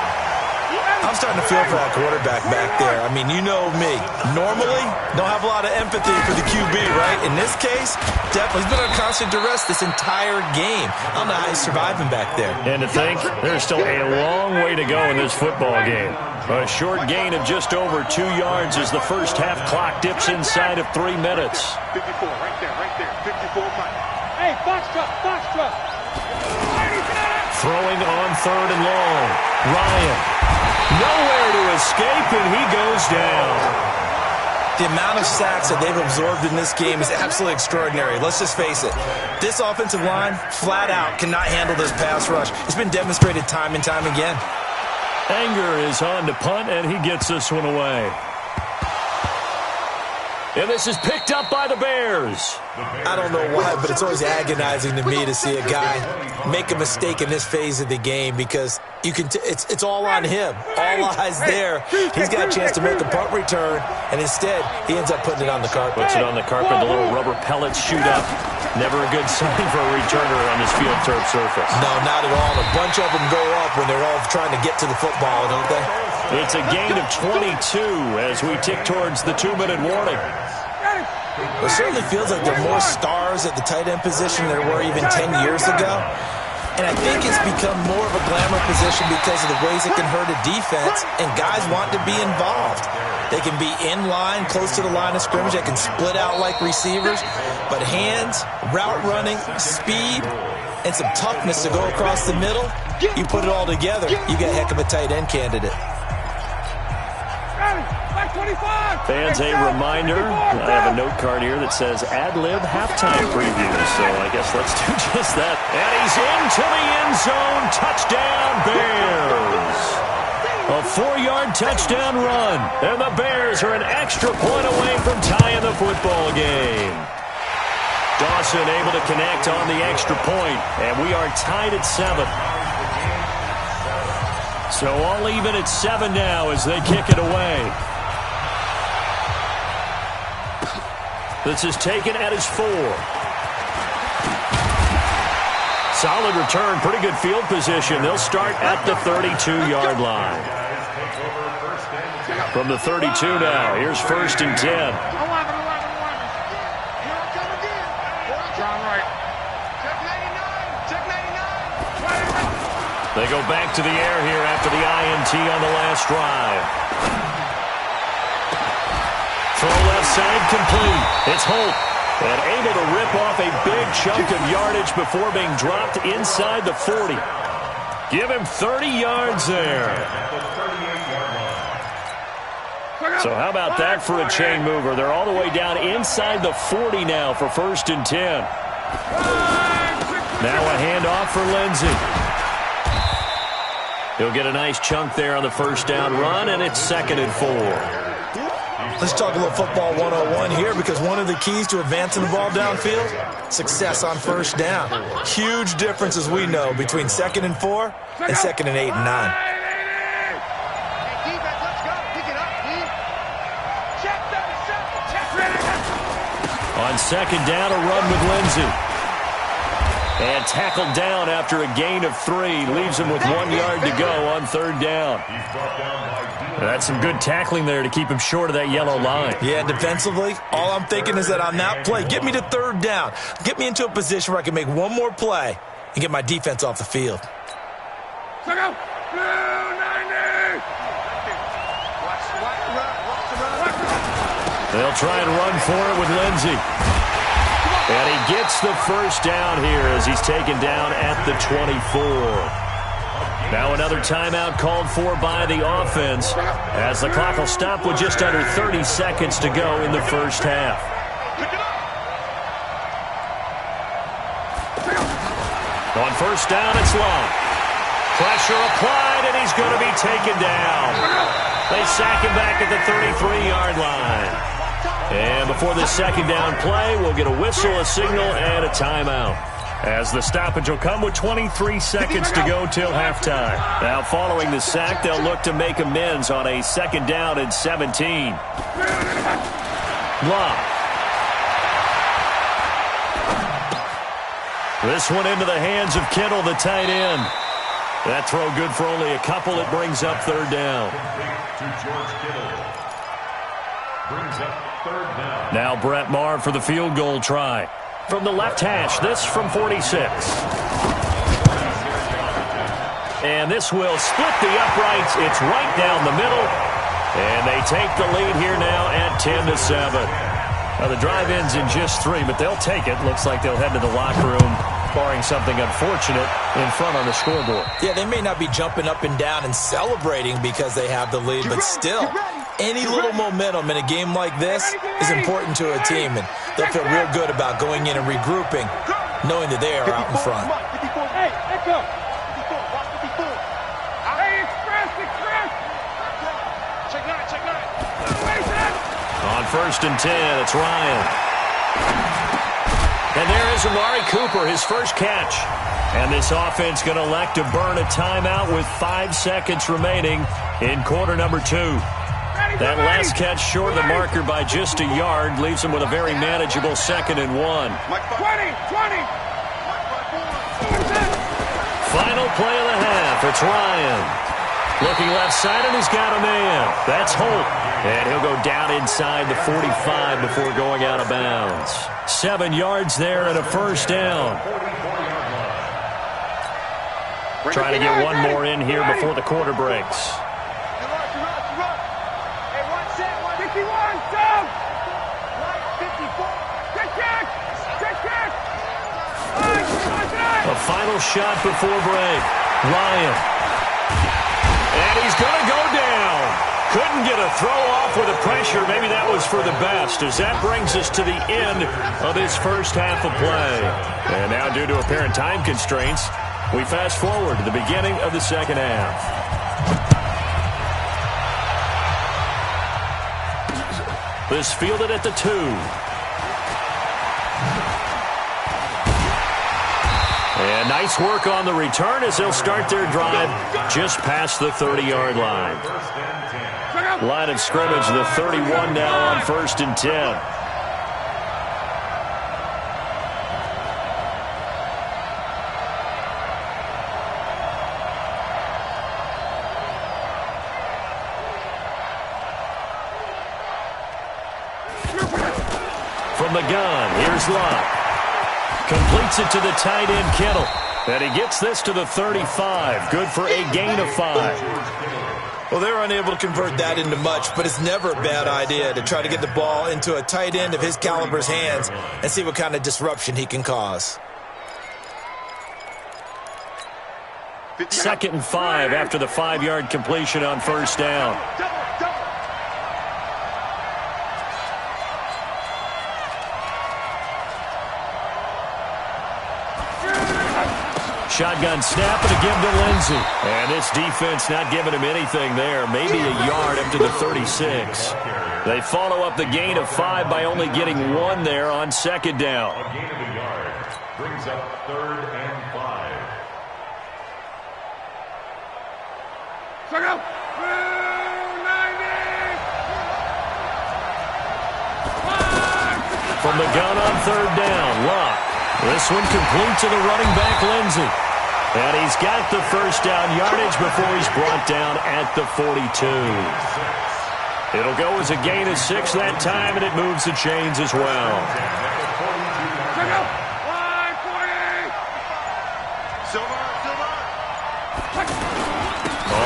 I'm starting to feel for that quarterback back there. I mean, you know me. Normally, don't have a lot of empathy for the QB, right? In this case, definitely. He's been under constant duress this entire game. I don't know how he's surviving back there. And to think, there's still a long way to go in this football game. A short gain of just over 2 yards as the first half clock dips inside of 3 minutes. 54, right there, 54. Hey, box truck. Throwing on 3rd and long. Ryan. Nowhere to escape, and he goes down. The amount of sacks that they've absorbed in this game is absolutely extraordinary. Let's just face it. This offensive line, flat out, cannot handle this pass rush. It's been demonstrated time and time again. Anger is on to punt, and he gets this one away. And this is picked up by the Bears. I don't know why, but it's always agonizing to me to see a guy make a mistake in this phase of the game because you can. It's all on him. All eyes there. He's got a chance to make a punt return, and instead he ends up putting it on the carpet. Puts it on the carpet. The little rubber pellets shoot up. Never a good sign for a returner on this field turf surface. No, not at all. A bunch of them go up when they're all trying to get to the football, don't they? It's a gain of 22 as we tick towards the 2-minute warning. It certainly feels like there are more stars at the tight end position than there were even 10 years ago. And I think it's become more of a glamour position because of the ways it can hurt a defense, and guys want to be involved. They can be in line, close to the line of scrimmage. They can split out like receivers. But hands, route running, speed, and some toughness to go across the middle, you put it all together, you get a heck of a tight end candidate. Fans, a reminder, I have a note card here that says ad-lib halftime preview, so I guess let's do just that. And he's into the end zone. Touchdown, Bears. A 4-yard touchdown run, and the Bears are an extra point away from tying the football game. Dawson able to connect on the extra point, and we are tied at 7. So all even at 7 now as they kick it away. This is taken at his 4. Solid return, pretty good field position. They'll start at the 32-yard line. From the 32 now, here's 1st and 10. They go back to the air here after the INT on the last drive. Throw left side complete. It's Holt. And able to rip off a big chunk of yardage before being dropped inside the 40. Give him 30 yards there. So how about that for a chain mover? They're all the way down inside the 40 now for 1st and 10. Now a handoff for Lindsey. He'll get a nice chunk there on the 1st down run, and it's 2nd and 4. Let's talk a little football 101 here, because one of the keys to advancing the ball downfield, success on 1st down. Huge difference, as we know, between 2nd and 4 and 2nd and 8 and 9. On second down, a run with Lindsey. And tackled down after a gain of 3. Leaves him with 1 yard to go on third down. That's some good tackling there to keep him short of that yellow line. Yeah, defensively, all I'm thinking is that on that play, get me to third down. Get me into a position where I can make one more play and get my defense off the field. They'll try and run for it with Lindsey. And he gets the first down here as he's taken down at the 24. Now another timeout called for by the offense as the clock will stop with just under 30 seconds to go in the first half. On first down, it's Long. Pressure applied, and he's going to be taken down. They sack him back at the 33-yard line. And before this second down play, we'll get a whistle, a signal, and a timeout. As the stoppage will come with 23 seconds to go till halftime. Now, following the sack, they'll look to make amends on a second down and 17. Long. This one into the hands of Kittle, the tight end. That throw good for only a couple. It brings up third down. To George Kittle. Brings up third down. Now Brett Maher for the field goal try. From the left hash, this from 46. And this will split the uprights. It's right down the middle. And they take the lead here now at 10-7. Now the drive ends in just 3, but they'll take it. Looks like they'll head to the locker room, barring something unfortunate in front on the scoreboard. Yeah, they may not be jumping up and down and celebrating because they have the lead, but still, any little momentum in a game like this is important to a team, and they'll feel real good about going in and regrouping, knowing that they are out in front. Hey, Echo! Hey, Express! Check that! On first and 10, it's Ryan. And there is Amari Cooper, his first catch. And this offense going to elect to burn a timeout with 5 seconds remaining in quarter number 2. That last catch short of the marker by just a yard leaves him with a very manageable 2nd and 1. 20! Final play of the half. It's Ryan. Looking left side, and he's got a man. That's Holt. And he'll go down inside the 45 before going out of bounds. 7 yards there and a first down. Trying to get one more in here before the quarter breaks. A final shot before break. Ryan. And he's going to go down. Couldn't get a throw off with the pressure. Maybe that was for the best, as that brings us to the end of his first half of play. And now, due to apparent time constraints, we fast forward to the beginning of the second half. This fielded at the 2. And nice work on the return as they'll start their drive just past the 30-yard line. Line of scrimmage, the 31 now on first and 10. From the gun, here's Locke. Completes it to the tight end, Kittle. And he gets this to the 35. Good for a gain of 5. Well, they were unable to convert that into much, but it's never a bad idea to try to get the ball into a tight end of his caliber's hands and see what kind of disruption he can cause. 2nd and 5 after the 5-yard completion on first down. Shotgun snap and a give to Lindsey. And this defense not giving him anything there. Maybe a yard up to the 36. They follow up the gain of 5 by only getting 1 there on second down. A gain of a yard brings up 3rd and 5. Go! 90! from the gun on third down. Luck. This one complete to the running back, Lindsey. And he's got the first down yardage before he's brought down at the 42. It'll go as a gain of 6 that time, and it moves the chains as well.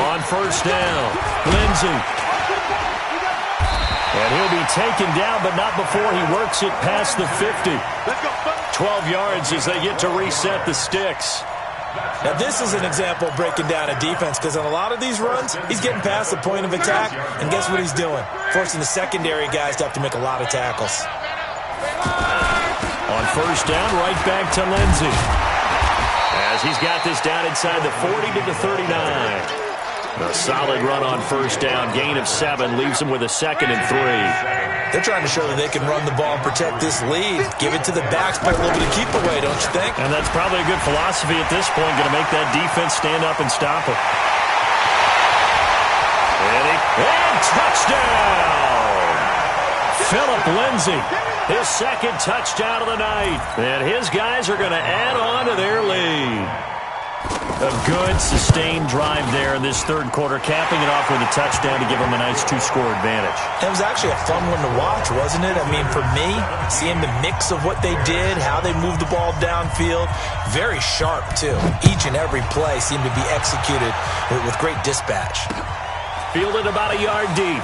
On first down, Lindsey. And he'll be taken down, but not before he works it past the 50. 12 yards as they get to reset the sticks. Now, this is an example of breaking down a defense, because on a lot of these runs, he's getting past the point of attack, and guess what he's doing? Forcing the secondary guys to have to make a lot of tackles. On first down, right back to Lindsey. As he's got this down inside the 40 to the 39. A solid run on first down, gain of 7, leaves him with a 2nd and 3. They're trying to show that they can run the ball and protect this lead. Give it to the backs, play a little bit of keep away, don't you think? And that's probably a good philosophy at this point, going to make that defense stand up and stop him. And touchdown! Philip Lindsey, his 2nd touchdown of the night. And his guys are going to add on to their lead. A good, sustained drive there in this third quarter, capping it off with a touchdown to give them a nice 2-score advantage. It was actually a fun one to watch, wasn't it? I mean, for me, seeing the mix of what they did, how they moved the ball downfield, very sharp, too. Each and every play seemed to be executed with great dispatch. Fielded about a yard deep.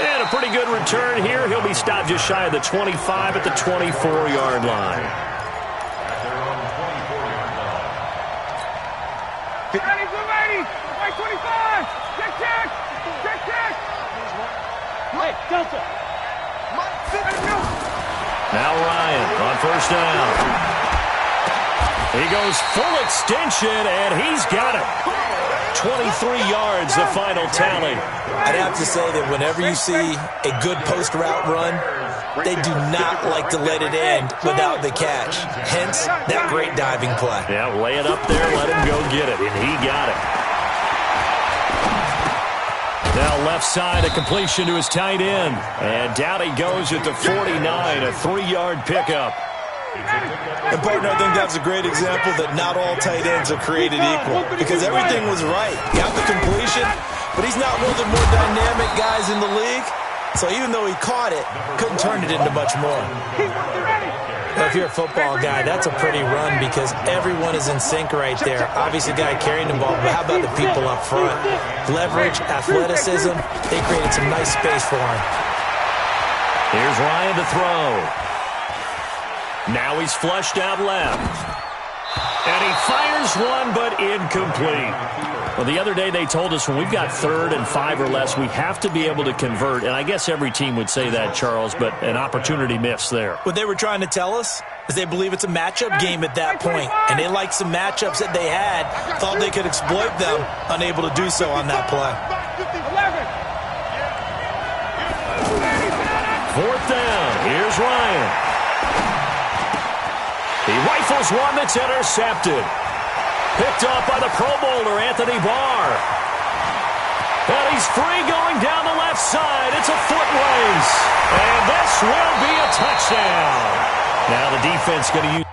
And a pretty good return here. He'll be stopped just shy of the 25 at the 24-yard line. Delta. Now Ryan on first down. He goes full extension, and he's got it. 23 yards, the final tally. I'd have to say that whenever you see a good post route run, they do not like to let it end without the catch. Hence, that great diving play. Yeah, lay it up there, let him go get it, and he got it. Now left side, a completion to his tight end. And down he goes at the 49, a 3-yard pickup. And, partner, I think that's a great example that not all tight ends are created equal, because everything was right. Got the completion, but he's not one of the more dynamic guys in the league. So even though he caught it, couldn't turn it into much more. If you're a football guy, that's a pretty run because everyone is in sync right there. Obviously, the guy carrying the ball, but how about the people up front? Leverage, athleticism, they created some nice space for him. Here's Ryan to throw. Now he's flushed out left. And he fires one, but incomplete. Well, the other day they told us when we've got 3rd and 5 or less, we have to be able to convert. And I guess every team would say that, Charles, but an opportunity missed there. What they were trying to tell us is they believe it's a matchup game at that point. And they liked some matchups that they had, thought they could exploit them, unable to do so on that play. 4th down. Here's Ryan. He rifles one that's intercepted. Picked off by the Pro Bowler, Anthony Barr. And he's free going down the left side. It's a foot race. And this will be a touchdown. Now the defense going to use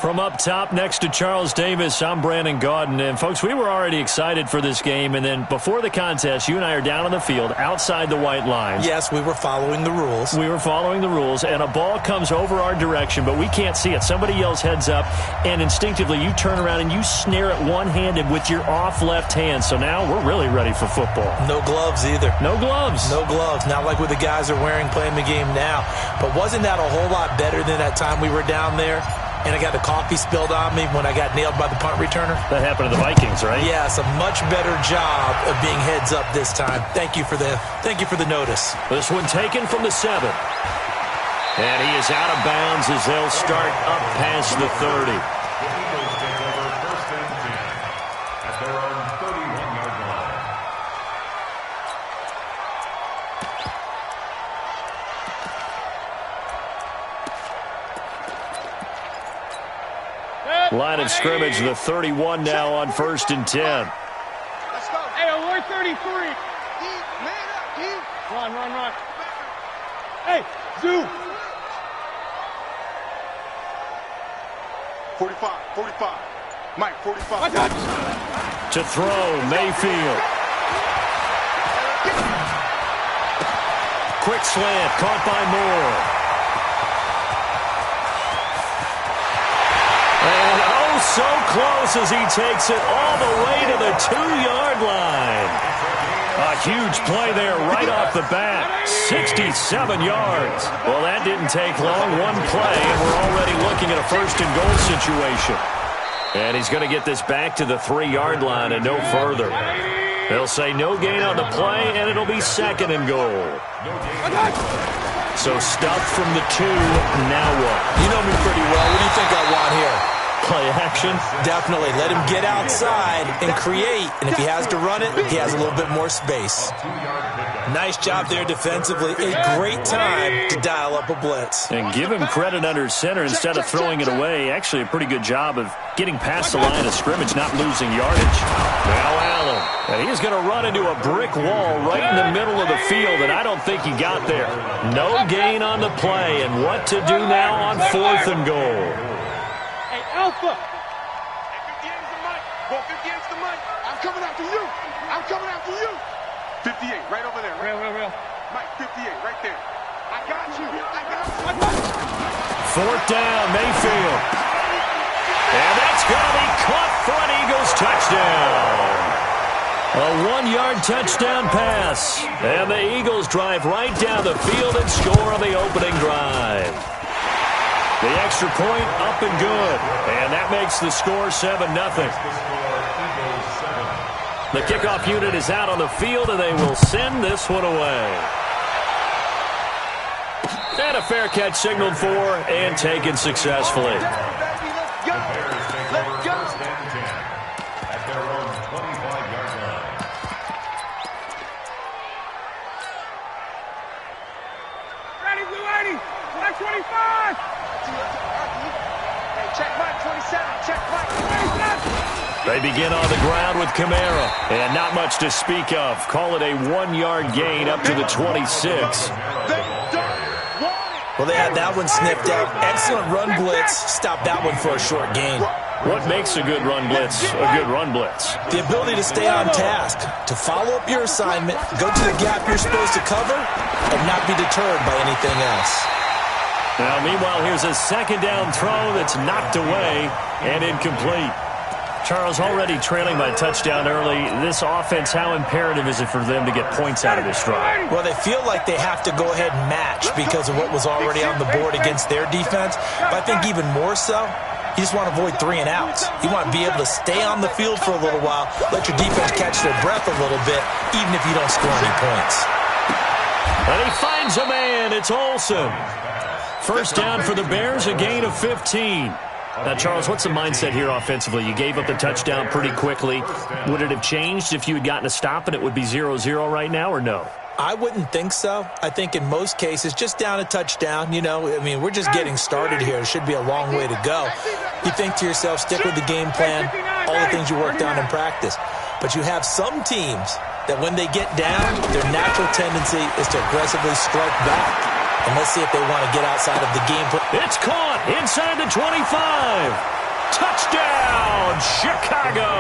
From up top next to Charles Davis, I'm Brandon Gaudin. And, folks, we were already excited for this game. And then before the contest, you and I are down on the field outside the white lines. Yes, we were following the rules. We were following the rules, and a ball comes over our direction, but we can't see it. Somebody yells heads up, and instinctively you turn around and you snare it one-handed with your off left hand. So now we're really ready for football. No gloves either. No gloves. No gloves. Not like what the guys are wearing playing the game now. But wasn't that a whole lot better than that time we were down there? And I got the coffee spilled on me when I got nailed by the punt returner. That happened to the Vikings, right? Yes, a much better job of being heads up this time. Thank you for the notice. This one taken from the 7. And he is out of bounds as they'll start up past the 30. The Eagles take over 1st and 10 at their own 31-yard line. Line of scrimmage, the 31 now on 1st and 10. Let's go. Hey, alert 33. Man up, Run. Hey, Zoo. 45. Mike, 45. Watch out. To throw, Mayfield. Quick slant, caught by Moore. And oh, so close as he takes it all the way to the 2-yard line. A huge play there right off the bat. 67 yards. Well, that didn't take long. One play, and we're already looking at a 1st and goal situation. And he's going to get this back to the 3-yard line and no further. They'll say no gain on the play, and it'll be 2nd and goal. So stuffed from the 2, now what? You know me pretty well. What do you think I want here? Play action? Definitely. Let him get outside and create. And if he has to run it, he has a little bit more space. Nice job there defensively. A great time to dial up a blitz. And give him credit under center instead of throwing it away. Actually, a pretty good job of getting past the line of scrimmage, not losing yardage. Now Allen. And he's going to run into a brick wall right in the middle of the field, and I don't think he got there. No gain on the play, and what to do now on 4th and goal. Hey, Alpha. 50 ends the mic. Go 50 ends the mic. I'm coming after you. 58, right over there. Real. Mike, 58, right there. I got you. 4th down, Mayfield. And that's going to be caught for an Eagles touchdown. A 1-yard touchdown pass. And the Eagles drive right down the field and score on the opening drive. The extra point up and good. And that makes the score 7-0. The kickoff unit is out on the field, and they will send this one away. And a fair catch signaled for and taken successfully. The Bears take over 1st and 10 at their own 25-yard line. Ready, Blue 80. Black 25. Hey, check Mike, 27. Check Mike. They begin on the ground with Kamara. And not much to speak of. Call it a 1-yard gain up to the 26. Well, they had that one sniffed out. Excellent run blitz. Stop that one for a short gain. What makes a good run blitz a good run blitz? The ability to stay on task, to follow up your assignment, go to the gap you're supposed to cover, and not be deterred by anything else. Now, meanwhile, here's a 2nd down throw that's knocked away and incomplete. Charles, already trailing by a touchdown early. This offense, how imperative is it for them to get points out of this drive? Well, they feel like they have to go ahead and match because of what was already on the board against their defense. But I think even more so, you just want to avoid 3 and outs. You want to be able to stay on the field for a little while, let your defense catch their breath a little bit, even if you don't score any points. And he finds a man. It's Olsen. 1st down for the Bears, a gain of 15. Now, Charles, what's the mindset here offensively? You gave up the touchdown pretty quickly. Would it have changed if you had gotten a stop and it would be 0-0 right now, or no? I wouldn't think so. I think in most cases, just down a touchdown, we're just getting started here. It should be a long way to go. You think to yourself, stick with the game plan, all the things you worked on in practice. But you have some teams that when they get down, their natural tendency is to aggressively strike back. And let's see if they want to get outside of the game plan. It's caught inside the 25. Touchdown, Chicago!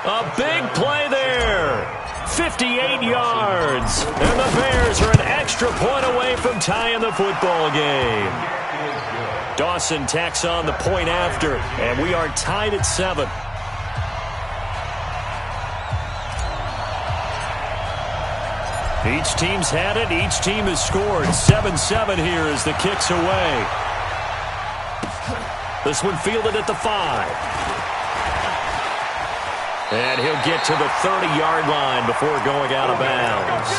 A big play there. 58 yards. And the Bears are an extra point away from tying the football game. Dawson tacks on the point after, and we are tied at 7. Each team's had it. Each team has scored. 7-7 here as the kick's away. This one fielded at the 5. And he'll get to the 30-yard line before going out of bounds.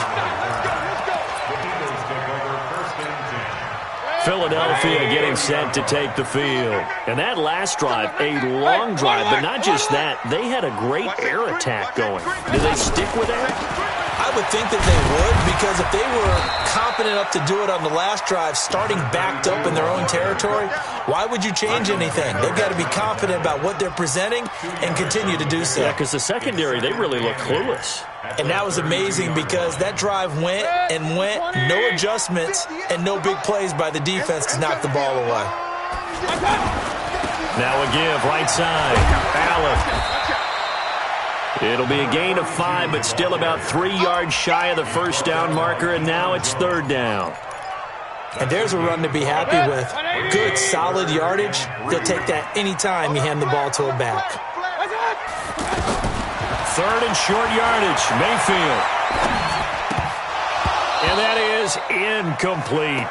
Philadelphia getting set to take the field. And that last drive, a long drive, but not just that. They had a great air attack going. Do they stick with that? I would think that they would, because if they were competent enough to do it on the last drive, starting backed up in their own territory, why would you change anything? They've got to be confident about what they're presenting and continue to do so. Yeah, because the secondary, they really look clueless. And that was amazing because that drive went, no adjustments, and no big plays by the defense to knock the ball away. Now a give, right side. Allen. It'll be a gain of 5, but still about 3 yards shy of the first down marker, and now it's 3rd down. And there's a run to be happy with. Good, solid yardage. They'll take that any time you hand the ball to a back. 3rd and short yardage, Mayfield. And that is incomplete.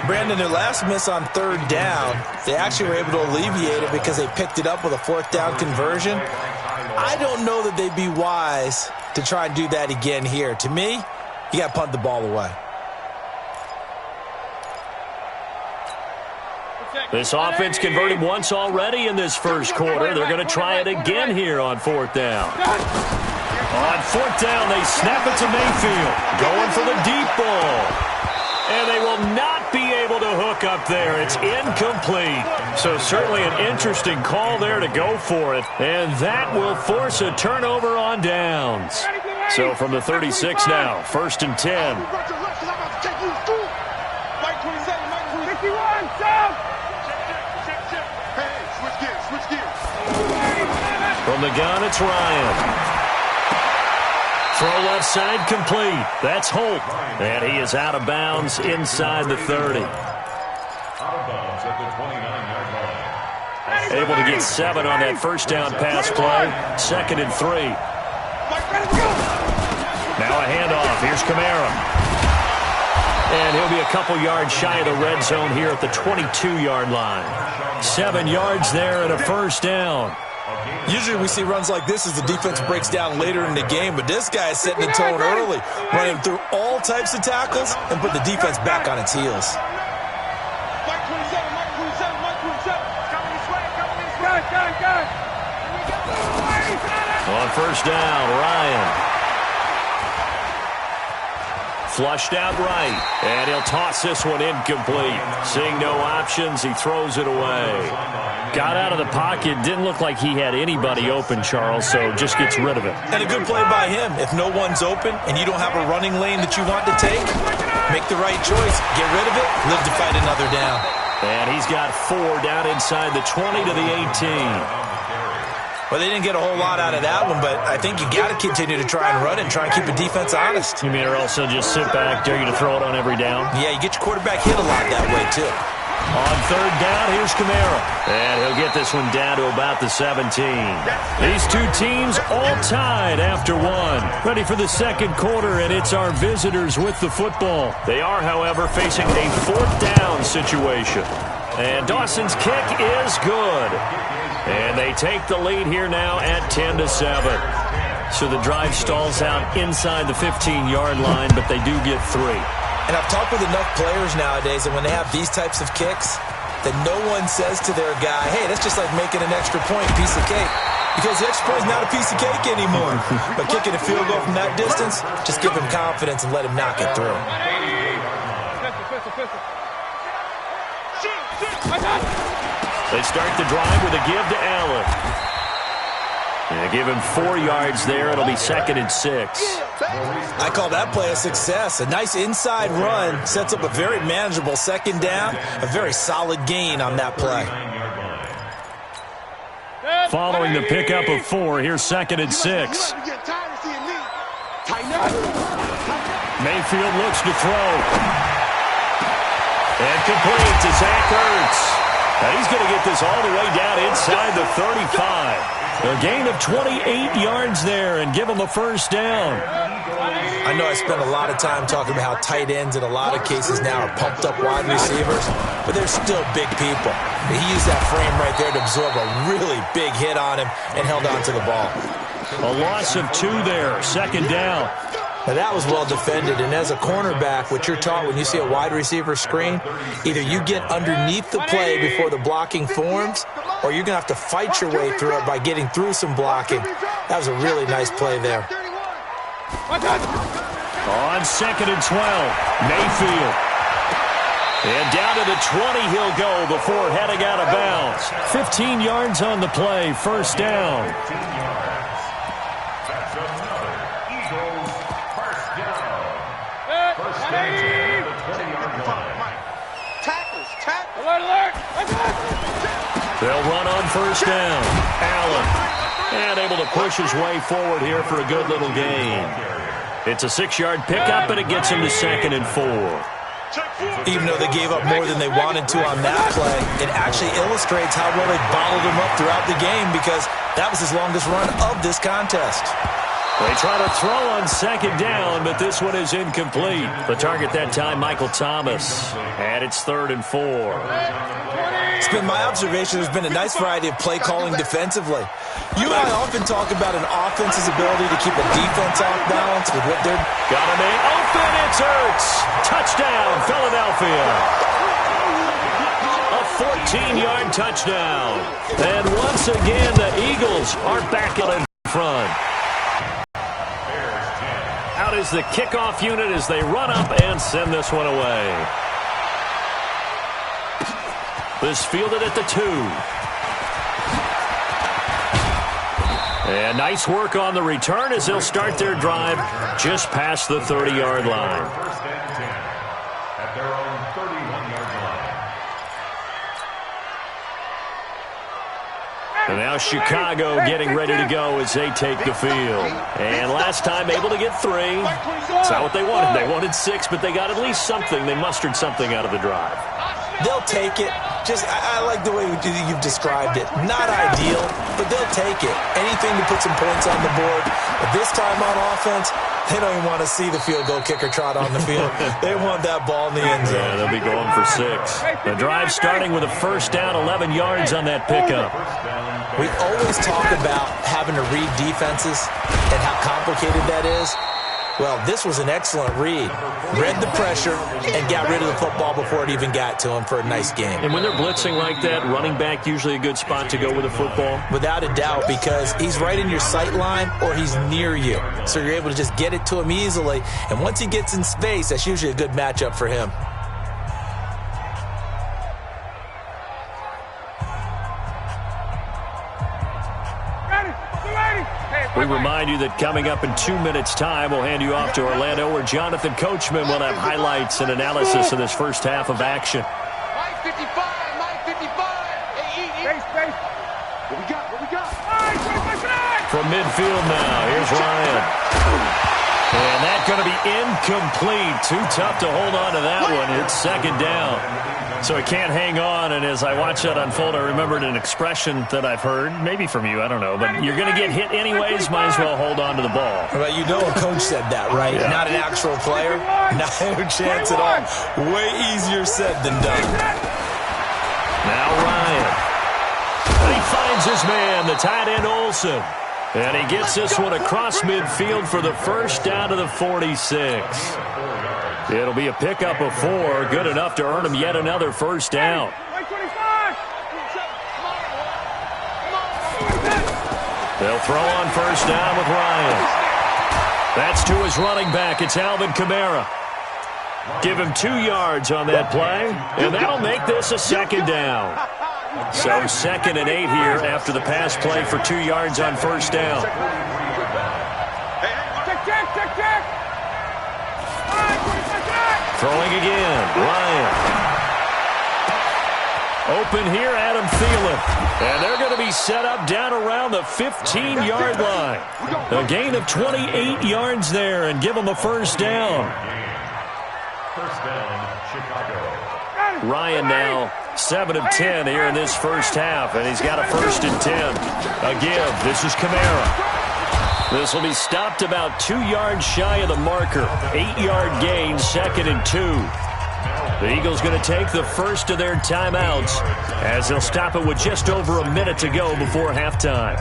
Brandon, their last miss on 3rd down, they actually were able to alleviate it because they picked it up with a 4th down conversion. I don't know that they'd be wise to try and do that again here. To me, you got to punt the ball away. This offense converted once already in this first quarter. They're going to try it again here on 4th down. On 4th down, they snap it to Mayfield. Going for the deep ball. And they will not be able to hook up there. It's incomplete. So certainly an interesting call there to go for it. And that will force a turnover on downs. So from the 36 now, 1st and 10. From the gun, it's Ryan. Throw left side complete. That's Holt. And he is out of bounds inside the 30. Out of bounds at the 29-yard line. Able to get 7 on that first down pass play. 2nd and 3. Now a handoff. Here's Kamara. And he'll be a couple yards shy of the red zone here at the 22-yard line. 7 yards there and a first down. Usually we see runs like this as the defense breaks down later in the game, but this guy is setting the tone early, running through all types of tackles and put the defense back on its heels. On first down, Ryan. Flushed out right, and he'll toss this one incomplete. Seeing no options, he throws it away. Got out of the pocket, didn't look like he had anybody open, Charles, so just gets rid of it. And a good play by him. If no one's open and you don't have a running lane that you want to take, make the right choice. Get rid of it, live to fight another down. And he's got 4 down inside the 20 to the 18. Well, they didn't get a whole lot out of that one, but I think you got to continue to try and run it and try and keep the defense honest. You mean or else they'll just sit back, dare you to throw it on every down? Yeah, you get your quarterback hit a lot that way, too. On 3rd down, here's Kamara. And he'll get this one down to about the 17. These two teams all tied after 1. Ready for the second quarter, and it's our visitors with the football. They are, however, facing a 4th down situation. And Dawson's kick is good. And they take the lead here now at 10-7. So the drive stalls out inside the 15-yard line, but they do get 3. And I've talked with enough players nowadays that when they have these types of kicks, that no one says to their guy, hey, that's just like making an extra point, piece of cake. Because the extra point is not a piece of cake anymore. But kicking a field goal from that distance, just give him confidence and let him knock it through. They start the drive with a give to Allen. And give him 4 yards there. It'll be 2nd and 6. I call that play a success. A nice inside run sets up a very manageable 2nd down. A very solid gain on that play. following the pickup of 4. Here's 2nd and 6. Mayfield looks to throw. And complete to Zach Ertz. And he's going to get this all the way down inside the 35. A gain of 28 yards there and give him a first down. I know I spent a lot of time talking about how tight ends in a lot of cases now are pumped up wide receivers, but they're still big people. He used that frame right there to absorb a really big hit on him and held on to the ball. A loss of 2 there, 2nd down. Now that was well defended, and as a cornerback, what you're taught when you see a wide receiver screen, either you get underneath the play before the blocking forms, or you're going to have to fight your way through it by getting through some blocking. That was a really nice play there. On 2nd and 12, Mayfield. And down to the 20 he'll go before heading out of bounds. 15 yards on the play, first down. They'll run on first down. Allen. And able to push his way forward here for a good little gain. It's a 6-yard pickup, and it gets him to 2nd and 4. Even though they gave up more than they wanted to on that play, it actually illustrates how well they bottled him up throughout the game, because that was his longest run of this contest. They try to throw on 2nd down, but this one is incomplete. The target that time, Michael Thomas. And it's 3rd and 4. It's been my observation there's been a nice variety of play calling defensively. You and I often talk about an offense's ability to keep a defense off balance with what they're... Got him in. Open, it's Ertz. Touchdown, Philadelphia. A 14-yard touchdown. And once again, the Eagles are back in front. Out is the kickoff unit as they run up and send this one away. This fielded at the 2. And nice work on the return as they'll start their drive just past the 30-yard line. First and 10 at their own 31-yard line. And now Chicago getting ready to go as they take the field. And last time able to get 3. It's not what they wanted. They wanted 6, but they got at least something. They mustered something out of the drive. They'll take it. I like the way you've described it. Not ideal, but they'll take it. Anything to put some points on the board. But this time on offense, they don't even want to see the field goal kicker trot on the field. They want that ball in the end zone. Yeah, they'll be going for 6. The drive starting with a first down, 11 yards on that pickup. We always talk about having to read defenses and how complicated that is. Well, this was an excellent read. Read the pressure and got rid of the football before it even got to him for a nice game. And when they're blitzing like that, running back usually a good spot to go with the football? Without a doubt, because he's right in your sight line or he's near you. So you're able to just get it to him easily. And once he gets in space, that's usually a good matchup for him. We remind you that coming up in 2 minutes' time, we'll hand you off to Orlando, where Jonathan Coachman will have highlights and analysis of this first half of action. Mike 55, Mike 55. Hey, Space. What we got? What we got? From midfield now, here's Ryan. And that's going to be incomplete. Too tough to hold on to that one. It's 2nd down. So he can't hang on, and as I watch that unfold, I remembered an expression that I've heard, maybe from you, I don't know, but you're going to get hit anyways, might as well hold on to the ball. Well, you know a coach said that, right? Yeah. Not an actual player. No chance at all. Way easier said than done. Now Ryan. And he finds his man, the tight end Olsen. And he gets this one across midfield for the first down to the 46. It'll be a pickup of 4, good enough to earn him yet another first down. They'll throw on first down with Ryan. That's to his running back. It's Alvin Kamara. Give him 2 yards on that play, and that'll make this a 2nd down. So 2nd and 8 here after the pass play for 2 yards on first down. Check. Throwing again, Ryan. Open here, Adam Thielen. And they're going to be set up down around the 15-yard line. A gain of 28 yards there and give them a first down. First down, Chicago. Ryan now 7 of 10 here in this first half, and he's got a 1st and 10. A give. This is Kamara. This will be stopped about 2 yards shy of the marker. 8-yard gain, 2nd and 2. The Eagles going to take the first of their timeouts as they'll stop it with just over a minute to go before halftime.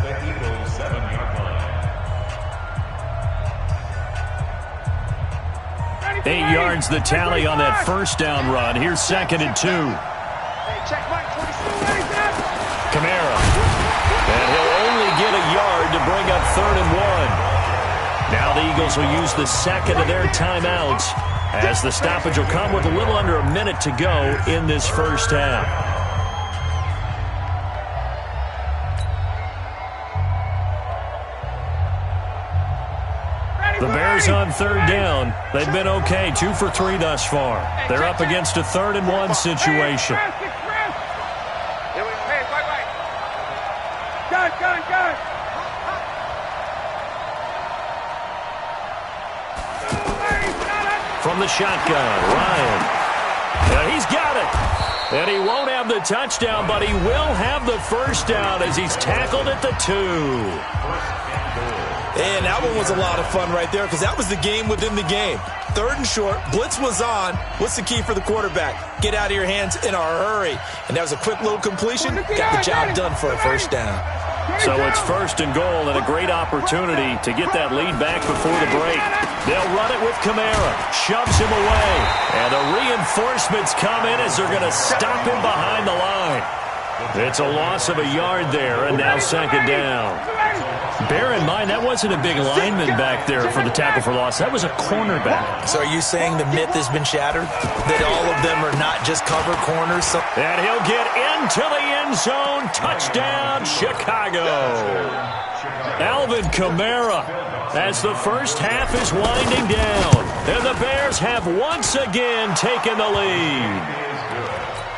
8 yards the tally on that first down run. Here's 2nd and 2. Kamara. And he'll only get a yard to bring up 3rd and 1. Now the Eagles will use the second of their timeouts as the stoppage will come with a little under a minute to go in this first half. The Bears on 3rd down. They've been okay, 2 for 3 thus far. They're up against a 3rd and 1 situation. Gun. From the shotgun, Ryan. And he's got it. And he won't have the touchdown, but he will have the first down as he's tackled at the 2. And that one was a lot of fun right there because that was the game within the game. 3rd and short, blitz was on. What's the key for the quarterback? Get out of your hands in a hurry. And that was a quick little completion. Got the job done for a first down. So it's 1st and goal and a great opportunity to get that lead back before the break. They'll run it with Kamara. Shoves him away. And the reinforcements come in as they're going to stop him behind the line. It's a loss of a yard there, and now 2nd down. Bear in mind, that wasn't a big lineman back there for the tackle for loss. That was a cornerback. So are you saying the myth has been shattered? That all of them are not just cover corners? And he'll get into the end zone. Touchdown, Chicago. Alvin Kamara as the first half is winding down. And the Bears have once again taken the lead.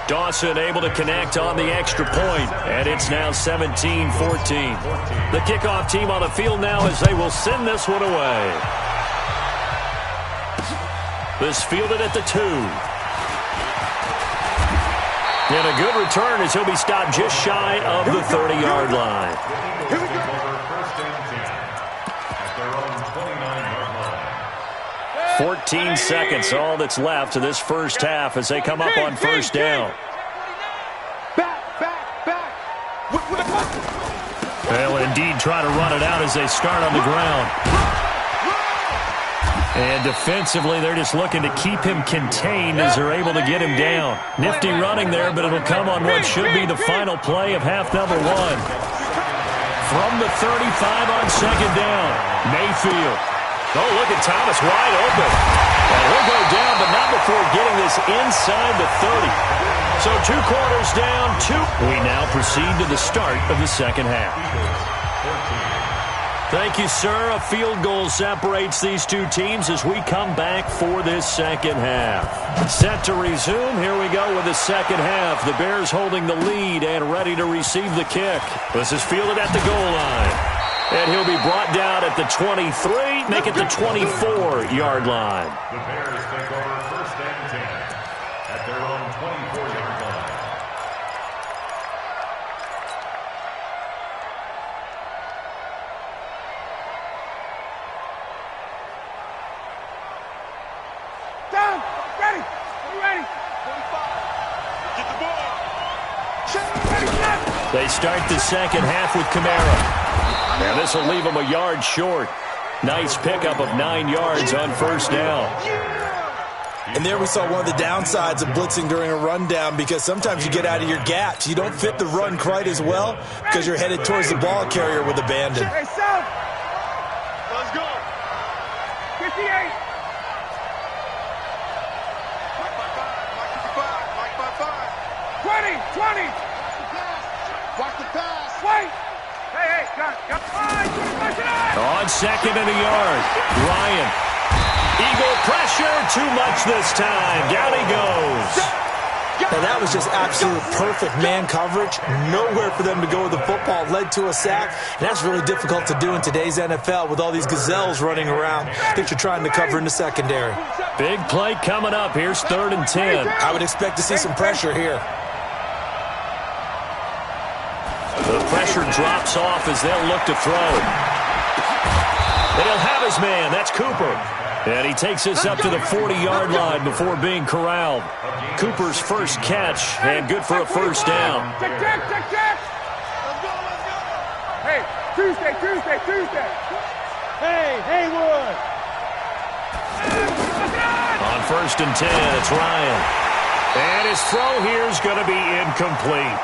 Dawson able to connect on the extra point, and it's now 17-14. The kickoff team on the field now as they will send this one away. This fielded at the 2. And a good return as he'll be stopped just shy of the 30-yard line. Here we go. First and 10 at their own 29-yard line. 14 seconds, all that's left of this first half as they come up on first down. Back. They'll indeed try to run it out as they start on the ground. And defensively, they're just looking to keep him contained as they're able to get him down. Nifty running there, but it'll come on what should be the final play of half number 1. From the 35 on 2nd down, Mayfield. Oh, look at Thomas wide open. And he'll go down, but not before getting this inside the 30. So 2 quarters down, 2. We now proceed to the start of the second half. Thank you, sir. A field goal separates these two teams as we come back for this second half. Set to resume. Here we go with the second half. The Bears holding the lead and ready to receive the kick. This is fielded at the goal line. And he'll be brought down at the 23, make it the 24-yard line. The Bears take over first and 10 at their own 24-yard line. Down. Ready. You ready? 45. Get the ball. Ready, set. They start the second half with Kamara. Now this will leave them a yard short. Nice pickup of 9 yards on first down. And there we saw one of the downsides of blitzing during a rundown because sometimes you get out of your gaps. You don't fit the run quite as well because you're headed towards the ball carrier with abandon. Hey, south. Let's go. 58. Mike by 5. 20. Watch the pass. Wait. Hey, got 5. Push it out. On 2nd and a yard, Ryan. Eagle pressure, too much this time. Down he goes. Now, that was just absolute perfect man coverage. Nowhere for them to go with the football. Led to a sack, and that's really difficult to do in today's NFL with all these gazelles running around that you're trying to cover in the secondary. Big play coming up. Here's 3rd and 10. I would expect to see some pressure here. The pressure drops off as they'll look to throw. And he'll have his man. That's Cooper. And he takes us up to the 40-yard line before being corralled. Cooper's first catch, and good for a first down. Check. Hey, Tuesday. Hey, Haywood. On 1st and 10, it's Ryan. And his throw here is going to be incomplete.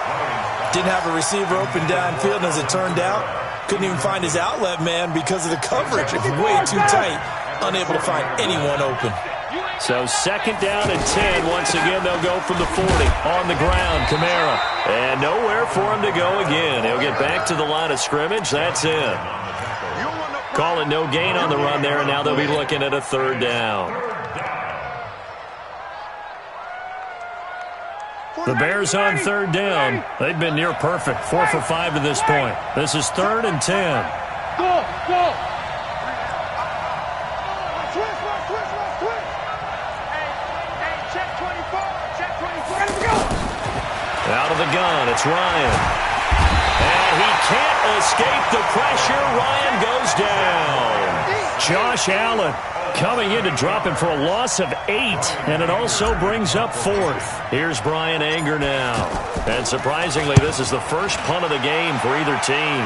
Didn't have a receiver open downfield, and as it turned out, couldn't even find his outlet man because of the coverage. It was way too tight. Unable to find anyone open. So 2nd down and 10. Once again, they'll go from the 40. On the ground, Kamara. And nowhere for him to go again. He'll get back to the line of scrimmage. That's it. Call it no gain on the run there, and now they'll be looking at a 3rd down. The Bears on 3rd down. They've been near perfect. 4 for 5 to this point. This is 3rd and 10. Go. Out of the gun, it's Ryan. And he can't escape the pressure. Ryan goes down. Josh Allen coming in to drop him for a loss of 8, and it also brings up 4th. Here's Brian Anger now. And surprisingly, this is the first punt of the game for either team.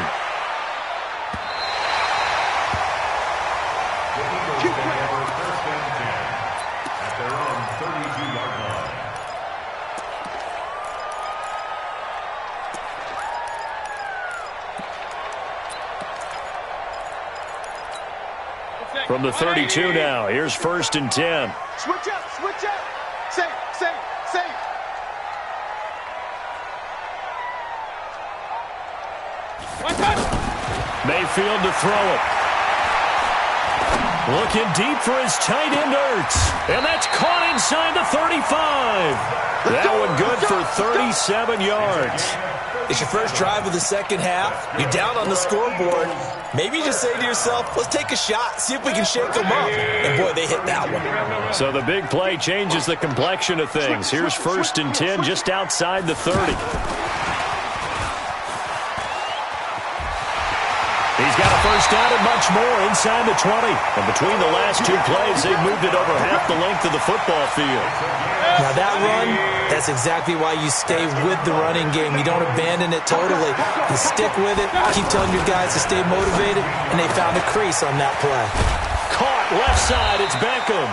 From the 32 now, here's 1st and 10. Switch up. Safe. Mayfield to throw it. Looking deep for his tight end, Ertz. And that's caught inside the 35. That one good for 37 yards. It's your first drive of the second half. You're down on the scoreboard. Maybe you just say to yourself, let's take a shot, see if we can shake them up. And, boy, they hit that one. So the big play changes the complexion of things. Here's 1st and 10 just outside the 30. He's got a first down and much more inside the 20. And between the last 2 plays, they've moved it over half the length of the football field. Now that run, that's exactly why you stay with the running game. You don't abandon it totally. You stick with it, keep telling your guys to stay motivated, and they found a crease on that play. Caught left side, it's Beckham.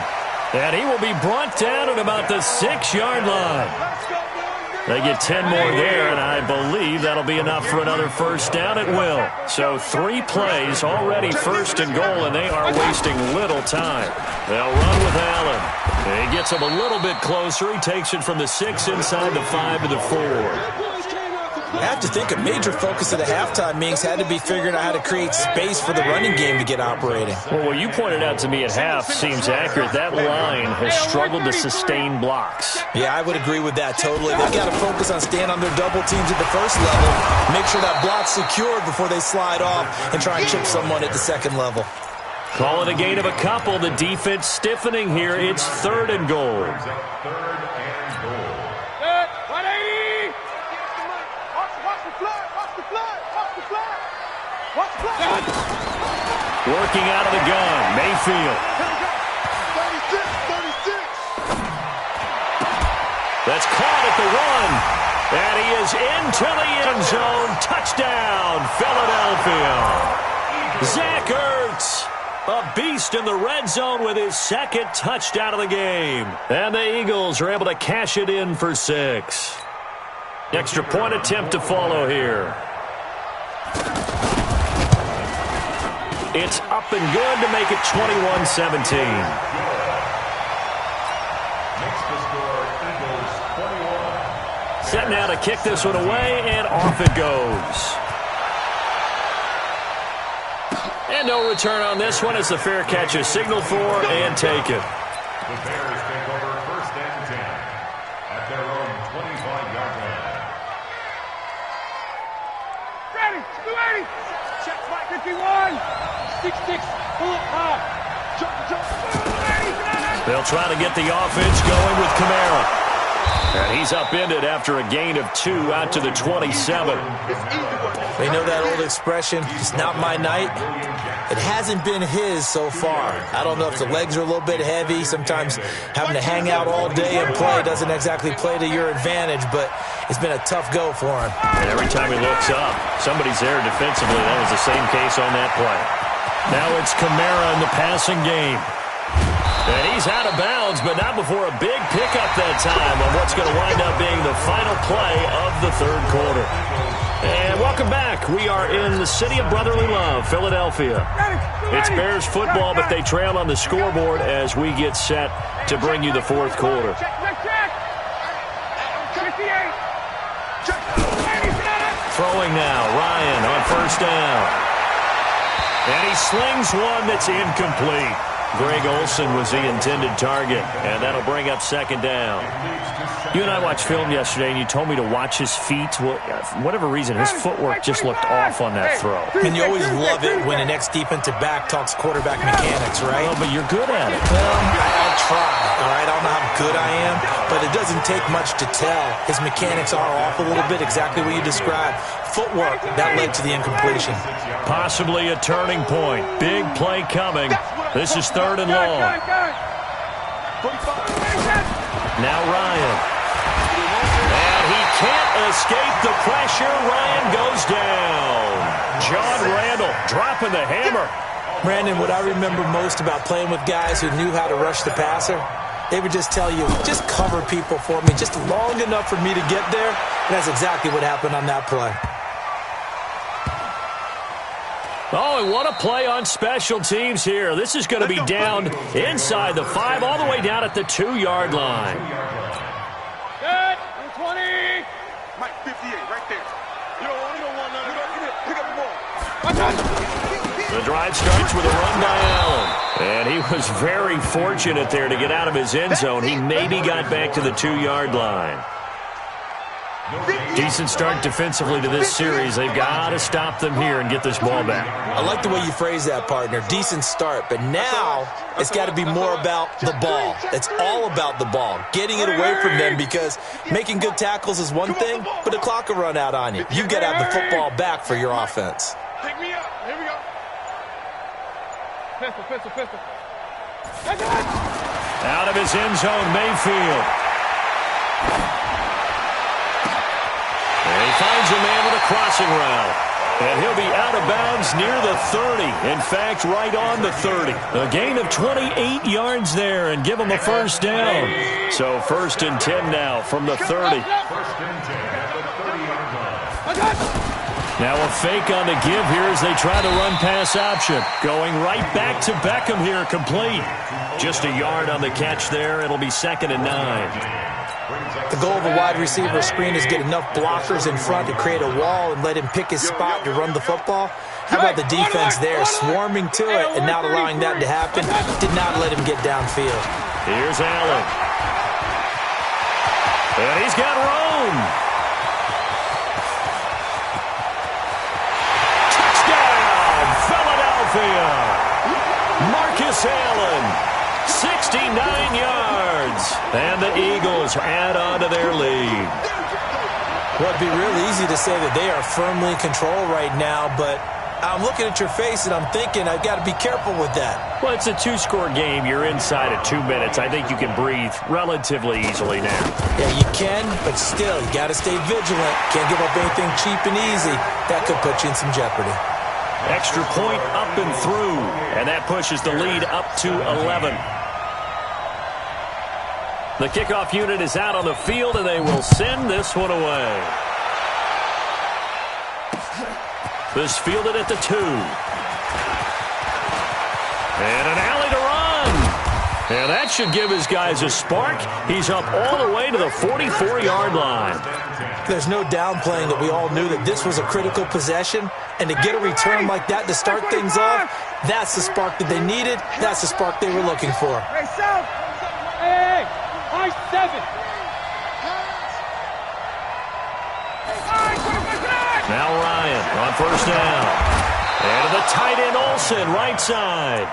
And he will be brought down at about the 6-yard line. They get 10 more there, and I believe that'll be enough for another first down at will. So 3 plays, already 1st and goal, and they are wasting little time. They'll run with Allen. He gets him a little bit closer. He takes it from the 6 inside the 5 to the 4. I have to think a major focus of the halftime meetings had to be figuring out how to create space for the running game to get operating. Well, what you pointed out to me at half seems accurate. That line has struggled to sustain blocks. Yeah, I would agree with that totally. They've got to focus on staying on their double teams at the first level, make sure that block's secured before they slide off and try and chip someone at the second level. Call it a gain of a couple. The defense stiffening here. It's 3rd and goal. Working out of the gun, Mayfield. 36. That's caught at the 1. And he is into the end zone. Touchdown, Philadelphia. Zach Ertz, a beast in the red zone with his 2nd touchdown of the game. And the Eagles are able to cash it in for 6. Extra point attempt to follow here. It's up and good to make it 21-17. Set now to kick this one away, and off it goes. And no return on this one as the fair catch is signaled for and taken. The Bears take over 1st and 10 at their own 20. try to get the offense going with Kamara. And he's upended after a gain of 2 out to the 27. They know that old expression, it's not my night. It hasn't been his so far. I don't know if the legs are a little bit heavy. Sometimes having to hang out all day and play doesn't exactly play to your advantage, but it's been a tough go for him. And every time he looks up, somebody's there defensively. That was the same case on that play. Now it's Kamara in the passing game. And he's out of bounds, but not before a big pickup that time on what's going to wind up being the final play of the third quarter. And welcome back. We are in the city of brotherly love, Philadelphia. It's Bears football, but they trail on the scoreboard as we get set to bring you the fourth quarter. Throwing now, Ryan on first down. And he slings one that's incomplete. Greg Olsen was the intended target, and that'll bring up second down. You and I watched film yesterday, and you told me to watch his feet. Well, for whatever reason, his footwork just looked off on that throw. And you always love it when the next defensive back talks quarterback mechanics, right? Well, but you're good at it. Well, I try, all right? I don't know how good I am, but it doesn't take much to tell. His mechanics are off a little bit, exactly what you described. Footwork, that led to the incompletion. Possibly a turning point. Big play coming. This is third and long. Now Ryan. And he can't escape the pressure. Ryan goes down. John Randall dropping the hammer. Brandon, what I remember most about playing with guys who knew how to rush the passer, they would just tell you, just cover people for me, just long enough for me to get there. And that's exactly what happened on that play. Oh, and what a play on special teams here. This is going to be down inside the 5, all the way down at the 2-yard line. Good. 20. Mike, 58, right there. You don't want none. Pick up the ball. The drive starts with a run by Allen. And he was very fortunate there to get out of his end zone. He maybe got back to the 2-yard line. Decent start defensively to this series. They've got to stop them here and get this ball back. I like the way you phrase that, partner. Decent start. But now it's got to be more about the ball. It's all about the ball. Getting it away from them, because making good tackles is one thing, but the clock will run out on you. You've got to have the football back for your offense. Pick me up. Here we go. Pistol. Out of his end zone, Mayfield. And he finds a man with a crossing route. And he'll be out of bounds near the 30. In fact, right on the 30. A gain of 28 yards there and give him a first down. So first and 10 now from the 30. First and 10 at the 30-yard line. Now a fake on the give here as they try to run pass option. Going right back to Beckham here, complete. Just a yard on the catch there. It'll be second and 9. The goal of a wide receiver screen is get enough blockers in front to create a wall and let him pick his spot to run the football. How about the defense there, swarming to it and not allowing that to happen? Did not let him get downfield. Here's Allen. And he's got room. Touchdown, Philadelphia. Marcus Allen. 69 yards. And the Eagles add on to their lead. Well, it'd be real easy to say that they are firmly in control right now, but I'm looking at your face and I'm thinking I've got to be careful with that. Well, it's a 2-score game. You're inside at 2 minutes. I think you can breathe relatively easily now. Yeah, you can, but still, you got to stay vigilant. Can't give up anything cheap and easy. That could put you in some jeopardy. Extra point up and through, and that pushes the lead up to 11. The kickoff unit is out on the field, and they will send this one away. This fielded at the 2. And an alley to run. And that should give his guys a spark. He's up all the way to the 44-yard line. There's no downplaying that we all knew that this was a critical possession. And to get a return like that to start things off, that's the spark that they needed. That's the spark they were looking for. Hey, South. Hey. High 7. Now Ryan on first down. And to the tight end, Olsen, right side.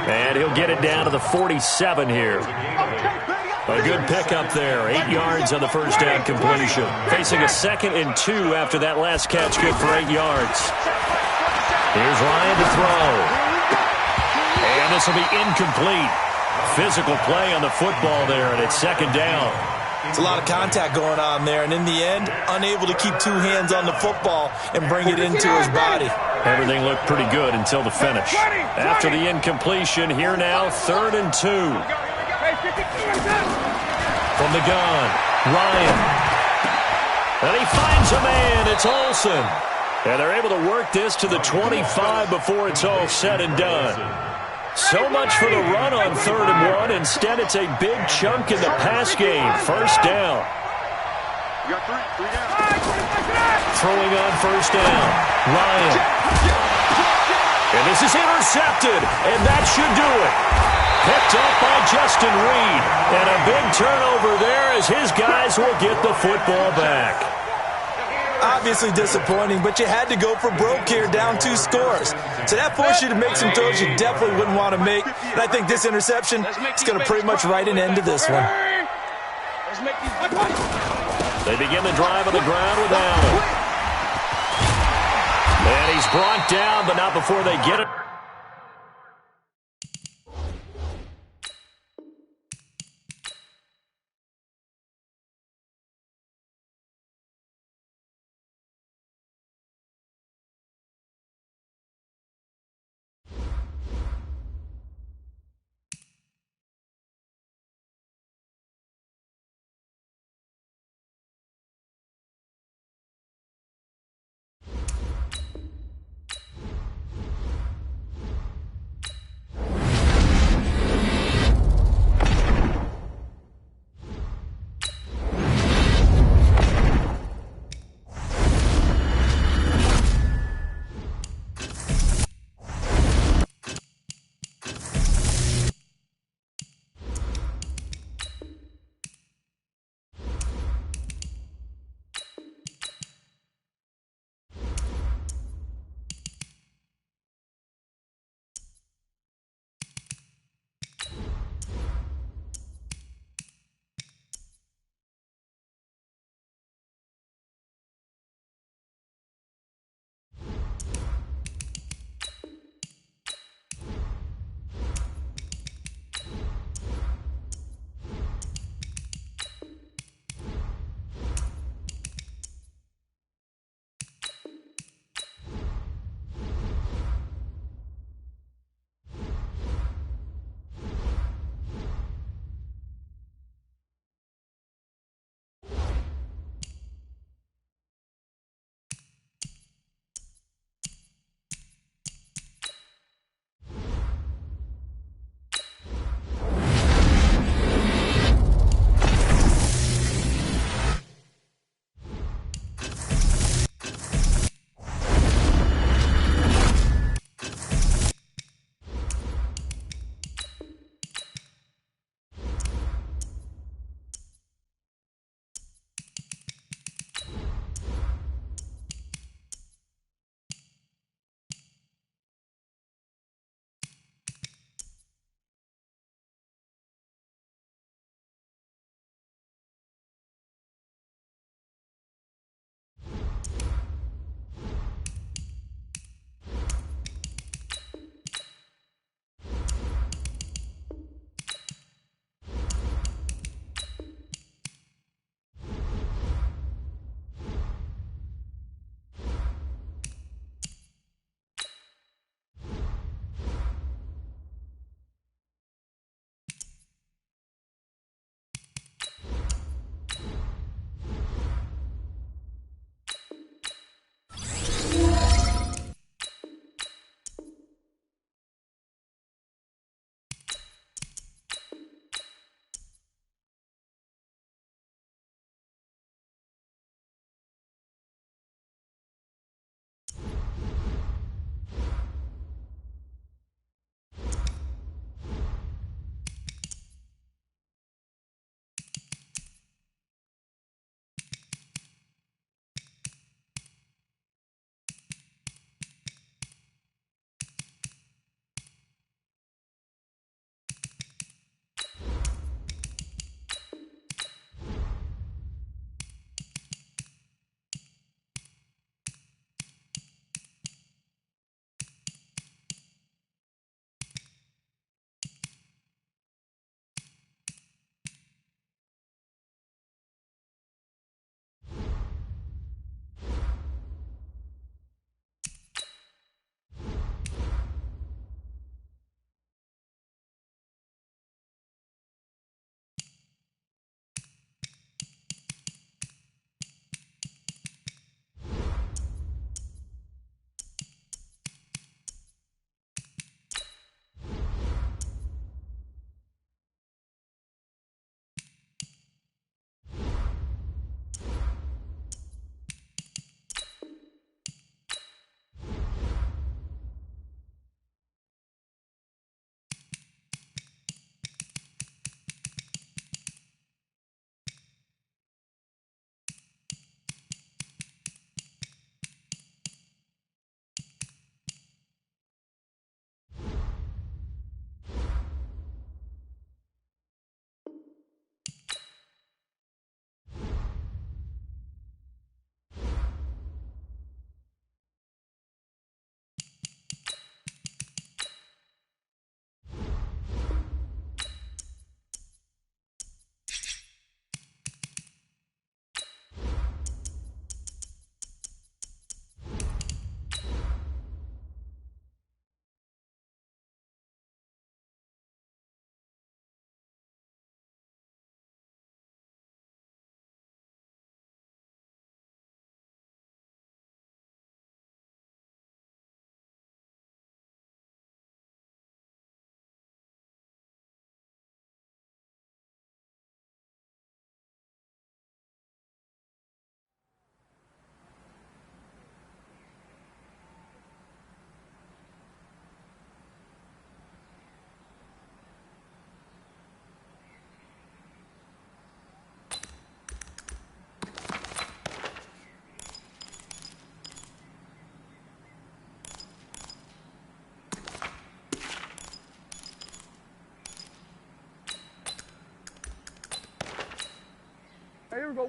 And he'll get it down to the 47 here. A good pickup there. 8 yards on the first down completion. Facing a 2nd and 2 after that last catch. Good for 8 yards. Here's Ryan to throw. And this will be incomplete. Physical play on the football there, and it's 2nd down. It's a lot of contact going on there, and in the end, unable to keep 2 hands on the football and bring it into his body. Everything looked pretty good until the finish. After the incompletion, here now, 3rd and 2. From the gun, Ryan. And he finds a man. It's Olsen. And they're able to work this to the 25 before it's all said and done. So much for the run on 3rd and 1. Instead, it's a big chunk in the pass game. First down. You got three down. Throwing on first down. Ryan. And this is intercepted. And that should do it. Picked up by Justin Reed. And a big turnover there as his guys will get the football back. Obviously disappointing, but you had to go for broke here, down 2 scores. So that forced you to make some throws you definitely wouldn't want to make. And I think this interception is going to pretty much write an end to this one. They begin the drive on the ground with Allen. And he's brought down, but not before they get it.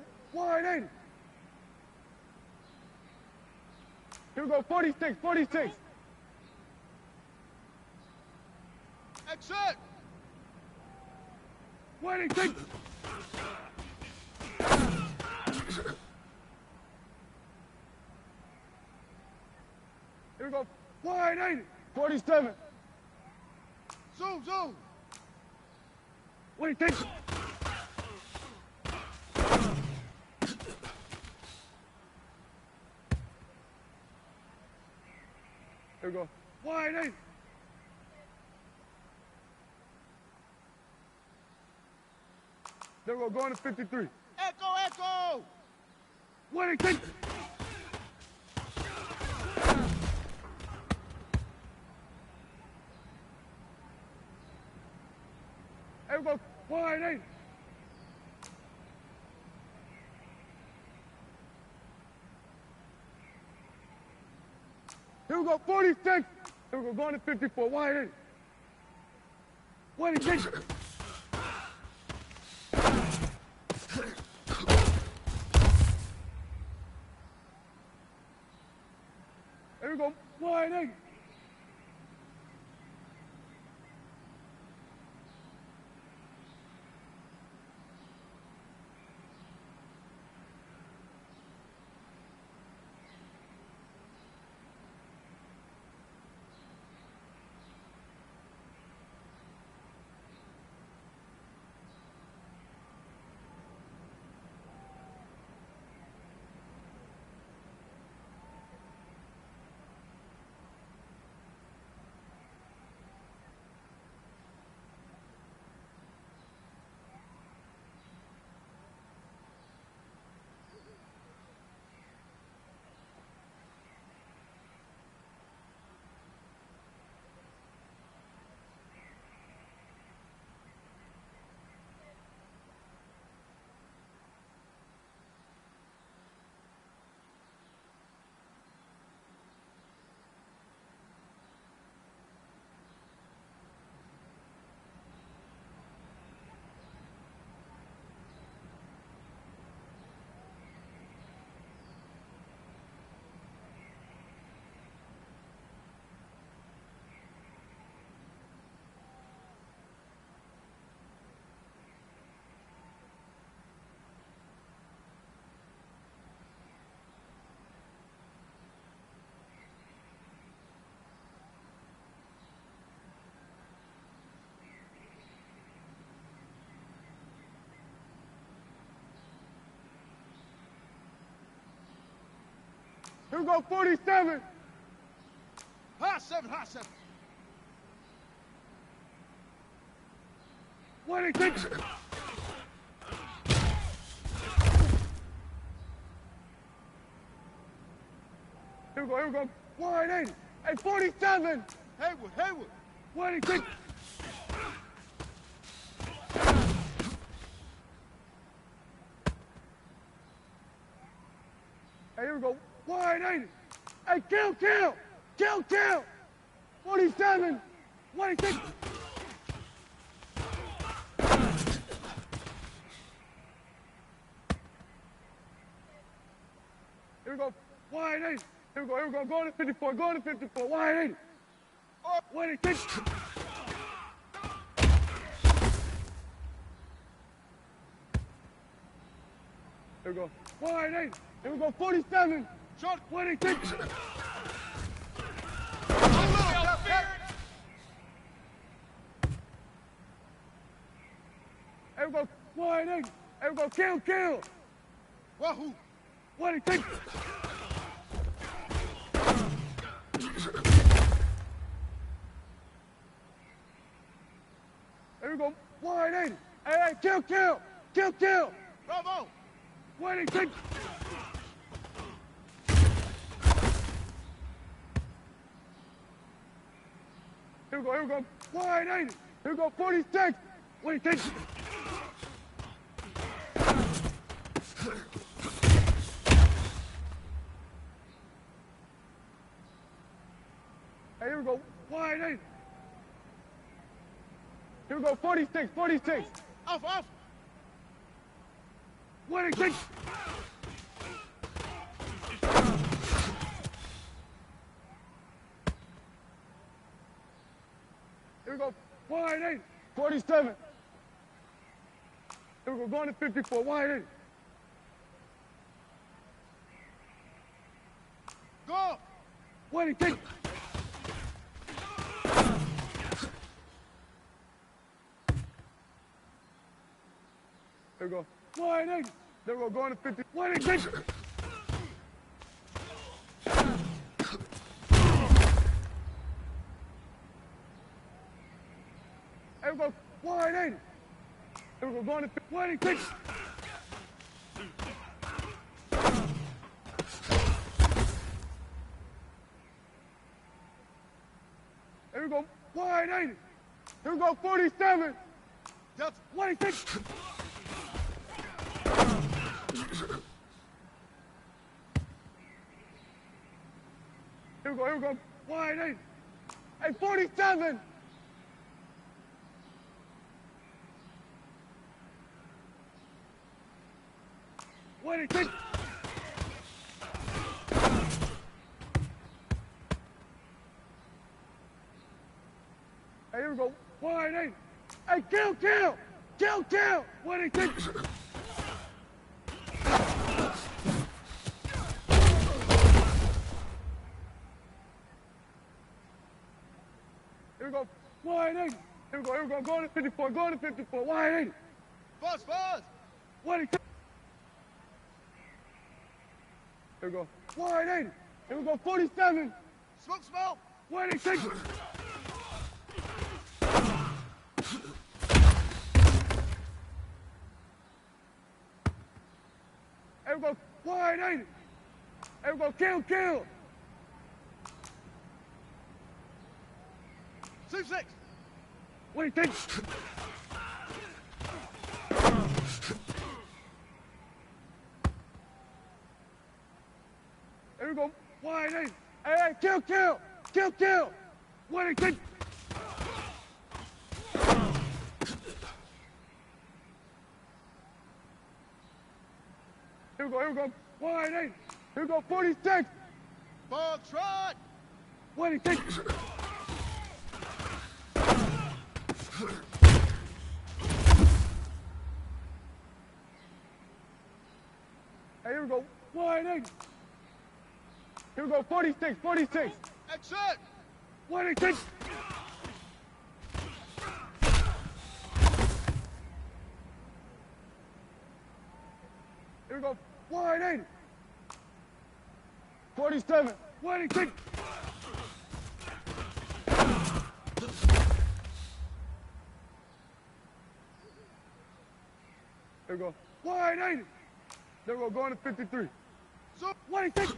go. 180. Here we go. 46, 46. Exit. 186. Here we go. 180. 47. Zoom, zoom. 186. Here we go. 180. There we go. Going to 53. Echo, echo. 186. Here we go. 180. Here we go. 46. Here we go. Going to 54. 180. 186. Here we go. 180. Here we go. 47. Hot 7, hot 7. 186. Here we go. Here we go. 180. Hey, 47. Haywood, Haywood. 186. Hey, here we go. 180. Hey, kill, kill. Kill, kill. 47. 186. Here we go. 180. Here we go. Here we go. Going to 54. Going to 54. 180. 186. Here we go. 180. Here we go. 47. Short. 186. Here we go. 180. Here we go. Kill, kill. Wahoo. 186. Here we go. 180. Hey, hey, kill, kill. Kill, kill. Bravo. 186. Here we go, here we go. 180. Here we go, 46. 186. Hey, here we go. 180. Here we go, 46, 46. Off, off. 26. Here we go. Wide 8. 47. Here we go. Going to 54. Wide 8. Go! 26. There we go. Wide 8. There we go. Going to 50. 26. There we go. Wide 8. There we go. Going to 26. There we go. Wide 8. Here we go. 47. That's 26. Here we go. Here we go. Wide 8. Hey, 47. What is it? Hey, here we go. Wide 8. Hey, kill, kill! Kill, kill! What is it? Here we go. Wide 8. Here we go. Here we go. Going to 54. Going to 54. Wide 8. Buzz, Buzz! What is it? Here we go. Wide 8. Here we go. 47. Smoke, smoke! Wide 8. Here we go. Wide 8. Here we go. Kill, kill. 2-6! What do you think? Here we go. Wide 8. Hey, hey, kill, kill. Kill, kill. What do you think? Here we go. Here we go. Wide 8. Here we go. 46. Ball trot! What do you think? Hey, here we go. Wide 8. Here we go. 46. 46. Exit! What do you think? Here we go. Wide 8. 47. What do you think? Here we go. Wide 8. There we go. Going to 53. So, What do you think?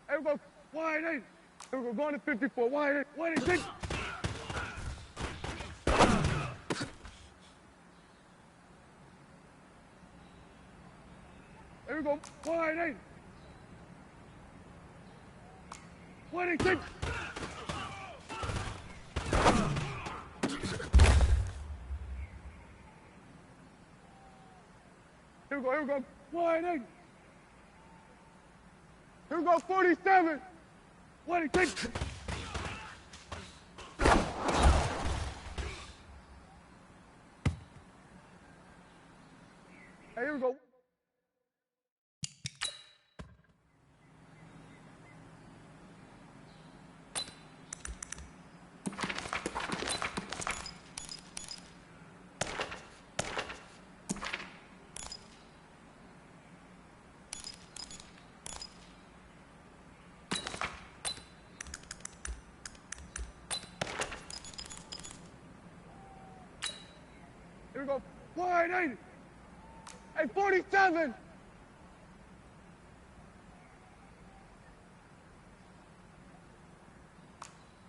Here we go. Wide 8. Here we go. Going to 54. Wide 8. What do you think? Here we go. Wide 8. What do you think? Here we go. Here we go. Wide 8. Here we go. 47. What do you think? Hey, here we go. Here we go. Wide 8. Hey, 47.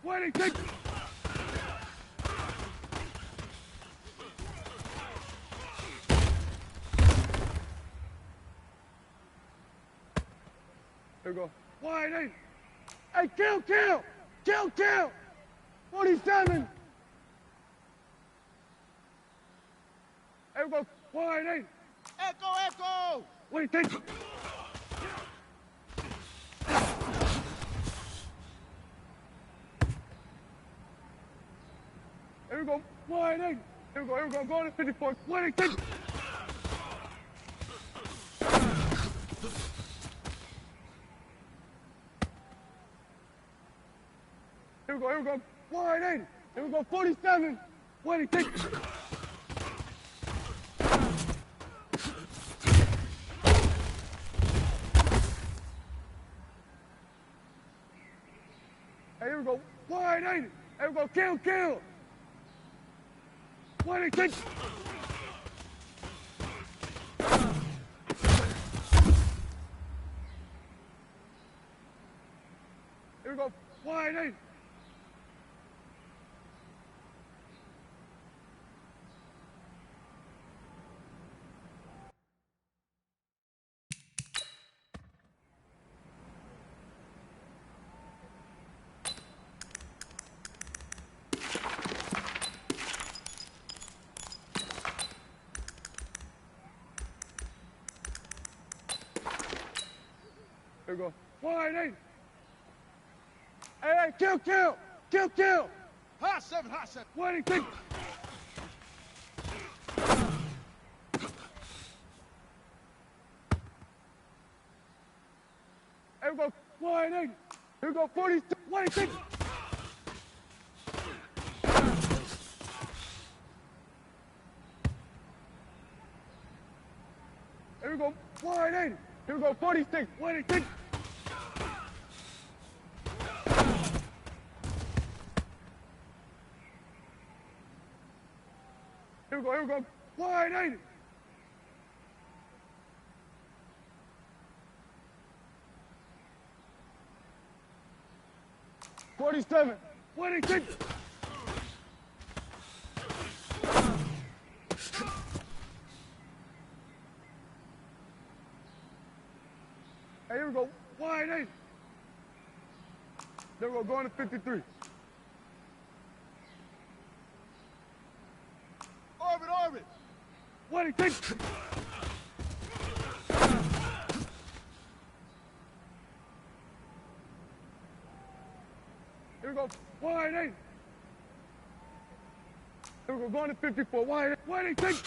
What do you think? Here we go. Wide 8. Hey, kill, kill. Kill, kill. 47. Here we go. Wide 8. Echo! Wait, take. Here we go. Wide 8. Here we go. Go to 54. Wait, take. Here we go. Wide 8. Here we go. 47. Wait, take. Here we go. Wide 8. Here we go. Kill. Wait, take. Here we go. Wide 8. Here we go. Wide 8. Hey, kill. Hot 7. Wait, take. Here we go. Wide 8. Here we go. 40. Wait, take. Here we go. Wide 8. Here we go. 46. Wait, take. Here we go. Wide 8. $47. 26. Hey, here we go. Wide 8. There we go. Going to 53. Orbit. What do you think? Here we go. Wide 8. Here we go. Going to 54. Wide 8. What do you think?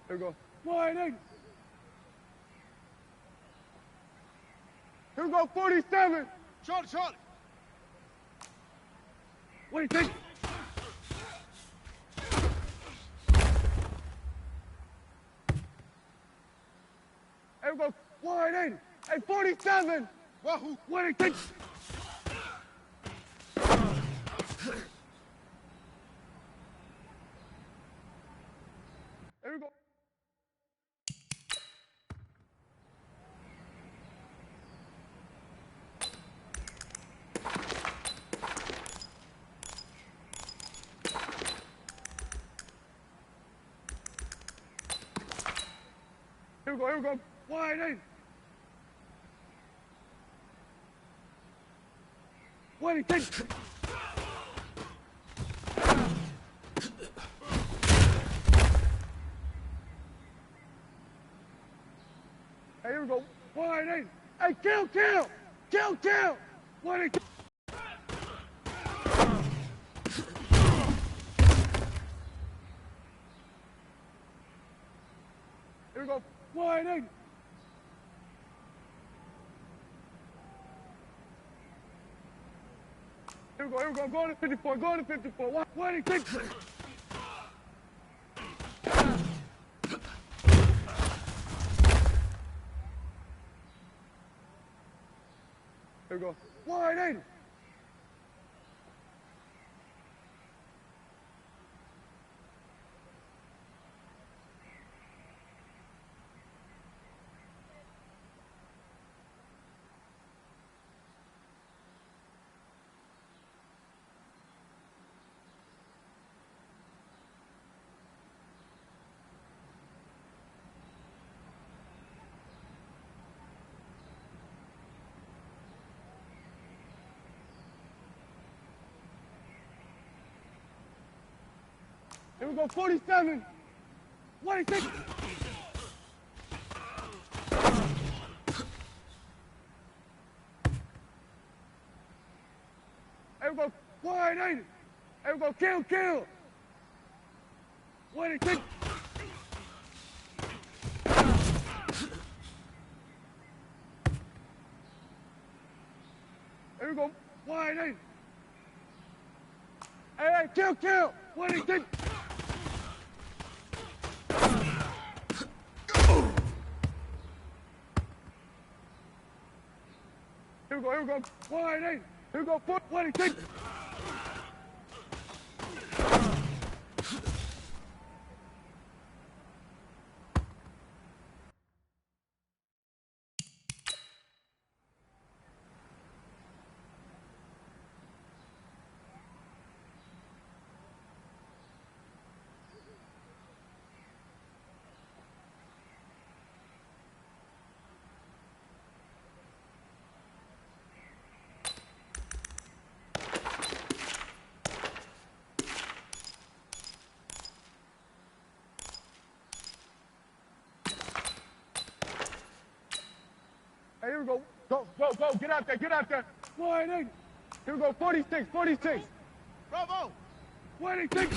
Here we go. Wide 8. Here we go. 47. Charlie. What do you think? Here we go. Wide 8. Hey, 47. Wahoo. What do you think? Here we go. Here we go. Wide 8. What do you think? Hey, here we go. Wide 8. Hey, kill. What do you think? Here we go. Wide 8. Here we go. Going to 54. What do you think? Here we go. Wide 8. Here we go, 47. 26. Here we go, 180. Here we go, kill. 26. Here we go, 180. Hey, kill. 26. Here we go, 180. Here we go, 26. Hey, here we go. Go. Get out there. 180. Here we go, 46. Bravo. 26.